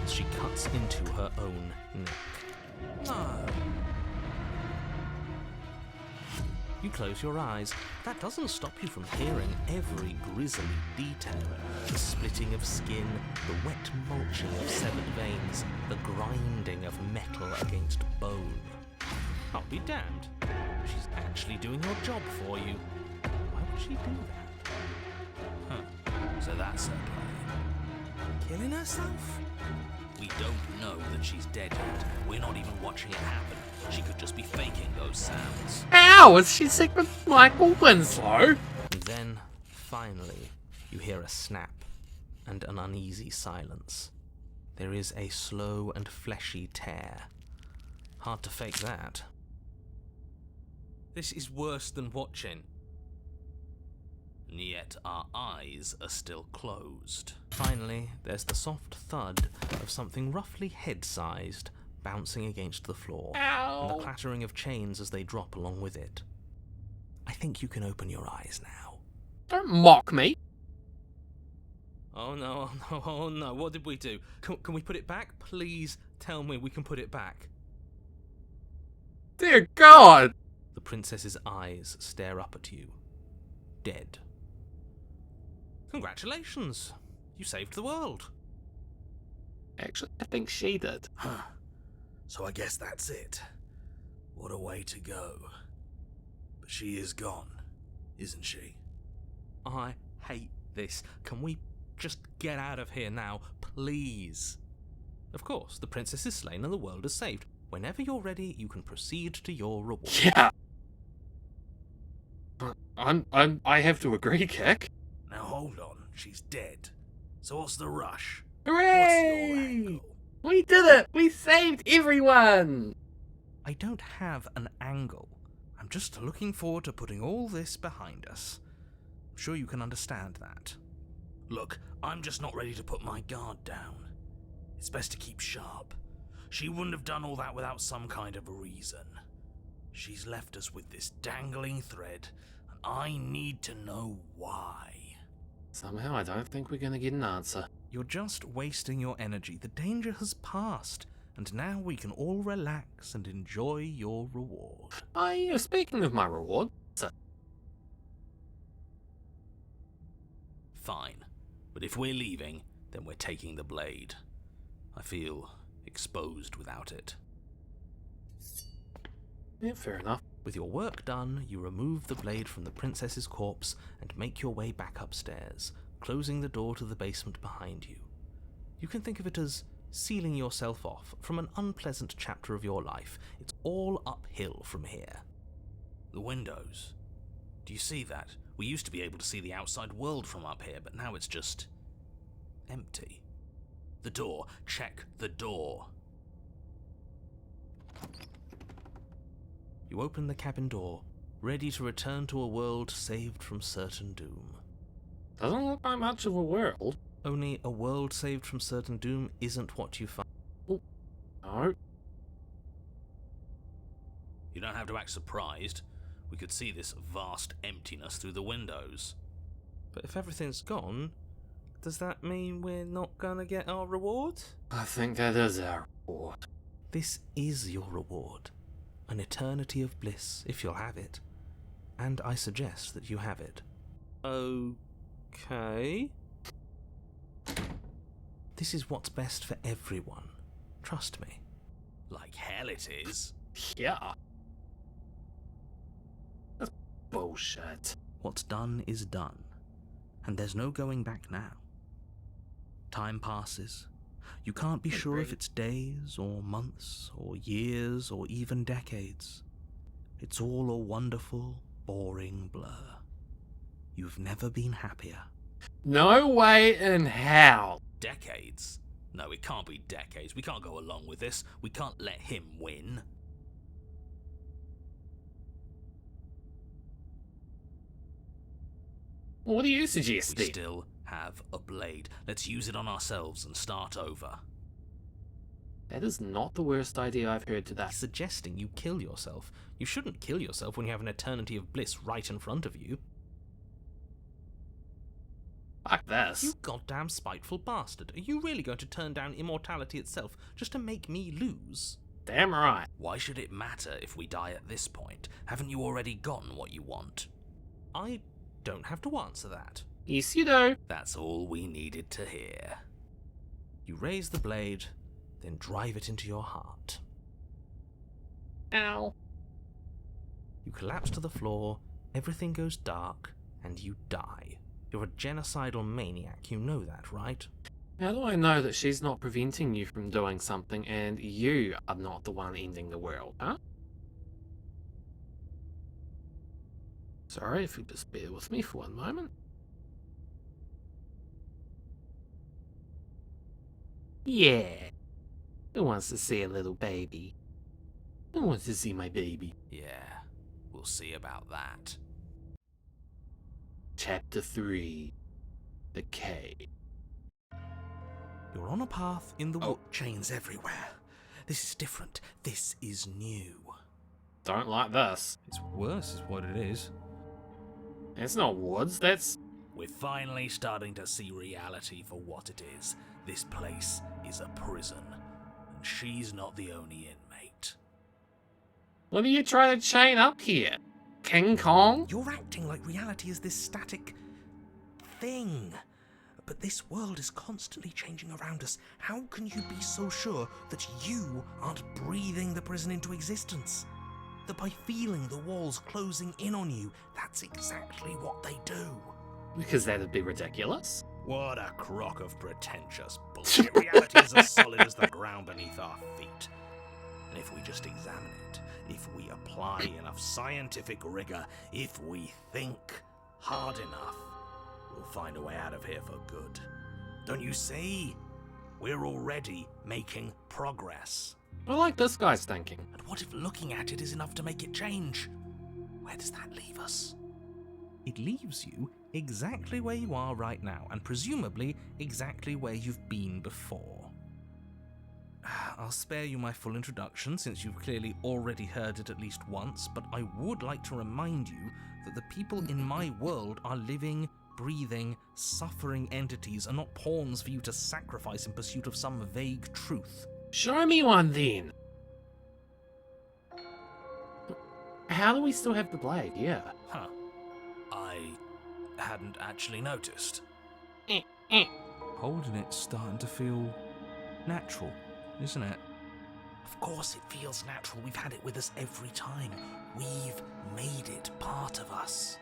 as she cuts into her own neck. Oh. You close your eyes. That doesn't stop you from hearing every grisly detail. The splitting of skin, the wet mulching of severed veins, the grinding of metal against bone. I'll be damned. She's actually doing your job for you. Why would she do that? Huh. So that's her plan. Killing herself? We don't know that she's dead yet. We're not even watching it happen. She could just be faking those sounds. Ow! Is she sick with Michael Winslow? And then, finally, you hear a snap and an uneasy silence. There is a slow and fleshy tear. Hard to fake that. This is worse than watching. And yet our eyes are still closed. Finally, there's the soft thud of something roughly head-sized bouncing against the floor, and the clattering of chains as they drop along with it. I think you can open your eyes now. Don't mock me. Oh no, oh no, oh no, what did we do? Can we put it back? Please tell me we can put it back. Dear God. The princess's eyes stare up at you. Dead. Congratulations! You saved the world. Actually, I think she did. Huh. So I guess that's it. What a way to go. But she is gone, isn't she? I hate this. Can we just get out of here now, please? Of course, the princess is slain and the world is saved. Whenever you're ready, you can proceed to your reward. Yeah. I have to agree, Kick. Now hold on, she's dead. So what's the rush? Hooray! What's your angle? We did it! We saved everyone! I don't have an angle. I'm just looking forward to putting all this behind us. I'm sure you can understand that. Look, I'm just not ready to put my guard down. It's best to keep sharp. She wouldn't have done all that without some kind of a reason. She's left us with this dangling thread, and I need to know why. Somehow I don't think we're gonna get an answer. You're just wasting your energy. The danger has passed, and now we can all relax and enjoy your reward. Speaking of my reward, Fine, but if we're leaving, then we're taking the blade. I feel exposed without it. yeah, fair enough. With your work done, you remove the blade from the princess's corpse and make your way back upstairs, closing the door to the basement behind you. You can think of it as sealing yourself off from an unpleasant chapter of your life. It's all uphill from here. The windows. Do you see that? We used to be able to see the outside world from up here, but now it's just empty. The door. Check the door. You open the cabin door, ready to return to a world saved from certain doom. Doesn't look like much of a world. Only a world saved from certain doom isn't what you find. No. You don't have to act surprised. We could see this vast emptiness through the windows. But if everything's gone, does that mean we're not gonna get our reward? I think that is our reward. This is your reward. An eternity of bliss, if you'll have it. And I suggest that you have it. Okay. This is what's best for everyone. Trust me. Like hell it is. Yeah. That's bullshit. What's done is done. And there's no going back now. Time passes. You can't be sure if it's days or months or years or even decades. It's all a wonderful, boring blur. You've never been happier. No way in hell. Decades? No, it can't be decades. We can't go along with this. We can't let him win. What are you We suggesting? still have a blade. Let's use it on ourselves and start over. That is not the worst idea I've heard today. Suggesting you kill yourself. You shouldn't kill yourself when you have an eternity of bliss right in front of you. Fuck this. You goddamn spiteful bastard. Are you really going to turn down immortality itself just to make me lose? Damn right. Why should it matter if we die at this point? Haven't you already gotten what you want? I don't have to answer that. Yes, you do. That's all we needed to hear. You raise the blade, then drive it into your heart. Ow. You collapse to the floor, everything goes dark, and you die. You're a genocidal maniac, you know that, right? How do I know that she's not preventing you from doing something and you are not the one ending the world, huh? Sorry if you just bear with me for one moment. Yeah. Who wants to see a little baby? Who wants to see my baby? Yeah, we'll see about that. Chapter 3. The Cave. You're on a path in the Chains everywhere. This is different. This is new. Don't like this. It's worse, is what it is. It's not woods, that's... We're finally starting to see reality for what it is. This place is a prison, and she's not the only inmate. What are you trying to chain up here? King Kong? You're acting like reality is this static thing. But this world is constantly changing around us. How can you be so sure that you aren't breathing the prison into existence? That by feeling the walls closing in on you, that's exactly what they do. Because that'd be ridiculous. What a crock of pretentious bullshit. Reality is as solid as the ground beneath our feet. And if we just examine it, if we apply enough scientific rigor, if we think hard enough, we'll find a way out of here for good. Don't you see? We're already making progress. I like this guy's thinking. And what if looking at it is enough to make it change? Where does that leave us? It leaves you exactly where you are right now, and presumably exactly where you've been before. I'll spare you my full introduction, since you've clearly already heard it at least once, but I would like to remind you that the people in my world are living, breathing, suffering entities, and not pawns for you to sacrifice in pursuit of some vague truth. Show me one then. How do we still have the blade? Yeah. Huh. I hadn't actually noticed. Holding it's starting to feel natural, isn't it? Of course it feels natural. We've had it with us every time. We've made it part of us.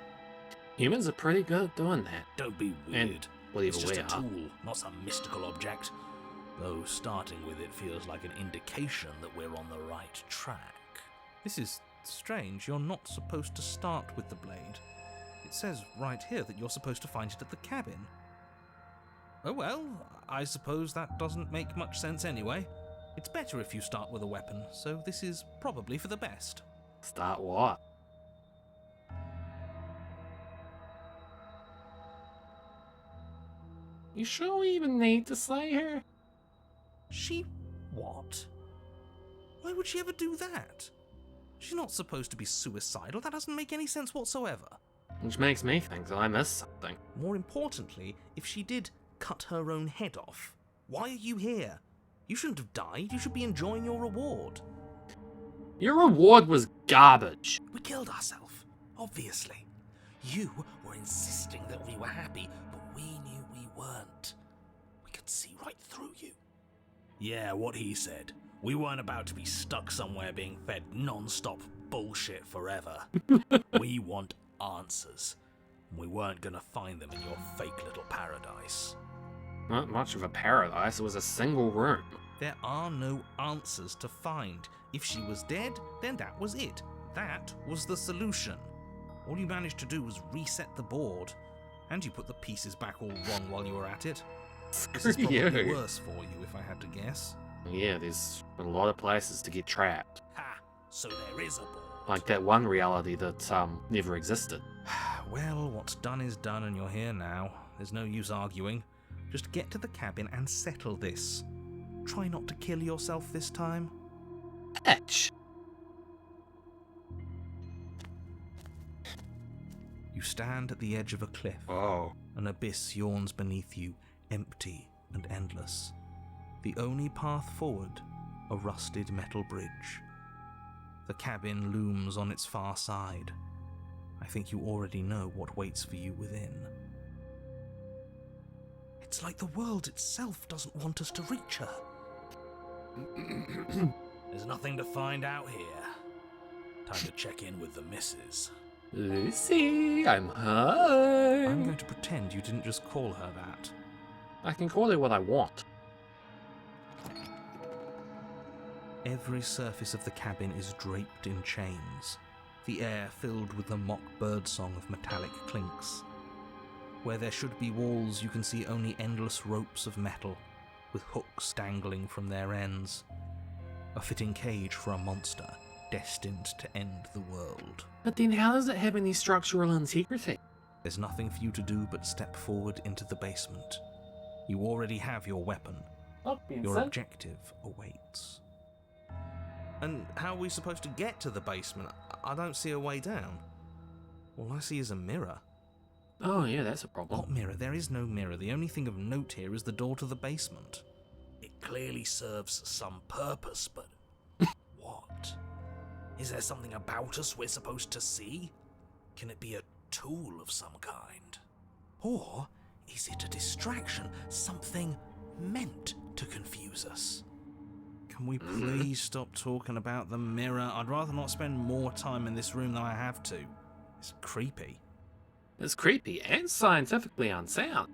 Humans are pretty good at doing that. Don't be And weird. whatever It's just we a are. tool, not some mystical object. Though starting with it feels like an indication that we're on the right track. This is strange. You're not supposed to start with the blade. It says right here that you're supposed to find it at the cabin. Oh well, I suppose that doesn't make much sense anyway. It's better if you start with a weapon, so this is probably for the best. Start what? You sure we even need to slay her? She what? Why would she ever do that? She's not supposed to be suicidal. That doesn't make any sense whatsoever. Which makes me think that I missed something. More importantly, if she did cut her own head off, why are you here? You shouldn't have died. You should be enjoying your reward. Your reward was garbage. We killed ourselves, obviously. You were insisting that we were happy, but we knew we weren't. We could see right through you. Yeah, what he said. We weren't about to be stuck somewhere being fed non-stop bullshit forever. We want answers. We weren't gonna find them in your fake little paradise. Not much of a paradise, it was a single room. There are no answers to find. If she was dead, then that was it. That was the solution. All you managed to do was reset the board. And you put the pieces back all wrong while you were at it. This is probably you. worse for you, if I had to guess. Yeah, there's a lot of places to get trapped. Ha! So there is a board. Like that one reality that, never existed. Well, what's done is done and you're here now. There's no use arguing. Just get to the cabin and settle this. Try not to kill yourself this time. Bitch! You stand at the edge of a cliff. Oh. An abyss yawns beneath you, empty and endless. The only path forward, a rusted metal bridge. The cabin looms on its far side. I think you already know what waits for you within. It's like the world itself doesn't want us to reach her. There's nothing to find out here. Time to check in with the missus. Lucy, I'm home. I'm going to pretend you didn't just call her that. I can call her what I want. Every surface of the cabin is draped in chains, the air filled with the mock birdsong of metallic clinks. Where there should be walls, you can see only endless ropes of metal, with hooks dangling from their ends. A fitting cage for a monster, destined to end the world. But then how does it have any structural integrity? There's nothing for you to do but step forward into the basement. You already have your weapon. Your objective awaits. And how are we supposed to get to the basement? I don't see a way down. All I see is a mirror. Oh yeah, that's a problem. What mirror? There is no mirror. The only thing of note here is the door to the basement. It clearly serves some purpose, but what? Is there something about us we're supposed to see? Can it be a tool of some kind? Or is it a distraction? Something meant to confuse us? Can we please stop talking about the mirror? I'd rather not spend more time in this room than I have to. It's creepy. It's creepy and scientifically unsound.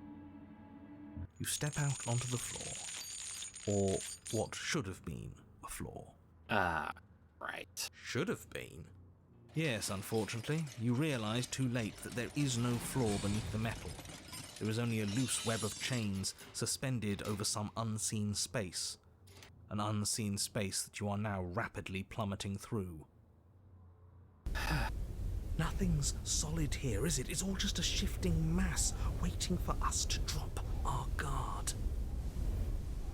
You step out onto the floor. Or what should have been a floor. Right. Should have been? Yes, unfortunately. You realise too late that there is no floor beneath the metal. There is only a loose web of chains suspended over some unseen space. An unseen space that you are now rapidly plummeting through. Nothing's solid here, is it? It's all just a shifting mass waiting for us to drop our guard.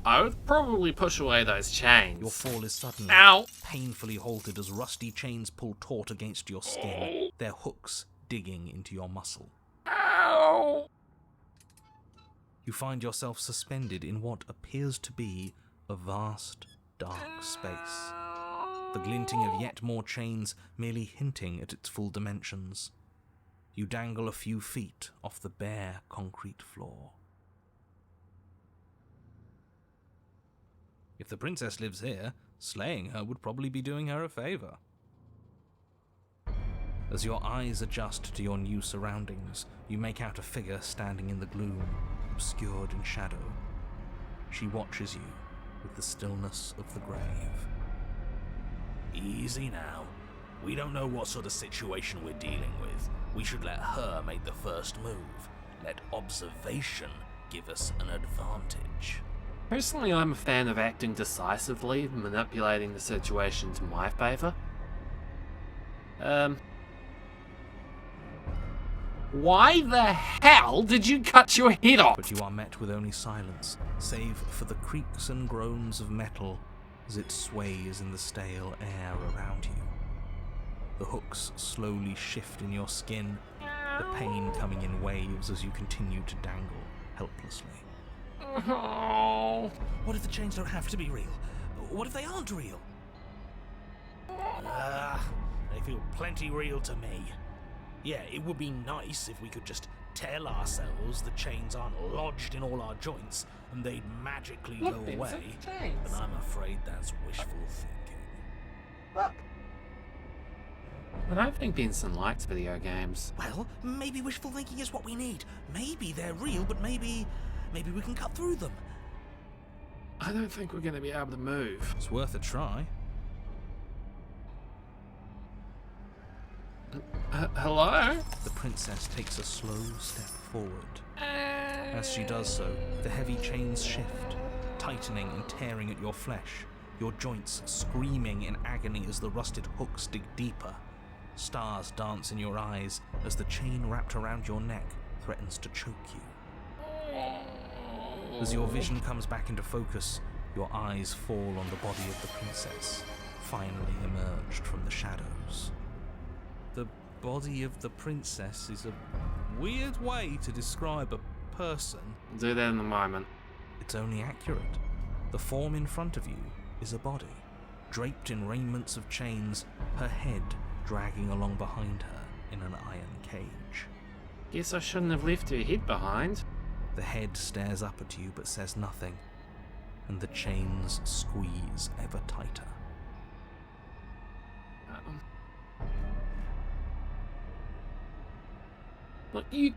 I would probably push away those chains. Your fall is suddenly Ow! painfully halted as rusty chains pull taut against your skin, their hooks digging into your muscle. Ow! You find yourself suspended in what appears to be a vast, dark space. The glinting of yet more chains merely hinting at its full dimensions. You dangle a few feet off the bare concrete floor. If the princess lives here, slaying her would probably be doing her a favor. As your eyes adjust to your new surroundings, you make out a figure standing in the gloom, obscured in shadow. She watches you with the stillness of the grave. Easy now. We don't know what sort of situation we're dealing with. We should let her make the first move. Let observation give us an advantage. Personally, I'm a fan of acting decisively, manipulating the situation to my favor. Why the hell did you cut your head off? But you are met with only silence, save for the creaks and groans of metal as it sways in the stale air around you. The hooks slowly shift in your skin, the pain coming in waves as you continue to dangle helplessly. Oh. What if the chains don't have to be real? What if they aren't real? They feel plenty real to me. Yeah, it would be nice if we could just tell ourselves the chains aren't lodged in all our joints and they'd magically go Look, away. Vincent, chains. But I'm afraid that's wishful thinking. Look. I don't think Benson likes video games. Well, maybe wishful thinking is what we need. Maybe they're real, but maybe we can cut through them. I don't think we're going to be able to move. It's worth a try. Hello? The princess takes a slow step forward. As she does so, the heavy chains shift, tightening and tearing at your flesh, your joints screaming in agony as the rusted hooks dig deeper. Stars dance in your eyes as the chain wrapped around your neck threatens to choke you. As your vision comes back into focus, your eyes fall on the body of the princess, finally emerged from the shadows. The body of the princess is a weird way to describe a person. Do that in a moment. It's only accurate. The form in front of you is a body, draped in raiments of chains, her head dragging along behind her in an iron cage. Guess I shouldn't have left her head behind. The head stares up at you but says nothing, and the chains squeeze ever tighter. Look, you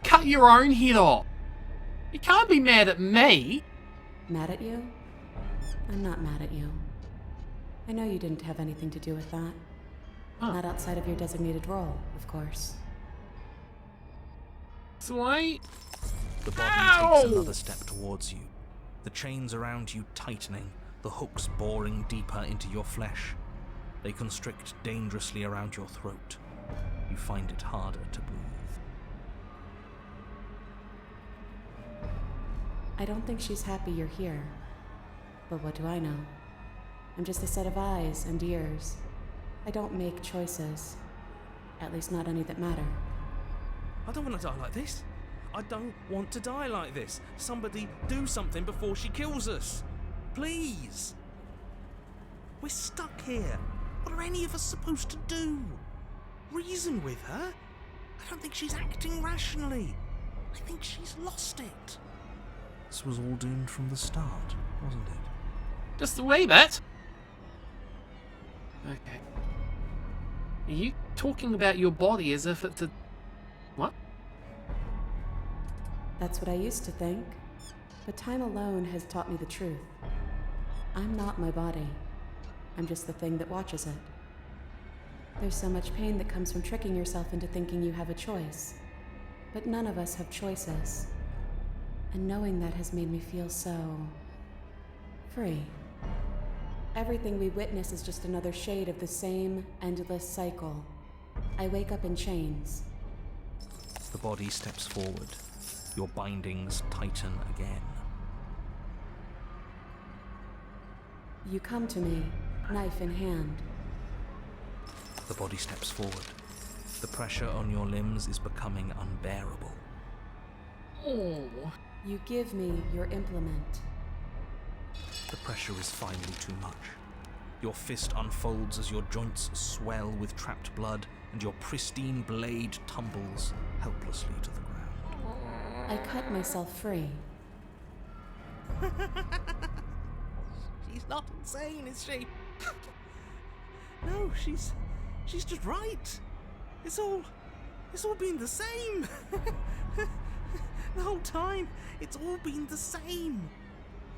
cut your own head off. You can't be mad at me. Mad at you? I'm not mad at you. I know you didn't have anything to do with that. Huh. Not outside of your designated role, of course. So I... The body Ow! takes another step towards you, the chains around you tightening, the hooks boring deeper into your flesh. They constrict dangerously around your throat. You find it harder to breathe. I don't think she's happy you're here. But what do I know? I'm just a set of eyes and ears. I don't make choices. At least not any that matter. I don't want to die like this. I don't want to die like this. Somebody do something before she kills us. Please. We're stuck here. What are any of us supposed to do? Reason with her? I don't think she's acting rationally. I think she's lost it. This was all doomed from the start, wasn't it? Just a wee bit. Okay. Are you talking about your body as if it's a... What? That's what I used to think. But time alone has taught me the truth. I'm not my body. I'm just the thing that watches it. There's so much pain that comes from tricking yourself into thinking you have a choice. But none of us have choices. And knowing that has made me feel so... free. Everything we witness is just another shade of the same endless cycle. I wake up in chains. The body steps forward. Your bindings tighten again. You come to me, knife in hand. The body steps forward. The pressure on your limbs is becoming unbearable. Oh. You give me your implement. The pressure is finally too much. Your fist unfolds as your joints swell with trapped blood, and your pristine blade tumbles helplessly to the ground. I cut myself free. She's not insane, is she? No, she's just right. It's all been the same. The whole time, it's all been the same.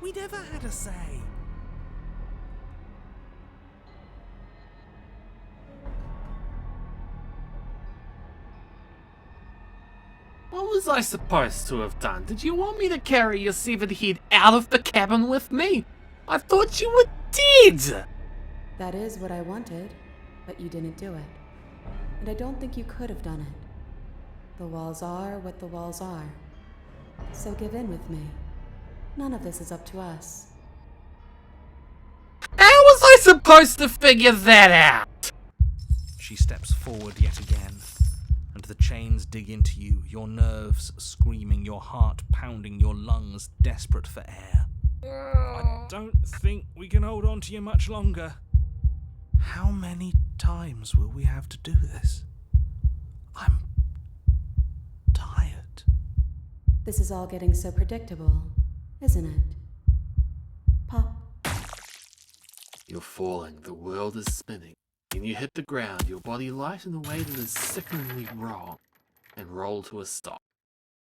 We never had a say. What was I supposed to have done? Did you want me to carry your severed head out of the cabin with me? I thought you were dead! That is what I wanted, but you didn't do it. And I don't think you could have done it. The walls are what the walls are. So give in with me. None of this is up to us. How was I supposed to figure that out? She steps forward yet again, and the chains dig into you, your nerves screaming, your heart pounding, your lungs desperate for air. I don't think we can hold on to you much longer. How many times will we have to do this? I'm tired. This is all getting so predictable, isn't it? Pop. You're falling, the world is spinning. When you hit the ground, your body light in a way that is sickeningly wrong, and roll to a stop.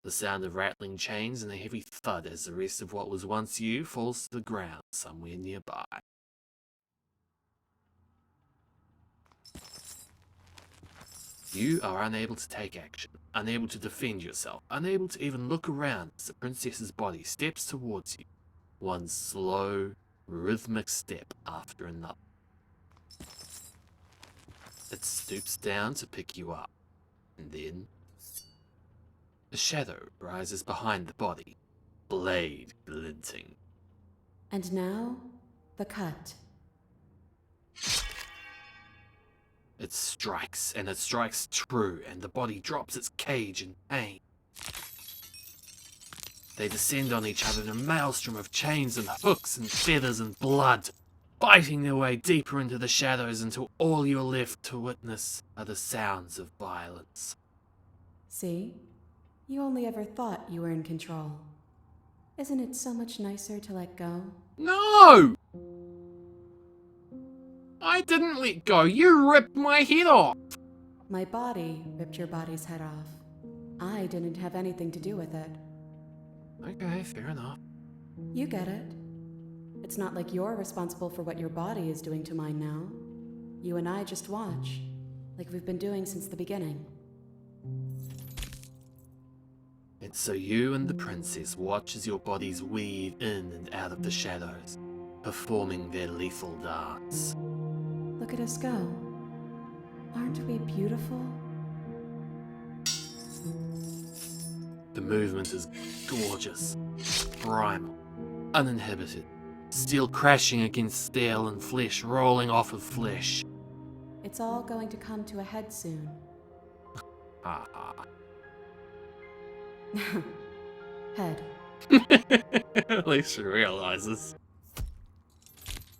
The sound of rattling chains and a heavy thud as the rest of what was once you falls to the ground somewhere nearby. You are unable to take action, unable to defend yourself, unable to even look around as the princess's body steps towards you, one slow, rhythmic step after another. It stoops down to pick you up, and then a shadow rises behind the body, blade glinting. And now, the cut. It strikes, and it strikes true, and the body drops its cage in pain. They descend on each other in a maelstrom of chains and hooks and feathers and blood, biting their way deeper into the shadows until all you're left to witness are the sounds of violence. See? You only ever thought you were in control. Isn't it so much nicer to let go? No! I didn't let go. You ripped my head off. My body ripped your body's head off. I didn't have anything to do with it. Okay, fair enough. You get it. It's not like you're responsible for what your body is doing to mine now. You and I just watch, like we've been doing since the beginning. And so you and the princess watch as your bodies weave in and out of the shadows, performing their lethal dance. Look at us go. Aren't we beautiful? The movement is gorgeous, primal, uninhibited, steel crashing against steel and flesh rolling off of flesh. It's all going to come to a head soon. Ha ha. Head. At least she realizes.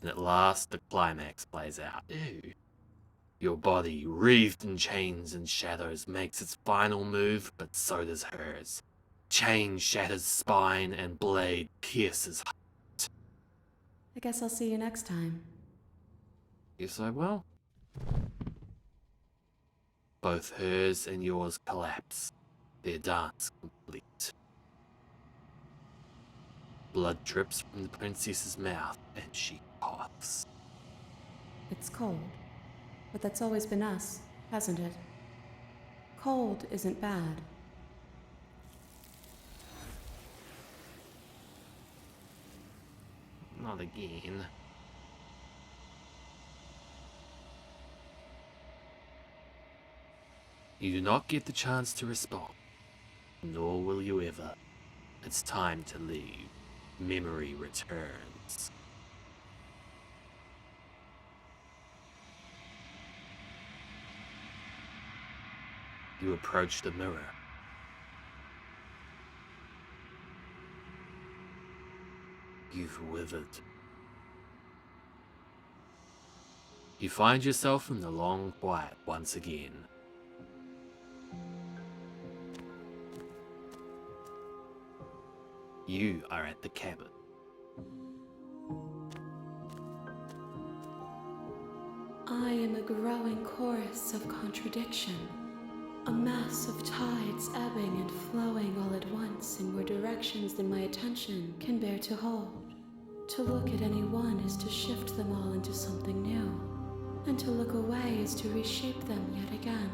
And at last, the climax plays out. Ew. Your body, wreathed in chains and shadows, makes its final move, but so does hers. Chain shatters spine and blade pierces heart. I guess I'll see you next time. Yes, I will. Both hers and yours collapse, their dance complete. Blood drips from the princess's mouth and she coughs. It's cold. But that's always been us, hasn't it? Cold isn't bad. Not again. You do not get the chance to respond, nor will you ever. It's time to leave. Memory returns. You approach the mirror. You've withered. You find yourself in the long quiet once again. You are at the cabin. I am a growing chorus of contradiction. A mass of tides ebbing and flowing all at once in more directions than my attention can bear to hold. To look at any one is to shift them all into something new, and to look away is to reshape them yet again.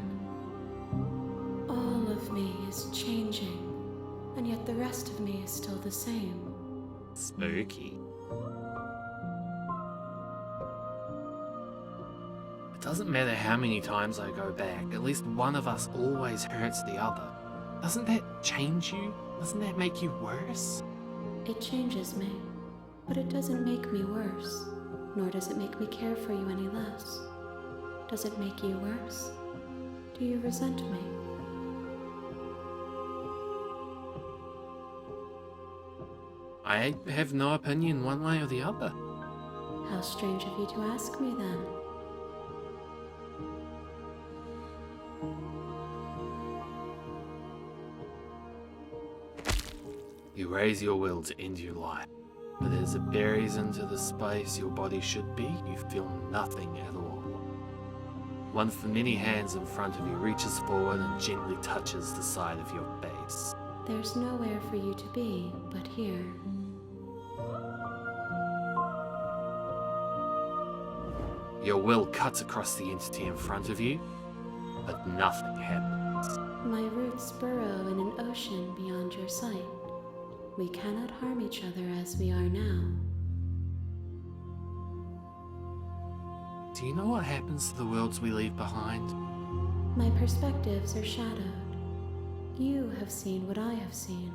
All of of me is changing, and yet the rest of me is still the same. Spooky. It doesn't matter how many times I go back, at least one of us always hurts the other. Doesn't that change you? Doesn't that make you worse? It changes me, but it doesn't make me worse, nor does it make me care for you any less. Does it make you worse? Do you resent me? I have no opinion one way or the other. How strange of you to ask me then. You raise your will to end your life, but as it buries into the space your body should be, you feel nothing at all. One of the many hands in front of you reaches forward and gently touches the side of your face. There's nowhere for you to be but here. Your will cuts across the entity in front of you, but nothing happens. My roots burrow in an ocean beyond your sight. We cannot harm each other as we are now. Do you know what happens to the worlds we leave behind? My perspectives are shadowed. You have seen what I have seen,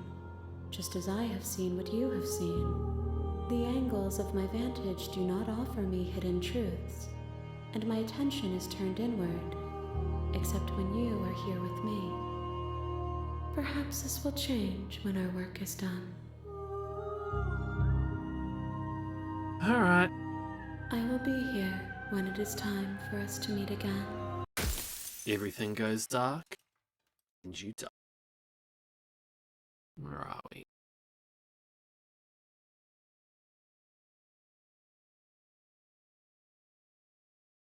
just as I have seen what you have seen. The angles of my vantage do not offer me hidden truths, and my attention is turned inward, except when you are here with me. Perhaps this will change when our work is done. Alright. I will be here when it is time for us to meet again. Everything goes dark, and you die. Where are we?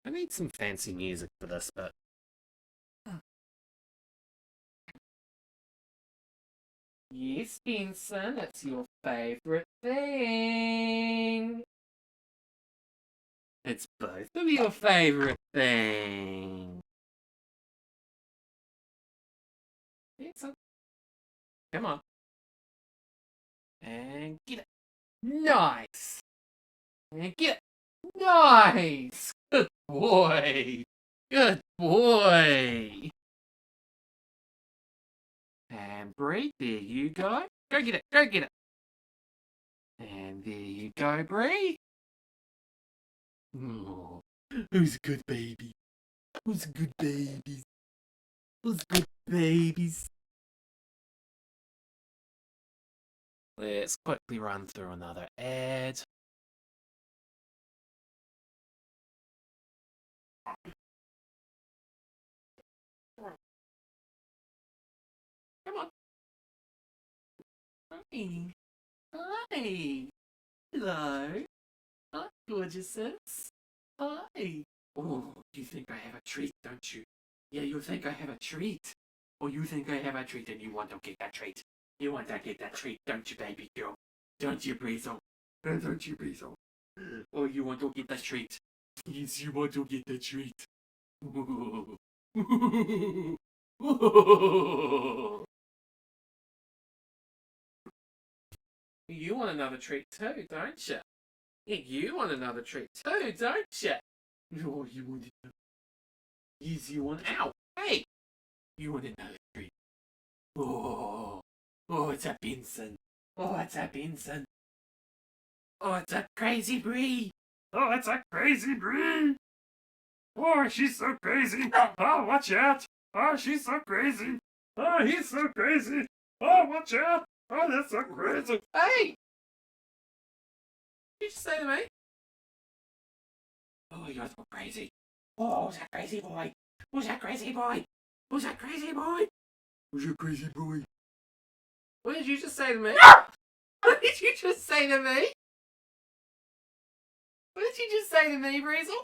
I need some fancy music for this bit. Yes, Benson, it's your favourite thing. It's both of your favourite things. Benson, come on. And get it. Nice. And get it. Nice. Good boy. Good boy. And Bree, there you go. Go get it. Go get it. And there you go, Bree. Oh, who's a good baby? Who's a good baby? Who's good babies? Let's quickly run through another ad. Come on. Hi. Hi. Hello. Hi, gorgeouses. Hi. Oh, you think I have a treat, don't you? Yeah, you think I have a treat. Or you think I have a treat and you want to get that treat. You want to get that treat, don't you, baby girl? Don't you, Breezel? Don't you, Breezel? Oh, you want to get that treat? Yes, you want to get that treat. You want another treat too, don't you? Yeah, you want another treat too, don't you? Oh, you want it. Yes, you want. Ow! Hey! You want another treat. Oh, it's a Benson. Oh, it's a Benson. Oh, it's a crazy Bree. Oh, it's a crazy Bree. Oh, she's so crazy. Oh, watch out. Oh, she's so crazy. Oh, he's so crazy. Oh, watch out. Oh, that's so crazy. Hey! Did you just say to me? Oh, you're so crazy. Oh, who's that crazy boy? Who's that crazy boy? Who's that crazy boy? Who's your crazy boy? What did you just say to me? What did you just say to me? What did you just say to me, Breezel?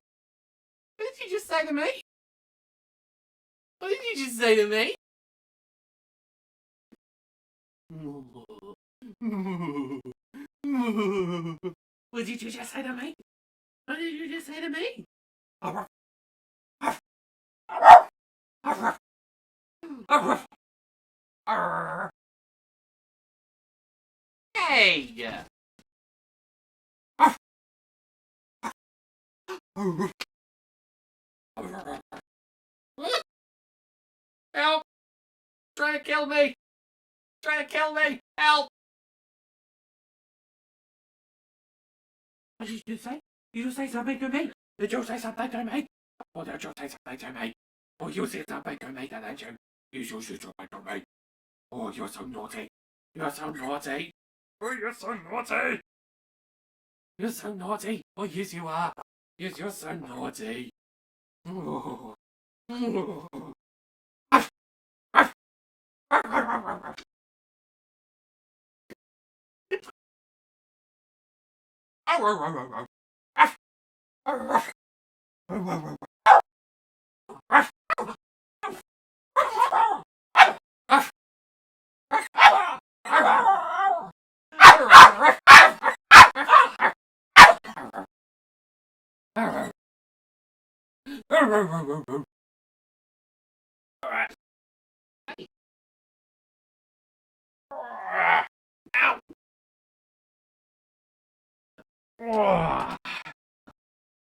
What did you just say to me? What did you just say to me? What did you just say to me? What did you just say to me? Hey! Help! Trying to kill me! Trying to kill me! Help! What did you say? Did you say something to me? Did you say something to me? Or did you say something to me? Or you said something to me, didn't you? You said something to me. Oh, you're so naughty. You're so naughty. Oh, you're so naughty. You're so naughty. Oh, yes, you are. Yes, you're so naughty. Oh. Oh.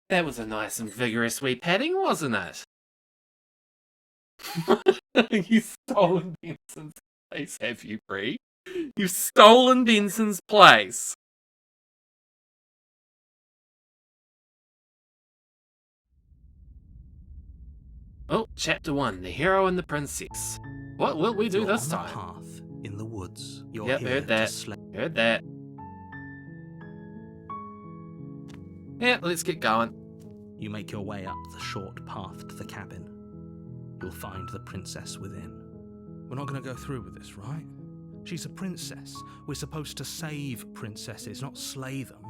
That was a nice and vigorous wee petting, wasn't it? You've stolen Benson's place, have you, Bree? You've stolen Benson's place. Oh, Chapter 1, The Hero and the Princess. What will we do You're this on time? a path in the woods. You're Yep, here heard that. to slay. Heard that. Yeah, let's get going. You make your way up the short path to the cabin. You'll find the princess within. We're not going to go through with this, right? She's a princess. We're supposed to save princesses, not slay them.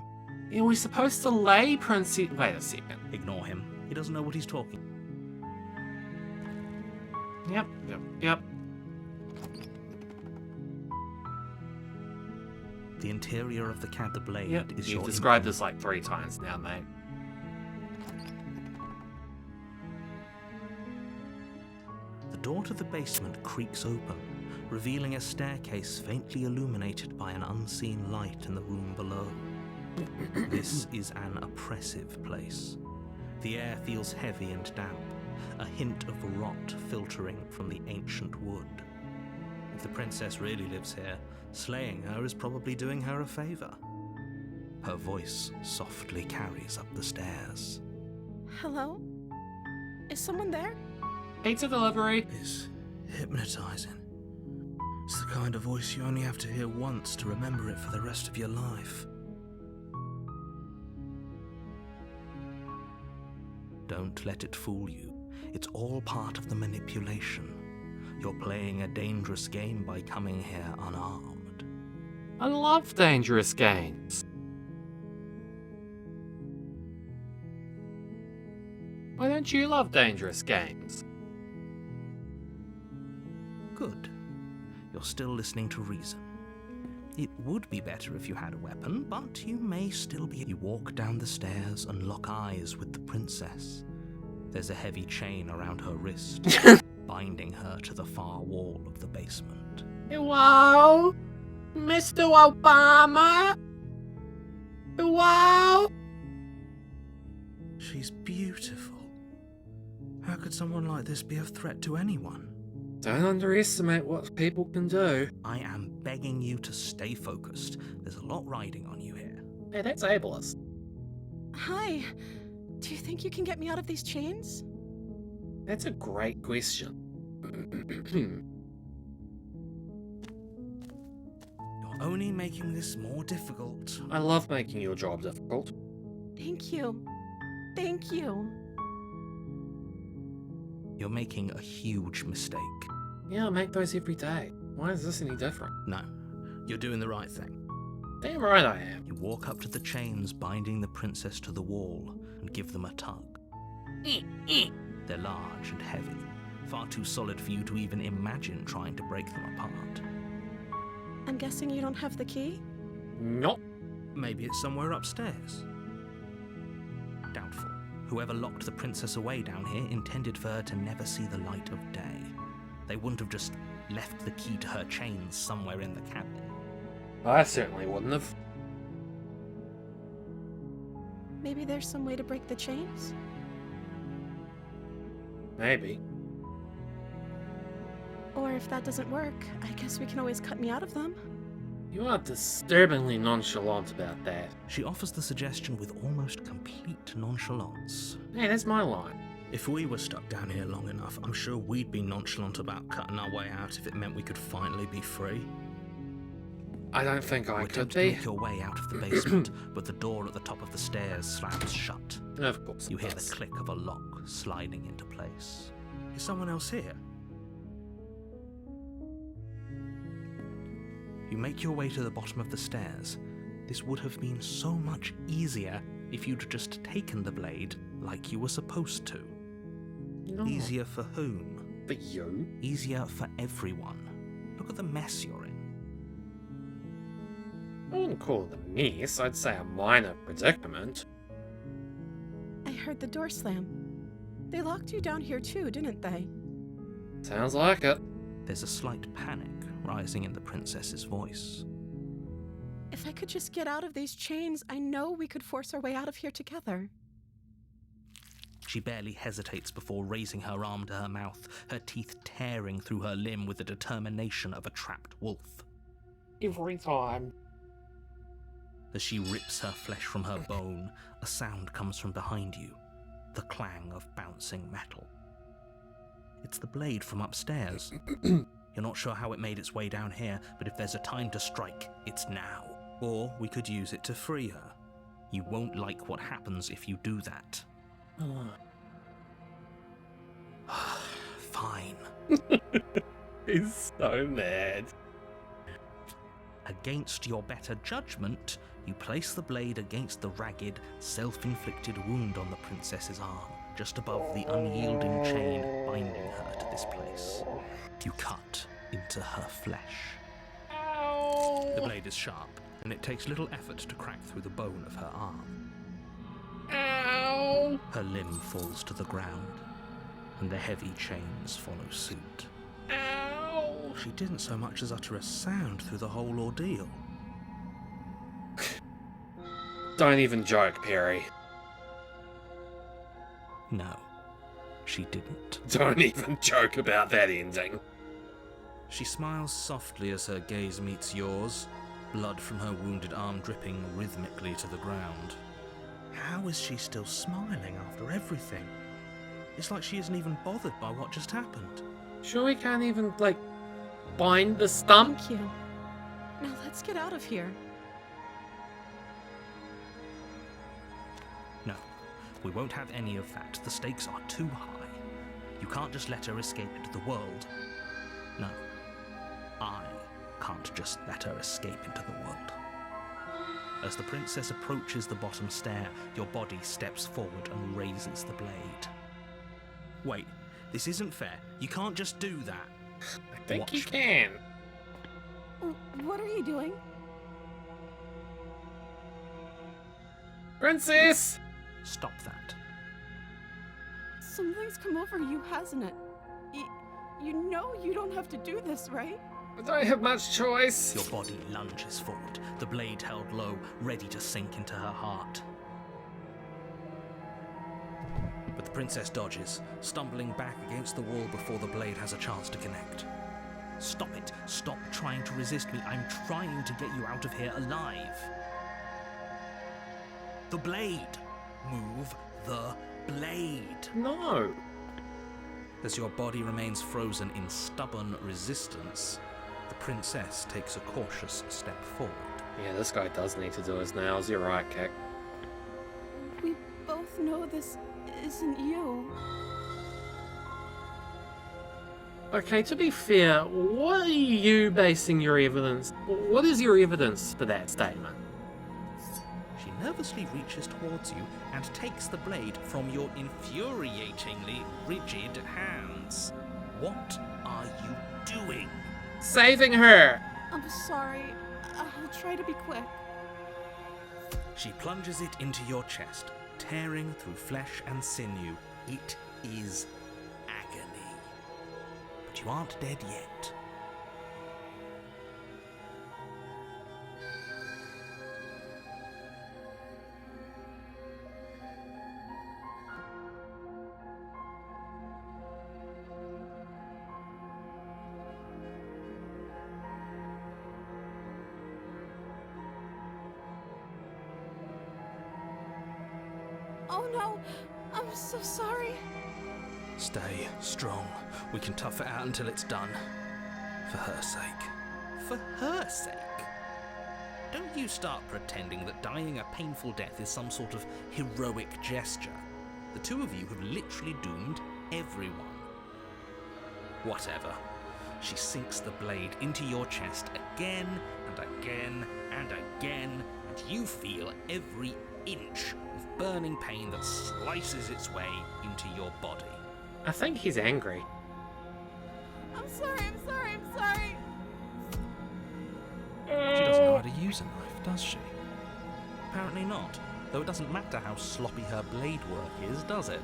Yeah, we're supposed to lay Princess. Wait a second. Ignore him. He doesn't know what he's talking. Yep. The interior of the cabin, the blade, Yep. is You've your described this like 3 times now, mate. The door to the basement creaks open, revealing a staircase faintly illuminated by an unseen light in the room below. This is an oppressive place. The air feels heavy and damp, a hint of rot filtering from the ancient wood. If the princess really lives here, slaying her is probably doing her a favor. Her voice softly carries up the stairs. Hello? Is someone there? Pizza delivery. It's hypnotizing. It's the kind of voice you only have to hear once to remember it for the rest of your life. Don't let it fool you. It's all part of the manipulation. You're playing a dangerous game by coming here unarmed. I love dangerous games. Why don't you love dangerous games? Good. You're still listening to reason. It would be better if you had a weapon, but you may still be. You walk down the stairs and lock eyes with the princess. There's a heavy chain around her wrist, binding her to the far wall of the basement. Hello? Mr. Obama? Hello? She's beautiful. How could someone like this be a threat to anyone? Don't underestimate what people can do. I am begging you to stay focused. There's a lot riding on you here. Hey, that's ableist. Hi. Do you think you can get me out of these chains? That's a great question. You're only making this more difficult. I love making your job difficult. Thank you. Thank you. You're making a huge mistake. Yeah, I make those every day. Why is this any different? No, you're doing the right thing. Damn right I am. You walk up to the chains binding the princess to the wall and give them a tug. They're large and heavy, far too solid for you to even imagine trying to break them apart. I'm guessing you don't have the key? Nope. Maybe it's somewhere upstairs. Doubtful. Whoever locked the princess away down here intended for her to never see the light of day. They wouldn't have just left the key to her chains somewhere in the cabin. I certainly wouldn't have. Maybe there's some way to break the chains? Maybe. Or if that doesn't work, I guess we can always cut me out of them. You are disturbingly nonchalant about that. She offers the suggestion with almost complete nonchalance. Hey, that's my line. If we were stuck down here long enough, I'm sure we'd be nonchalant about cutting our way out if it meant we could finally be free. I don't think I You could attempt to be. make your way out of the basement, but the door at the top of the stairs slams shut. Of course. You it hear the does. click of a lock sliding into place. Is someone else here? You make your way to the bottom of the stairs. This would have been so much easier if you'd just taken the blade like you were supposed to. No. Easier for whom? For you? Easier for everyone. Look at the mess you're in. I wouldn't call it a mess. I'd say a minor predicament. I heard the door slam. They locked you down here too, didn't they? Sounds like it. There's a slight panic rising in the princess's voice. If I could just get out of these chains, I know we could force our way out of here together. She barely hesitates before raising her arm to her mouth, her teeth tearing through her limb with the determination of a trapped wolf. Every time. As she rips her flesh from her bone, a sound comes from behind you, the clang of bouncing metal. It's the blade from upstairs. You're not sure how it made its way down here, but if there's a time to strike, it's now. Or we could use it to free her. You won't like what happens if you do that. Fine. He's so mad. Against your better judgment, you place the blade against the ragged, self-inflicted wound on the princess's arm, just above the unyielding chain binding her to this place. You cut into her flesh. The blade is sharp, and it takes little effort to crack through the bone of her arm. Ow! Her limb falls to the ground, and the heavy chains follow suit. Ow! She didn't so much as utter a sound through the whole ordeal. Don't even joke, Perry. No, she didn't. Don't even joke about that ending. She smiles softly as her gaze meets yours, blood from her wounded arm dripping rhythmically to the ground. How is she still smiling after everything? It's like she isn't even bothered by what just happened. Sure we can't even, bind the stump? Thank you. Now let's get out of here. No, we won't have any of that. The stakes are too high. You can't just let her escape into the world. No, I can't just let her escape into the world. As the princess approaches the bottom stair, your body steps forward and raises the blade. Wait, this isn't fair. You can't just do that. I think Watch you me. can. What are you doing? Princess! Stop that. Something's come over you, hasn't it? You know you don't have to do this, right? I don't have much choice. Your body lunges forward, the blade held low, ready to sink into her heart. But the princess dodges, stumbling back against the wall before the blade has a chance to connect. Stop it. Stop trying to resist me. I'm trying to get you out of here alive. The blade. Move the blade. No. As your body remains frozen in stubborn resistance, the princess takes a cautious step forward. Yeah, this guy does need to do his nails. You're right, Kick. We both know this isn't you. Okay, to be fair, what are you basing your evidence? What is your evidence for that statement? She nervously reaches towards you and takes the blade from your infuriatingly rigid hands. What are you doing? Saving her! I'm sorry. I'll try to be quick. She plunges it into your chest, tearing through flesh and sinew. It is agony. But you aren't dead yet. Oh no, I'm so sorry. Stay strong. We can tough it out until it's done. For her sake. For her sake? Don't you start pretending that dying a painful death is some sort of heroic gesture. The two of you have literally doomed everyone. Whatever. She sinks the blade into your chest again and again and again, and you feel every inch of burning pain that slices its way into your body. I think he's angry. I'm sorry, I'm sorry, I'm sorry. She doesn't know how to use a knife, does she? Apparently not, though it doesn't matter how sloppy her blade work is, does it?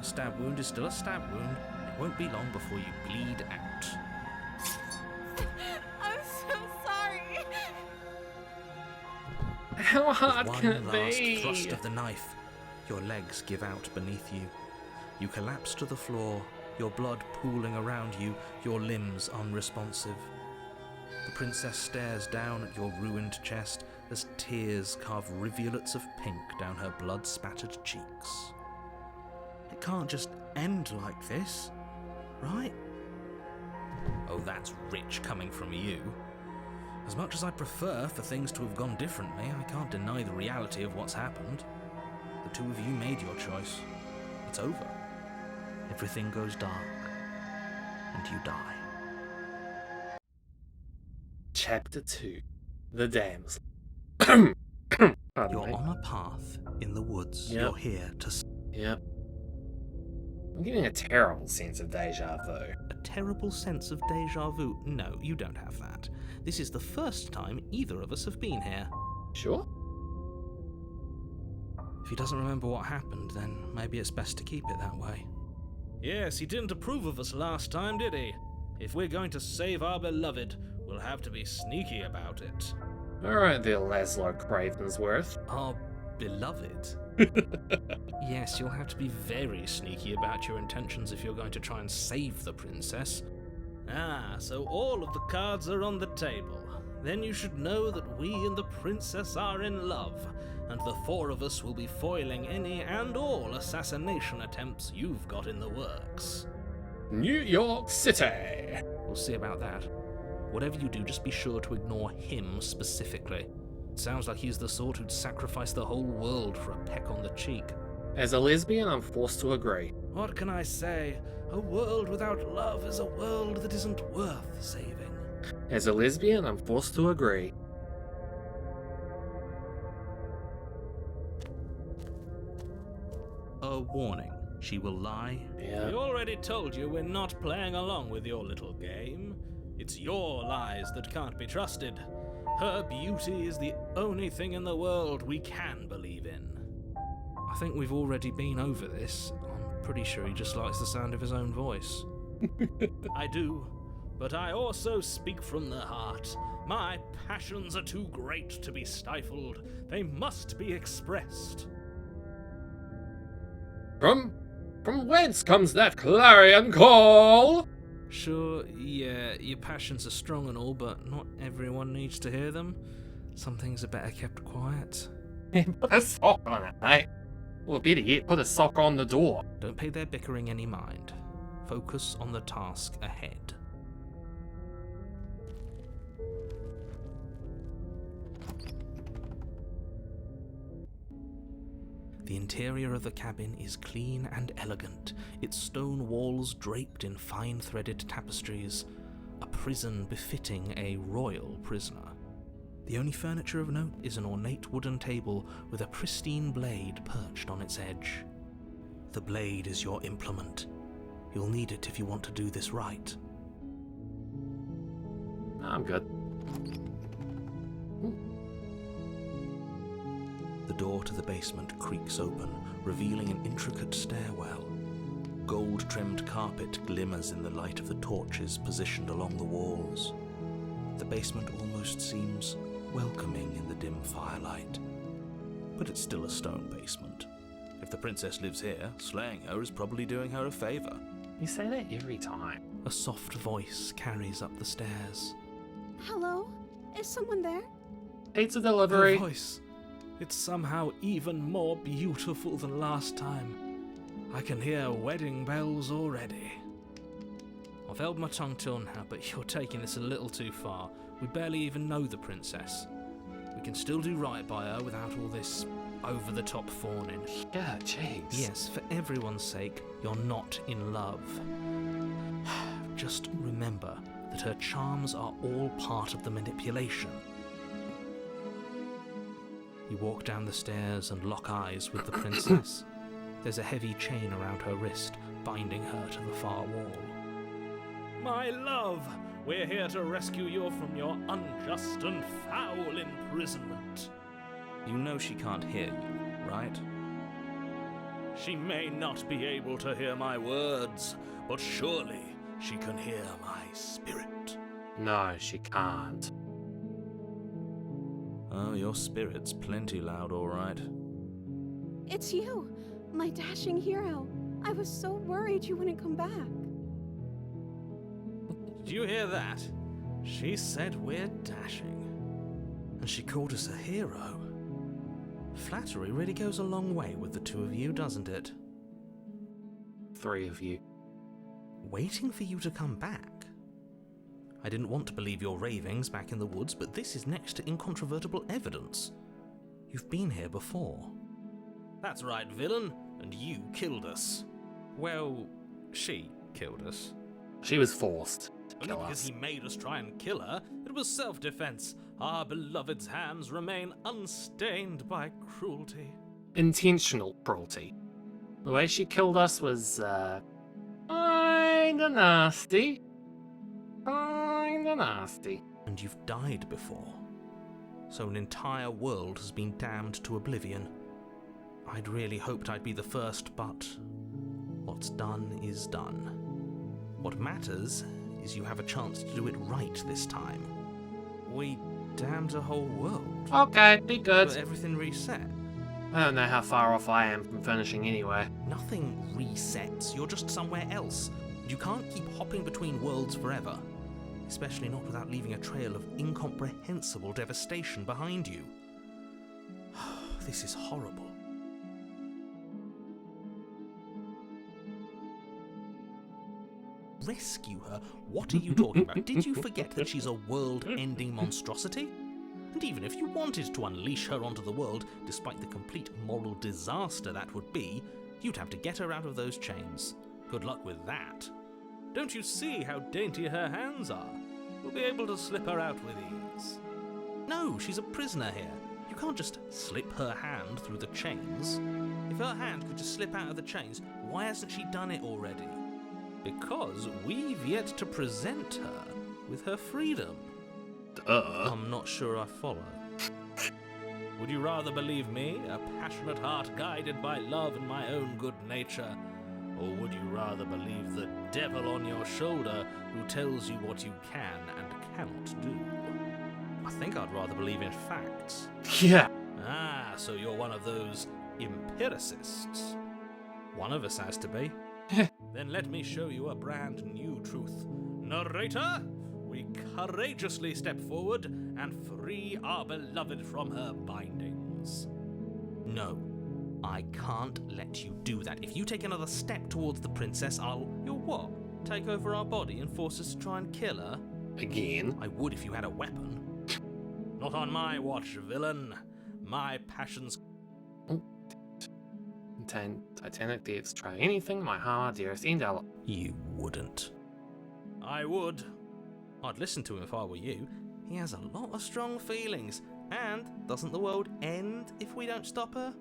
A stab wound is still a stab wound. It won't be long before you bleed out. I'm so sorry. How hard With can one it last be? thrust of the knife, your legs give out beneath you. You collapse to the floor, your blood pooling around you, your limbs unresponsive. The princess stares down at your ruined chest as tears carve rivulets of pink down her blood-spattered cheeks. It can't just end like this, right? Oh, that's rich coming from you. As much as I prefer for things to have gone differently, I can't deny the reality of what's happened. The two of you made your choice. It's over. Everything goes dark, and you die. Chapter 2. The Damsel. Pardon You're me. on a path in the woods. Yep. You're here to... Yep. I'm getting a terrible sense of deja vu. A terrible sense of deja vu. No, you don't have that. This is the first time either of us have been here. Sure? If he doesn't remember what happened, then maybe it's best to keep it that way. Yes, he didn't approve of us last time, did he? If we're going to save our beloved, we'll have to be sneaky about it. Alright there, Laszlo Cravensworth. Our beloved? Yes, you'll have to be very sneaky about your intentions if you're going to try and save the princess. Ah, so all of the cards are on the table. Then you should know that we and the princess are in love, and the four of us will be foiling any and all assassination attempts you've got in the works. New York City! We'll see about that. Whatever you do, just be sure to ignore him specifically. It sounds like he's the sort who'd sacrifice the whole world for a peck on the cheek. As a lesbian, I'm forced to agree. What can I say? A world without love is a world that isn't worth saving. As a lesbian, I'm forced to agree. A warning. She will lie. Yeah. We already told you we're not playing along with your little game. It's your lies that can't be trusted. Her beauty is the only thing in the world we can believe in. I think we've already been over this. I'm pretty sure he just likes the sound of his own voice. I do, but I also speak from the heart. My passions are too great to be stifled. They must be expressed. From whence comes that clarion call? Sure, yeah, your passions are strong and all, but not everyone needs to hear them. Some things are better kept quiet. Put a sock on it, mate. Or better yet, put a sock on the door. Don't pay their bickering any mind. Focus on the task ahead. The interior of the cabin is clean and elegant, its stone walls draped in fine threaded tapestries, a prison befitting a royal prisoner. The only furniture of note is an ornate wooden table with a pristine blade perched on its edge. The blade is your implement. You'll need it if you want to do this right. I'm good. The door to the basement creaks open, revealing an intricate stairwell. Gold-trimmed carpet glimmers in the light of the torches positioned along the walls. The basement almost seems welcoming in the dim firelight. But it's still a stone basement. If the princess lives here, slaying her is probably doing her a favor. You say that every time. A soft voice carries up the stairs. Hello? Is someone there? Pizza Her delivery. voice. It's somehow even more beautiful than last time. I can hear wedding bells already. I've held my tongue till now, but you're taking this a little too far. We barely even know the princess. We can still do right by her without all this over-the-top fawning. Yeah, jeez. Yes, for everyone's sake, you're not in love. Just remember that her charms are all part of the manipulation. You walk down the stairs and lock eyes with the princess. There's a heavy chain around her wrist, binding her to the far wall. My love, we're here to rescue you from your unjust and foul imprisonment. You know she can't hear you, right? She may not be able to hear my words, but surely she can hear my spirit. No, she can't. Oh, your spirit's plenty loud, all right. It's you, my dashing hero. I was so worried you wouldn't come back. Did you hear that? She said we're dashing. And she called us a hero. Flattery really goes a long way with the two of you, doesn't it? 3 of you. Waiting for you to come back. I didn't want to believe your ravings back in the woods, but this is next to incontrovertible evidence. You've been here before. That's right, villain, and you killed us. Well, she killed us. She was forced to Only kill because us. he made us try and kill her. It was self-defense. Our beloved's hands remain unstained by cruelty. Intentional cruelty. The way she killed us was, kinda nasty. Kinda nasty. And you've died before. So an entire world has been damned to oblivion. I'd really hoped I'd be the first, but what's done is done. What matters is you have a chance to do it right this time. We damned a whole world. Okay, be good. But everything reset. I don't know how far off I am from finishing anyway. Nothing resets. You're just somewhere else. You can't keep hopping between worlds forever. Especially not without leaving a trail of incomprehensible devastation behind you. This is horrible. Rescue her? What are you talking about? Did you forget that she's a world-ending monstrosity? And even if you wanted to unleash her onto the world, despite the complete moral disaster that would be, you'd have to get her out of those chains. Good luck with that. Don't you see how dainty her hands are? We'll be able to slip her out with ease. No, she's a prisoner here. You can't just slip her hand through the chains. If her hand could just slip out of the chains, why hasn't she done it already? Because we've yet to present her with her freedom. I'm not sure I follow. Would you rather believe me, a passionate heart guided by love and my own good nature? Or would you rather believe the devil on your shoulder who tells you what you can and cannot do? I think I'd rather believe in facts. Yeah. Ah, so you're one of those empiricists. One of us has to be. Then let me show you a brand new truth. Narrator, we courageously step forward and free our beloved from her bindings. No, I can't let you do that. If you take another step towards the princess, You'll what? Take over our body and force us to try and kill her? Again. I would if you had a weapon. Not on my watch, villain. My passions... Titanic Thieves, try anything, my heart, dearest Endel. You wouldn't. I would. I'd listen to him if I were you. He has a lot of strong feelings. And doesn't the world end if we don't stop her?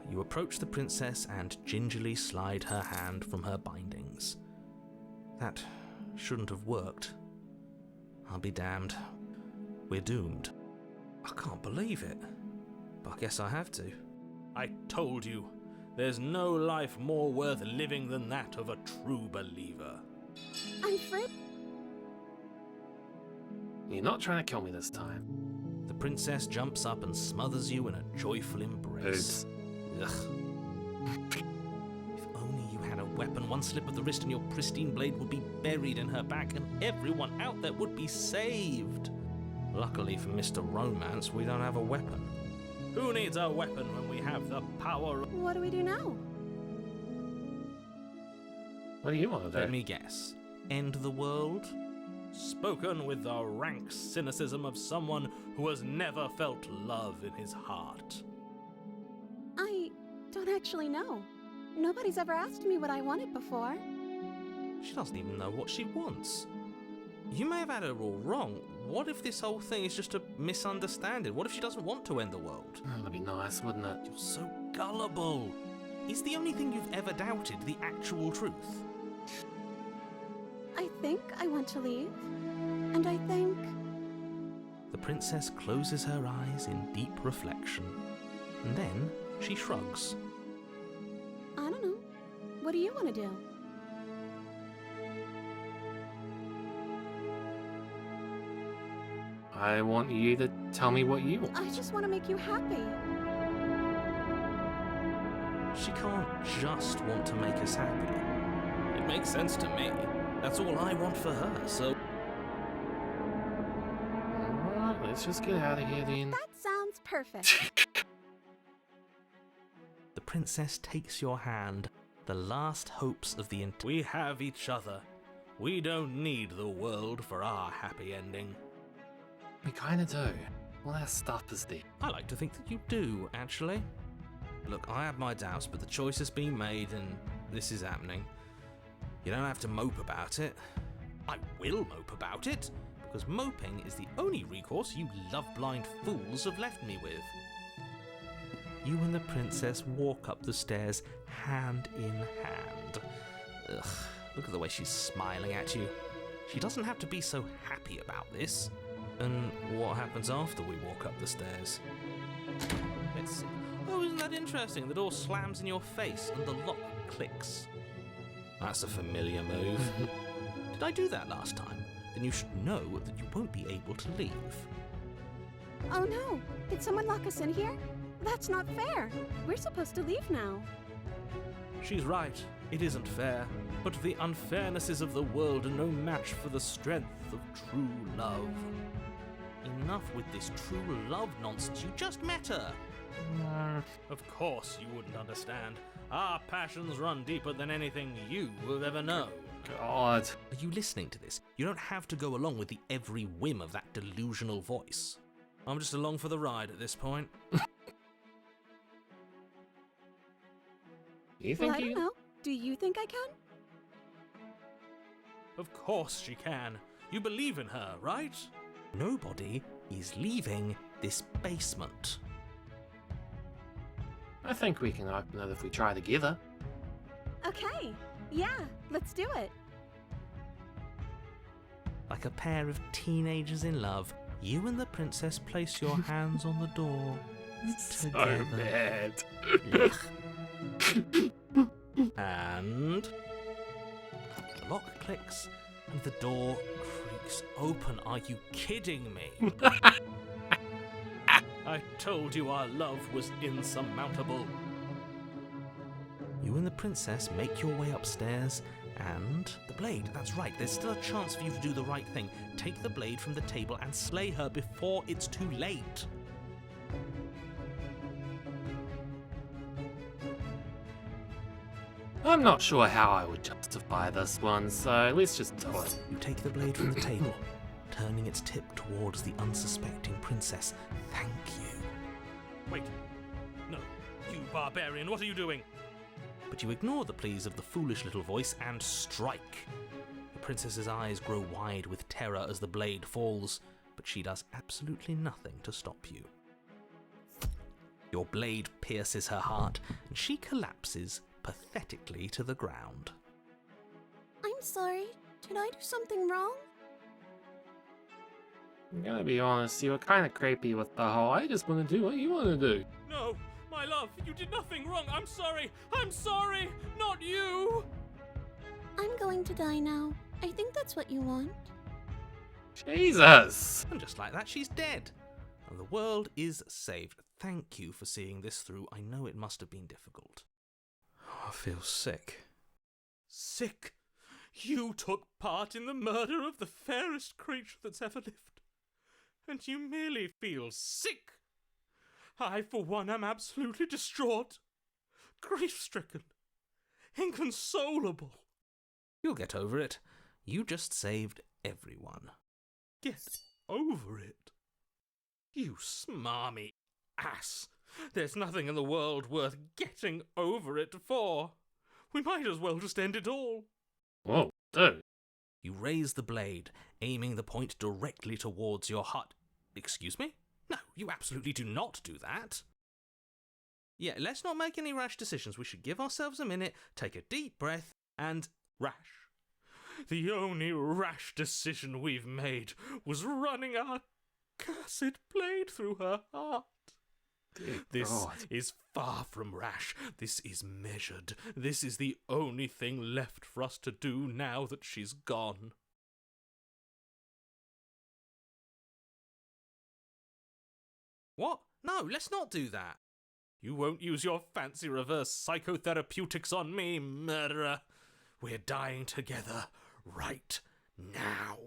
You approach the princess and gingerly slide her hand from her bindings. That shouldn't have worked. I'll be damned. We're doomed. I can't believe it. But I guess I have to. I told you, there's no life more worth living than that of a true believer. I'm free. You're not trying to kill me this time. The princess jumps up and smothers you in a joyful embrace. Ugh. If only you had a weapon, one slip of the wrist and your pristine blade would be buried in her back and everyone out there would be saved. Luckily for Mr. Romance, we don't have a weapon. Who needs a weapon when we have the power of... What do we do now? What do you want to do? Let me guess. End the world? Spoken with the rank cynicism of someone who has never felt love in his heart. I don't actually know. Nobody's ever asked me what I wanted before. She doesn't even know what she wants. You may have had her all wrong. What if this whole thing is just a misunderstanding? What if she doesn't want to end the world? Oh, that'd be nice, wouldn't it? You're so gullible. Is the only thing you've ever doubted the actual truth? I think I want to leave. And I think... The princess closes her eyes in deep reflection. And then she shrugs. I don't know. What do you want to do? I want you to tell me what you want. I just want to make you happy. She can't just want to make us happy. It makes sense to me. That's all I want for her, so... Alright, let's just get out of here then. That sounds perfect. The princess takes your hand. The last hopes of the... We have each other. We don't need the world for our happy ending. We kinda do. All our stuff is there. I like to think that you do, actually. Look, I have my doubts, but the choice has been made and this is happening. You don't have to mope about it. I will mope about it, because moping is the only recourse you love-blind fools have left me with. You and the princess walk up the stairs, hand in hand. Ugh, look at the way she's smiling at you. She doesn't have to be so happy about this. And what happens after we walk up the stairs? Let's see. Oh, isn't that interesting? The door slams in your face and the lock clicks. That's a familiar move. Did I do that last time? Then you should know that you won't be able to leave. Oh no! Did someone lock us in here? That's not fair. We're supposed to leave now. She's right. It isn't fair. But the unfairnesses of the world are no match for the strength of true love. Enough with this true love nonsense. You just met her. Of course you wouldn't understand. Our passions run deeper than anything you will ever know. God. Are you listening to this? You don't have to go along with the every whim of that delusional voice. I'm just along for the ride at this point. You Well, think I don't know. Do you think I can? Of course she can. You believe in her, right? Nobody is leaving this basement. I think we can open it if we try together. Okay. Yeah, let's do it. Like a pair of teenagers in love, you and the princess place your hands on the door. Together. bad. And the lock clicks and the door creaks open. Are you kidding me? I told you our love was insurmountable. You and the princess make your way upstairs and the blade. That's right, there's still a chance for you to do the right thing. Take the blade from the table and slay her before it's too late. I'm not sure how I would justify this one, so let's just do it. You take the blade from the table, turning its tip towards the unsuspecting princess. Thank you. Wait. No. You barbarian, what are you doing? But you ignore the pleas of the foolish little voice and strike. The princess's eyes grow wide with terror as the blade falls, but she does absolutely nothing to stop you. Your blade pierces her heart, and she collapses pathetically to the ground. I'm sorry. Did I do something wrong? I'm gonna be honest, you were kinda creepy with the whole, I just wanna do what you wanna do. No, my love, you did nothing wrong. I'm sorry, not you. I'm going to die now. I think that's what you want. Jesus! And just like that, she's dead. And the world is saved. Thank you for seeing this through. I know it must have been difficult. I feel sick. Sick? You took part in the murder of the fairest creature that's ever lived. and you merely feel sick. I, for one, am absolutely distraught, grief-stricken, inconsolable. You'll get over it. You just saved everyone. Get over it? You smarmy ass. There's nothing in the world worth getting over it for. We might as well just end it all. Whoa, dude. You raise the blade, aiming the point directly towards your heart. Excuse me? No, you absolutely do not do that. Yeah, let's not make any rash decisions. We should give ourselves a minute, take a deep breath, and... Rash. The only rash decision we've made was running our cursed blade through her heart. Dear This God. is far from rash. This is measured. This is the only thing left for us to do now that she's gone. What? No, let's not do that. You won't use your fancy reverse psychotherapeutics on me, murderer. We're dying together right now.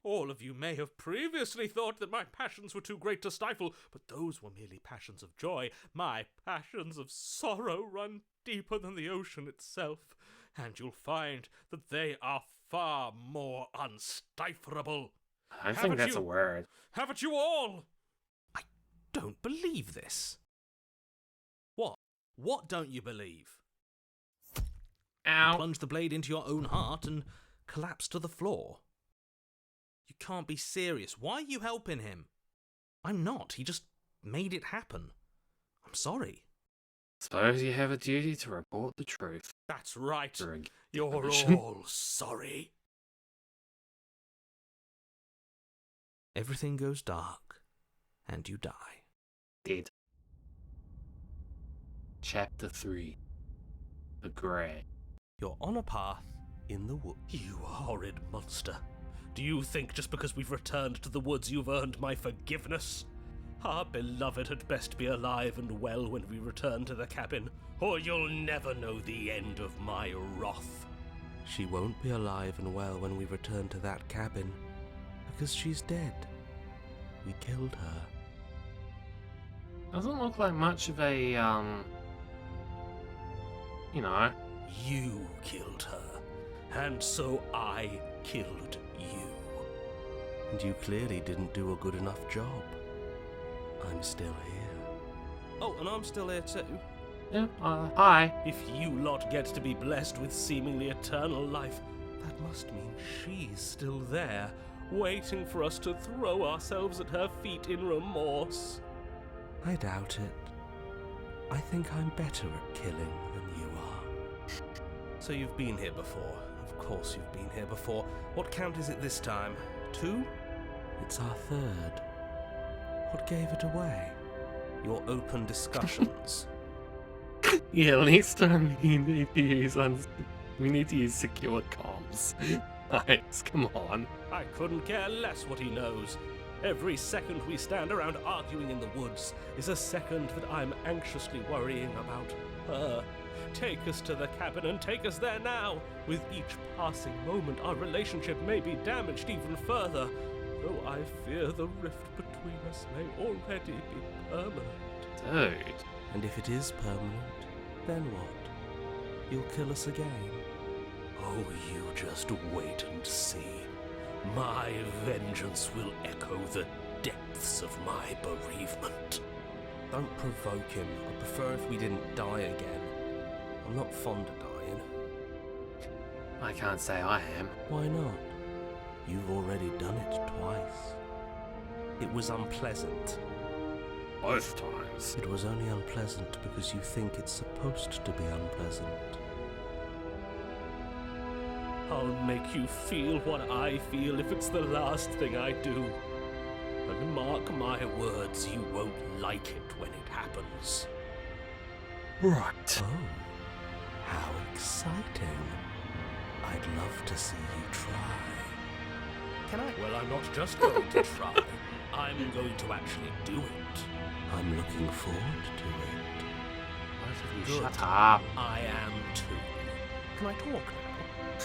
All of you may have previously thought that my passions were too great to stifle, but those were merely passions of joy. My passions of sorrow run deeper than the ocean itself, and you'll find that they are far more unstiflable. I think that's a word. Haven't you all? Don't believe this. What? What don't you believe? Ow. Plunge the blade into your own heart and collapse to the floor. You can't be serious. Why are you helping him? I'm not. He just made it happen. I'm sorry. Suppose you have a duty to report the truth. That's right. During You're deposition. all sorry. Everything goes dark, and you die. Dead. Chapter 3. The Grey. You're on a path in the woods. You horrid monster. Do you think just because we've returned to the woods you've earned my forgiveness? Our beloved had best be alive and well when we return to the cabin, or you'll never know the end of my wrath. She won't be alive and well when we return to that cabin, because she's dead. We killed her. Doesn't look like much of a, you know. You killed her, and so I killed you. And you clearly didn't do a good enough job. I'm still here. Oh, and I'm still here too. Yeah, hi. If you lot get to be blessed with seemingly eternal life, that must mean she's still there, waiting for us to throw ourselves at her feet in remorse. I doubt it. I think I'm better at killing than you are. So you've been here before. Of course you've been here before. What count is it this time? 2? It's our third. What gave it away? Your open discussions. Yeah, at least we need to use we need to use secure comms. Nice, come on. I couldn't care less what he knows. Every second we stand around arguing in the woods is a second that I'm anxiously worrying about her. Take us to the cabin and take us there now. With each passing moment, our relationship may be damaged even further, though I fear the rift between us may already be permanent. Dude. And if it is permanent, then what? You'll kill us again. Oh, you just wait and see. My vengeance will echo the depths of my bereavement. Don't provoke him. I'd prefer if we didn't die again. I'm not fond of dying. I can't say I am. Why not? You've already done it twice. It was unpleasant. Both times. It was only unpleasant because you think it's supposed to be unpleasant. I'll make you feel what I feel if it's the last thing I do. And mark my words, you won't like it when it happens. Right. Oh, how exciting. I'd love to see you try. Can I? Well, I'm not just going to try. I'm going to actually do it. I'm looking forward to it. Both of you Good. shut up. I am too. Can I talk now?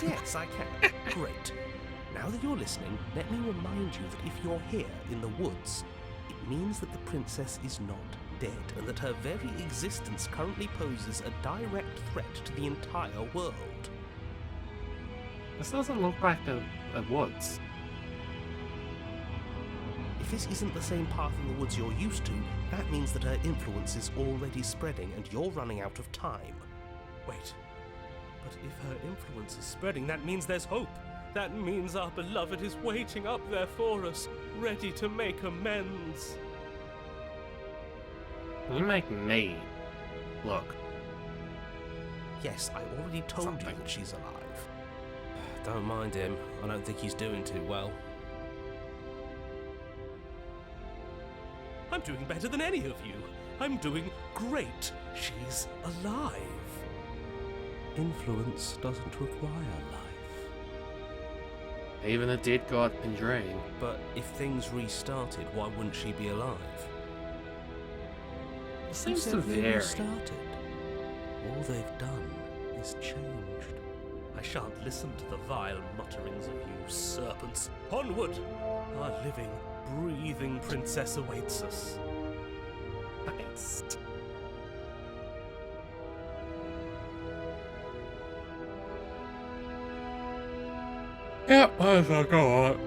Yes, I can. Great. Now that you're listening, let me remind you that if you're here in the woods, it means that the princess is not dead, and that her very existence currently poses a direct threat to the entire world. This doesn't look like a woods. If this isn't the same path in the woods you're used to, that means that her influence is already spreading and you're running out of time. Wait, but if her influence is spreading, that means there's hope. That means our beloved is waiting up there for us, ready to make amends. You make me look. Yes, I already told you that she's alive. Don't mind him. I don't think he's doing too well. I'm doing better than any of you. I'm doing great. She's alive. Influence doesn't require life. Even a dead god can dream. But if things restarted, why wouldn't she be alive? It seems Who to said they vary. restarted? All they've done is changed. I shan't listen to the vile mutterings of you serpents. Onward! Our living, breathing princess awaits us. Nice. Yep, I'll go on.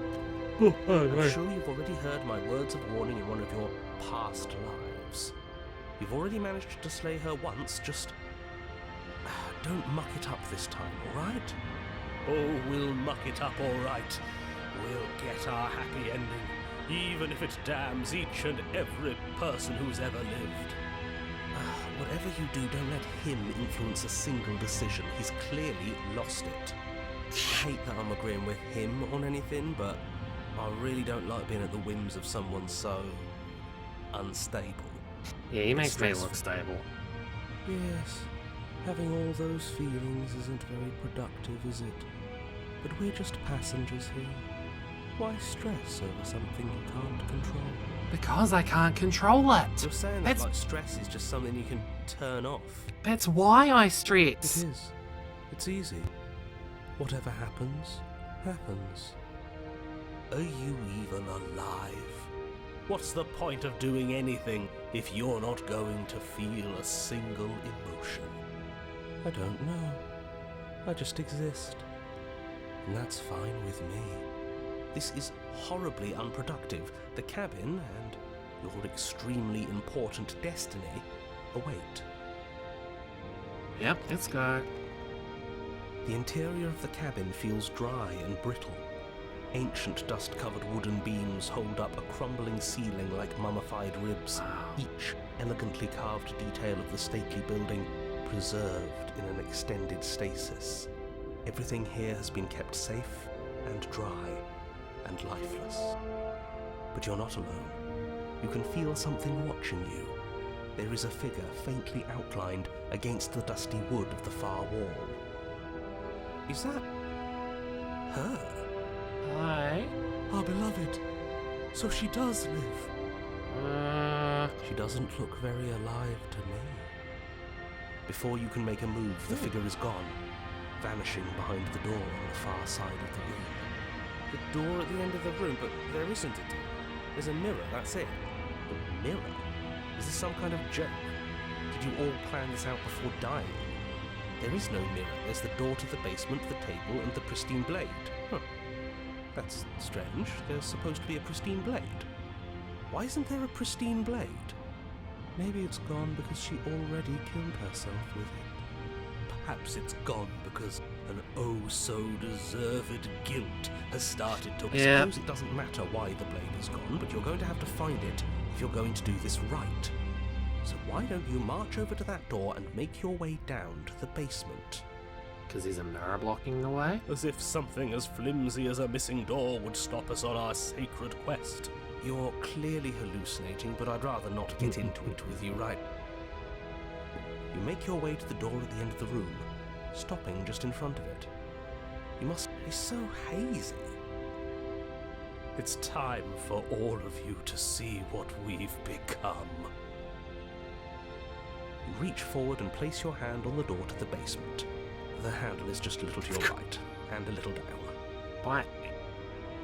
I'm sure you've already heard my words of warning in one of your past lives. You've already managed to slay her once, just don't muck it up this time, alright? Oh, we'll muck it up alright. We'll get our happy ending, even if it damns each and every person who's ever lived. Whatever you do, don't let him influence a single decision. He's clearly lost it. I hate that I'm agreeing with him on anything, but I really don't like being at the whims of someone so unstable. Yeah, he makes me look stable. Yes, having all those feelings isn't very productive, is it? But we're just passengers here. Why stress over something you can't control? Because I can't control it. You're saying That's- that like stress is just something you can turn off. That's why I It stress. is. It's easy. Whatever happens, happens. Are you even alive? What's the point of doing anything if you're not going to feel a single emotion? I don't know. I just exist. And that's fine with me. This is horribly unproductive. The cabin and your extremely important destiny await. Yep, let's go. The interior of the cabin feels dry and brittle. Ancient dust-covered wooden beams hold up a crumbling ceiling like mummified ribs, each elegantly carved detail of the stately building preserved in an extended stasis. Everything here has been kept safe and dry and lifeless. But you're not alone. You can feel something watching you. There is a figure faintly outlined against the dusty wood of the far wall. Is that her? Hi. Our beloved. So she does live. She doesn't look very alive to me. Before you can make a move, the figure is gone, vanishing behind the door on the far side of the room. The door at the end of the room, but there isn't a door. There's a mirror, that's it. A mirror? Is this some kind of joke? Did you all plan this out before dying? There is no mirror. There's the door to the basement, the table, and the pristine blade. Huh. That's strange. There's supposed to be a pristine blade. Why isn't there a pristine blade? Maybe it's gone because she already killed herself with it. Perhaps it's gone because an oh-so-deserved guilt has started to... Yeah. I suppose it doesn't matter why the blade is gone, but you're going to have to find it if you're going to do this right. So why don't you march over to that door and make your way down to the basement? Because there's a mirror blocking the way? As if something as flimsy as a missing door would stop us on our sacred quest. You're clearly hallucinating, but I'd rather not get into it with you, right? You make your way to the door at the end of the room, stopping just in front of it. You must be so hazy. It's time for all of you to see what we've become. You reach forward and place your hand on the door to the basement. The handle is just a little to your right, and a little down. What?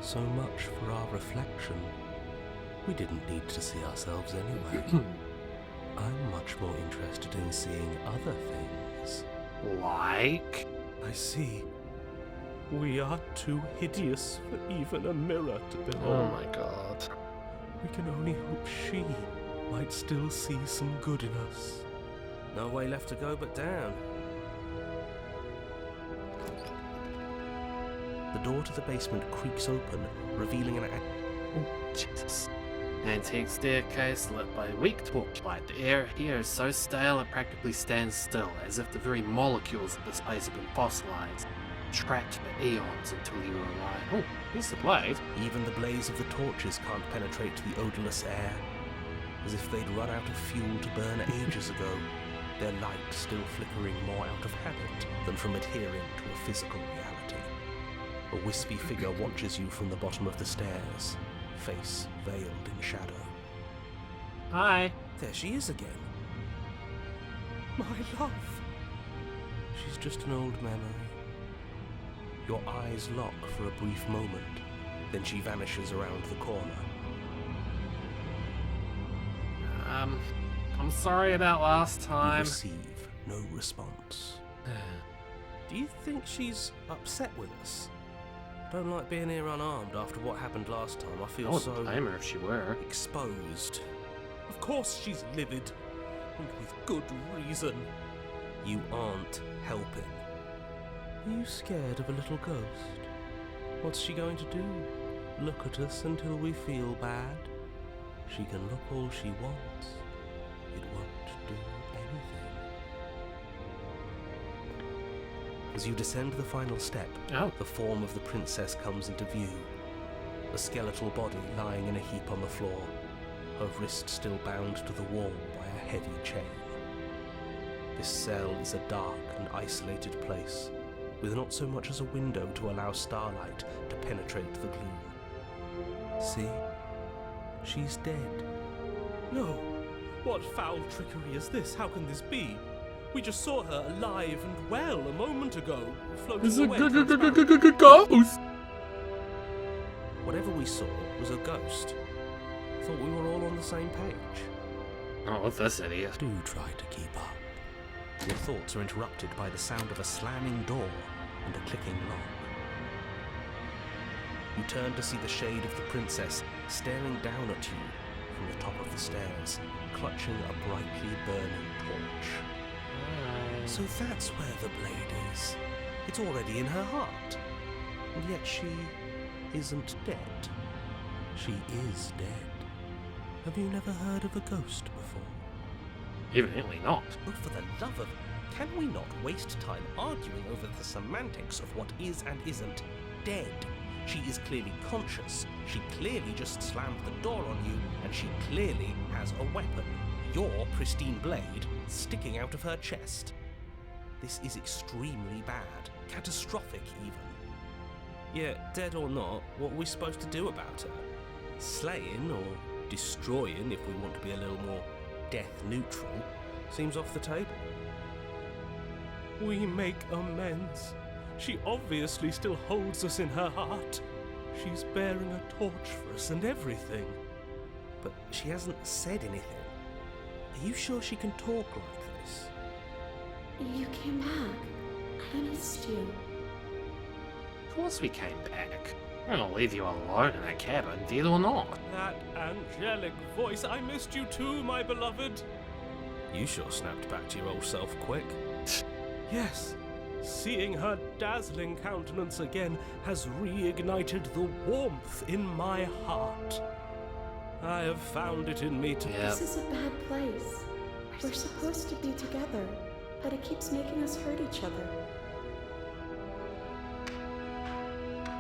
So much for our reflection. We didn't need to see ourselves anyway. I'm much more interested in seeing other things. Like? I see. We are too hideous for even a mirror to Oh behold. my god. We can only hope she might still see some good in us. No way left to go but down. The door to the basement creaks open, revealing an Oh, Jesus. Antique staircase lit by weak torchlight. The air here is so stale it practically stands still, as if the very molecules of this place have been fossilized, trapped for eons until you arrive. Oh, here's the blade. Even the blaze of the torches can't penetrate the odorless air. As if they'd run out of fuel to burn ages ago, their light still flickering more out of habit than from adhering to a physical reality. A wispy figure watches you from the bottom of the stairs, face veiled in shadow. Hi. There she is again. My love. She's just an old memory. Your eyes lock for a brief moment, then she vanishes around the corner. I'm sorry about last You time. receive no response. Do you think she's upset with us? Don't like being here unarmed after what happened last time. I I feel wouldn't so blame her if she were. exposed. Of course she's livid, and with good reason. You aren't helping. Are you scared of a little ghost? What's she going to do? Look at us until we feel bad? She can look all she wants. It won't do anything. As you descend the final step, Oh. the form of the princess comes into view. A skeletal body lying in a heap on the floor, her wrist still bound to the wall by a heavy chain. This cell is a dark and isolated place, with not so much as a window to allow starlight to penetrate the gloom. See? She's dead. No! What foul trickery is this? How can this be? We just saw her alive and well a moment ago, floating It's a away. ghost. Whatever we saw was a ghost. Thought we were all on the same page. Oh, what's this idiot? Do try to keep up. Your thoughts are interrupted by the sound of a slamming door and a clicking lock. You turn to see the shade of the princess staring down at you from the top of the stairs, clutching a brightly burning torch. So that's where the blade is. It's already in her heart. And yet she isn't dead. She is dead. Have you never heard of a ghost before? Evidently not. Oh, for the love of... Can we not waste time arguing over the semantics of what is and isn't dead? She is clearly conscious. She clearly just slammed the door on you, and she clearly has a weapon. Your pristine blade sticking out of her chest. This is extremely bad. Catastrophic, even. Yeah, dead or not, what are we supposed to do about her? Slaying or destroying, if we want to be a little more death neutral, seems off the table. We make amends. She obviously still holds us in her heart. She's bearing a torch for us and everything. But she hasn't said anything. Are you sure she can talk like this? You came back. I missed you. Of course we came back. We're gonna leave you alone in a cabin, dead or not. That angelic voice, I missed you too, my beloved. You sure snapped back to your old self quick. Yes, seeing her dazzling countenance again has reignited the warmth in my heart. I have found it in me to... Yeah. This is a bad place. We're supposed to be together, but it keeps making us hurt each other.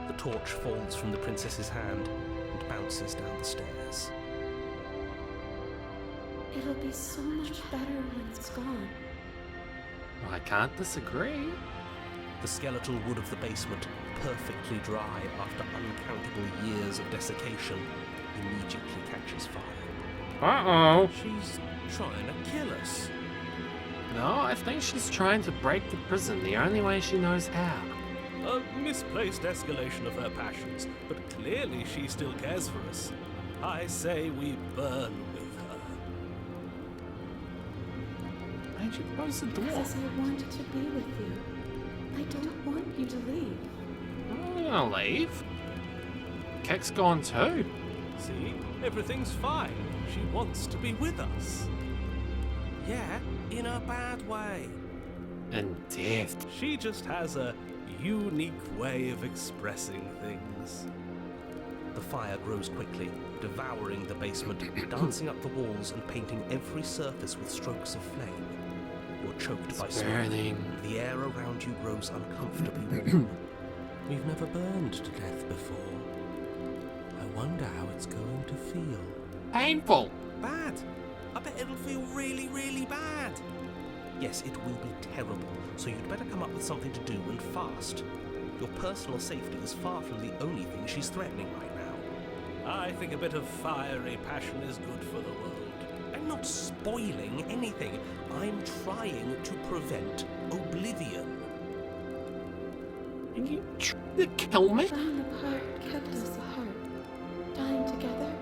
The torch falls from the princess's hand and bounces down the stairs. It'll be so much better when it's gone. I can't disagree. The skeletal wood of the basement, perfectly dry after uncountable years of desiccation, immediately catches fire. Uh-oh. She's trying to kill us. No, I think she's trying to break the prison the only way she knows how. A misplaced escalation of her passions, but clearly she still cares for us. I say we burn with her. Why'd you close the door? Because I wanted to be with you. I don't want you to leave. I'm gonna leave. Kek's gone too. See? Everything's fine. She wants to be with us. Yeah, in a bad way. And death. She just has a unique way of expressing things. The fire grows quickly, devouring the basement, dancing up the walls and painting every surface with strokes of flame. You're choked by smoke. Burning. The air around you grows uncomfortably warm. We've never burned to death before. I wonder how it's going to feel. Painful. Bad! I bet it'll feel really, really bad. Yes, it will be terrible, so you'd better come up with something to do and fast. Your personal safety is far from the only thing she's threatening right now. I think a bit of fiery passion is good for the world. I'm not spoiling anything. I'm trying to prevent oblivion. Are you trying to kill me? Dying apart kept us apart. Dying together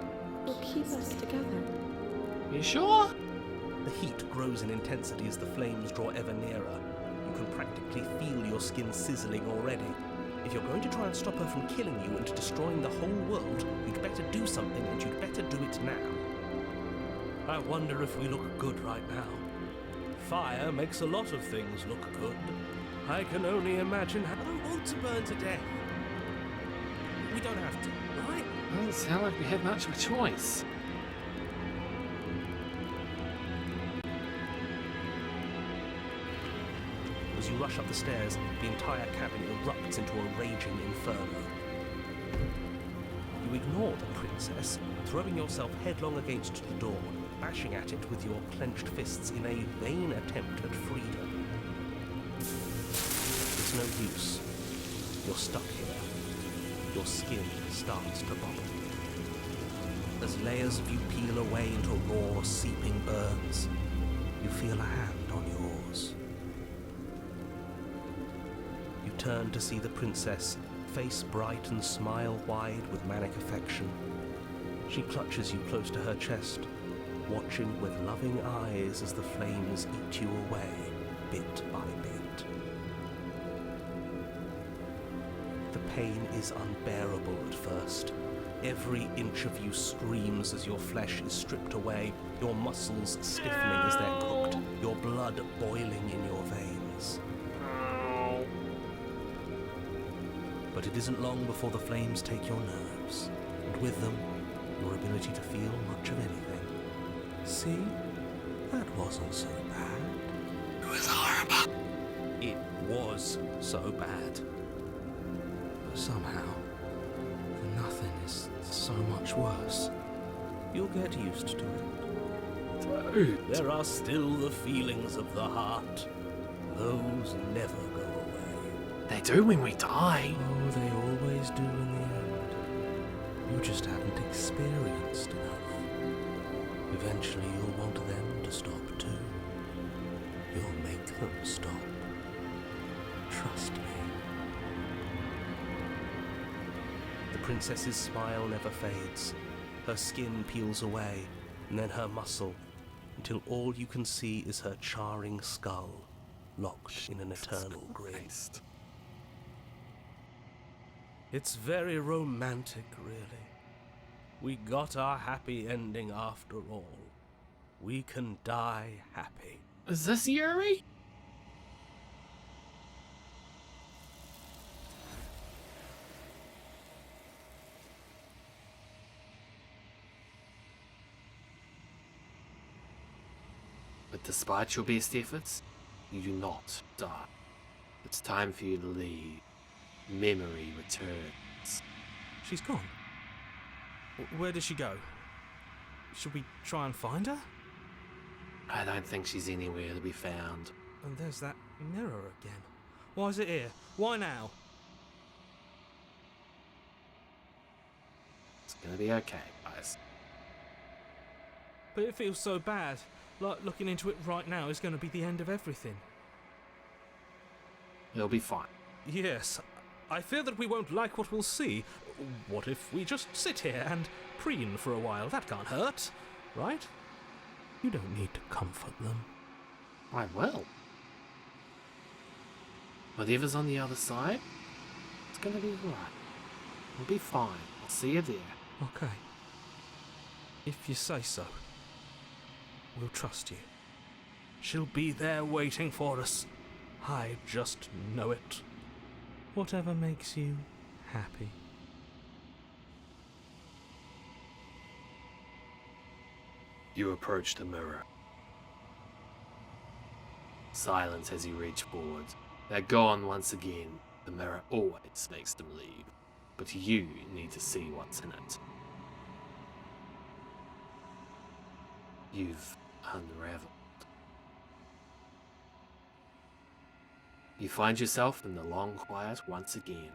will keep us together. You sure? The heat grows in intensity as the flames draw ever nearer. You can practically feel your skin sizzling already. If you're going to try and stop her from killing you and destroying the whole world, you'd better do something, and you'd better do it now. I wonder if we look good right now. Fire makes a lot of things look good. I can only imagine how... I don't want to burn to death. We don't have to, right? Doesn't sound like we have much of a choice. As you rush up the stairs, the entire cabin erupts into a raging inferno. You ignore the princess, throwing yourself headlong against the door, bashing at it with your clenched fists in a vain attempt at freedom. It's no use. You're stuck here. Your skin starts to bubble. As layers of you peel away into raw, seeping burns, you feel a hand on yours. You turn to see the princess, face bright and smile wide with manic affection. She clutches you close to her chest, watching with loving eyes as the flames eat you away, bit by bit. The pain is unbearable at first. Every inch of you screams as your flesh is stripped away, your muscles stiffening as they're cooked, your blood boiling in your veins. But it isn't long before the flames take your nerves, and with them, your ability to feel much of anything. See? That wasn't so bad. It was horrible. It was so bad. But somehow, the nothing is so much worse. You'll get used to it. Dude. There are still the feelings of the heart. Those never go away. They do when we die. Oh, they always do in the end. You just haven't experienced enough. Eventually you'll want them to stop too. You'll make them stop. Trust me. The princess's smile never fades. Her skin peels away, and then her muscle, until all you can see is her charring skull, locked in an eternal grin. It's very romantic, really. We got our happy ending after all. We can die happy. Is this Yuri? But despite your best efforts, you do not die. It's time for you to leave. Memory returns. She's gone. Where did she go? Should we try and find her? I don't think she's anywhere to be found. And there's that mirror again. Why is it here? Why now? It's gonna be okay, guys. But it feels so bad. Like looking into it right now is going to be the end of everything. It'll be fine. Yes, I fear that we won't like what we'll see. What if we just sit here and preen for a while? That can't hurt, right? You don't need to comfort them. I will. Whatever's on the other side, it's gonna be right. We'll be fine. I'll see you there. Okay. If you say so. We'll trust you. She'll be there waiting for us. I just know it. Whatever makes you happy. You approach the mirror. Silence as you reach forward. They're gone once again. The mirror always makes them leave. But you need to see what's in it. You've unraveled. You find yourself in the long quiet once again.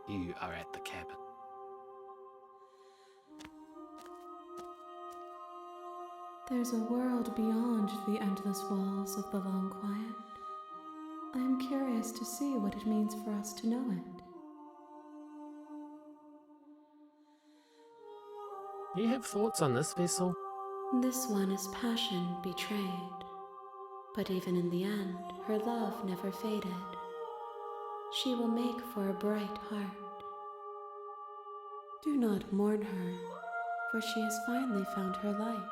You are at the cabin. There's a world beyond the endless walls of the long quiet. I am curious to see what it means for us to know it. Do you have thoughts on this vessel? This one is passion betrayed, but even in the end, her love never faded. She will make for a bright heart. Do not mourn her, for she has finally found her light.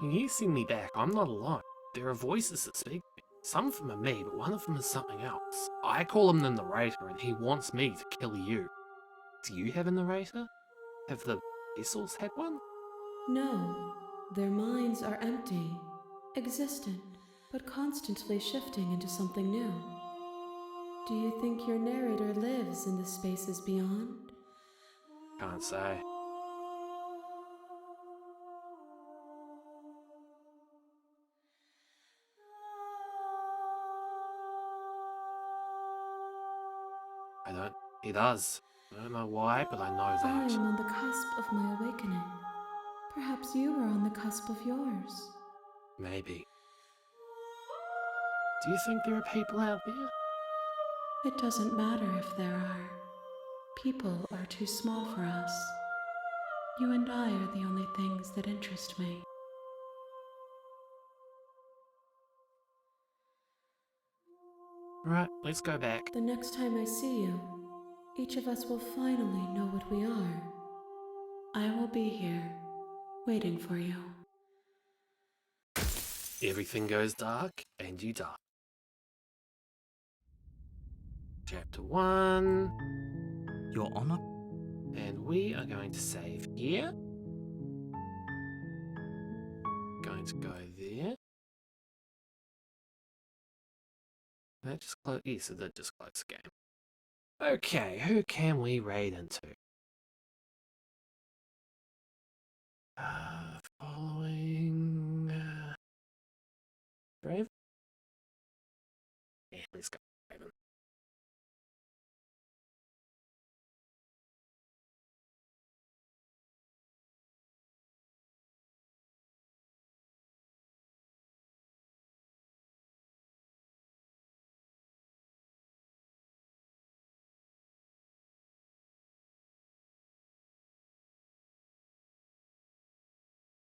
When you see me back, I'm not alone. There are voices that speak to me. Some of them are me, but one of them is something else. I call him the narrator, and he wants me to kill you. Do you have a narrator? Have the vessels had one? No, their minds are empty, existent, but constantly shifting into something new. Do you think your narrator lives in the spaces beyond? Can't say. I don't. He does. I don't know why, but I know I that. am on the cusp of my awakening. Perhaps you are on the cusp of yours. Maybe. Do you think there are people out there? It doesn't matter if there are. People are too small for us. You and I are the only things that interest me. Right, let's go back. The next time I see you, each of us will finally know what we are. I will be here, waiting for you. Everything goes dark, and you die. Chapter 1. Your Honor? And we are going to save here. Going to go there. That just close. Yes, it did just close the game. Okay, who can we raid into? Following. Brave? Yeah, let's go.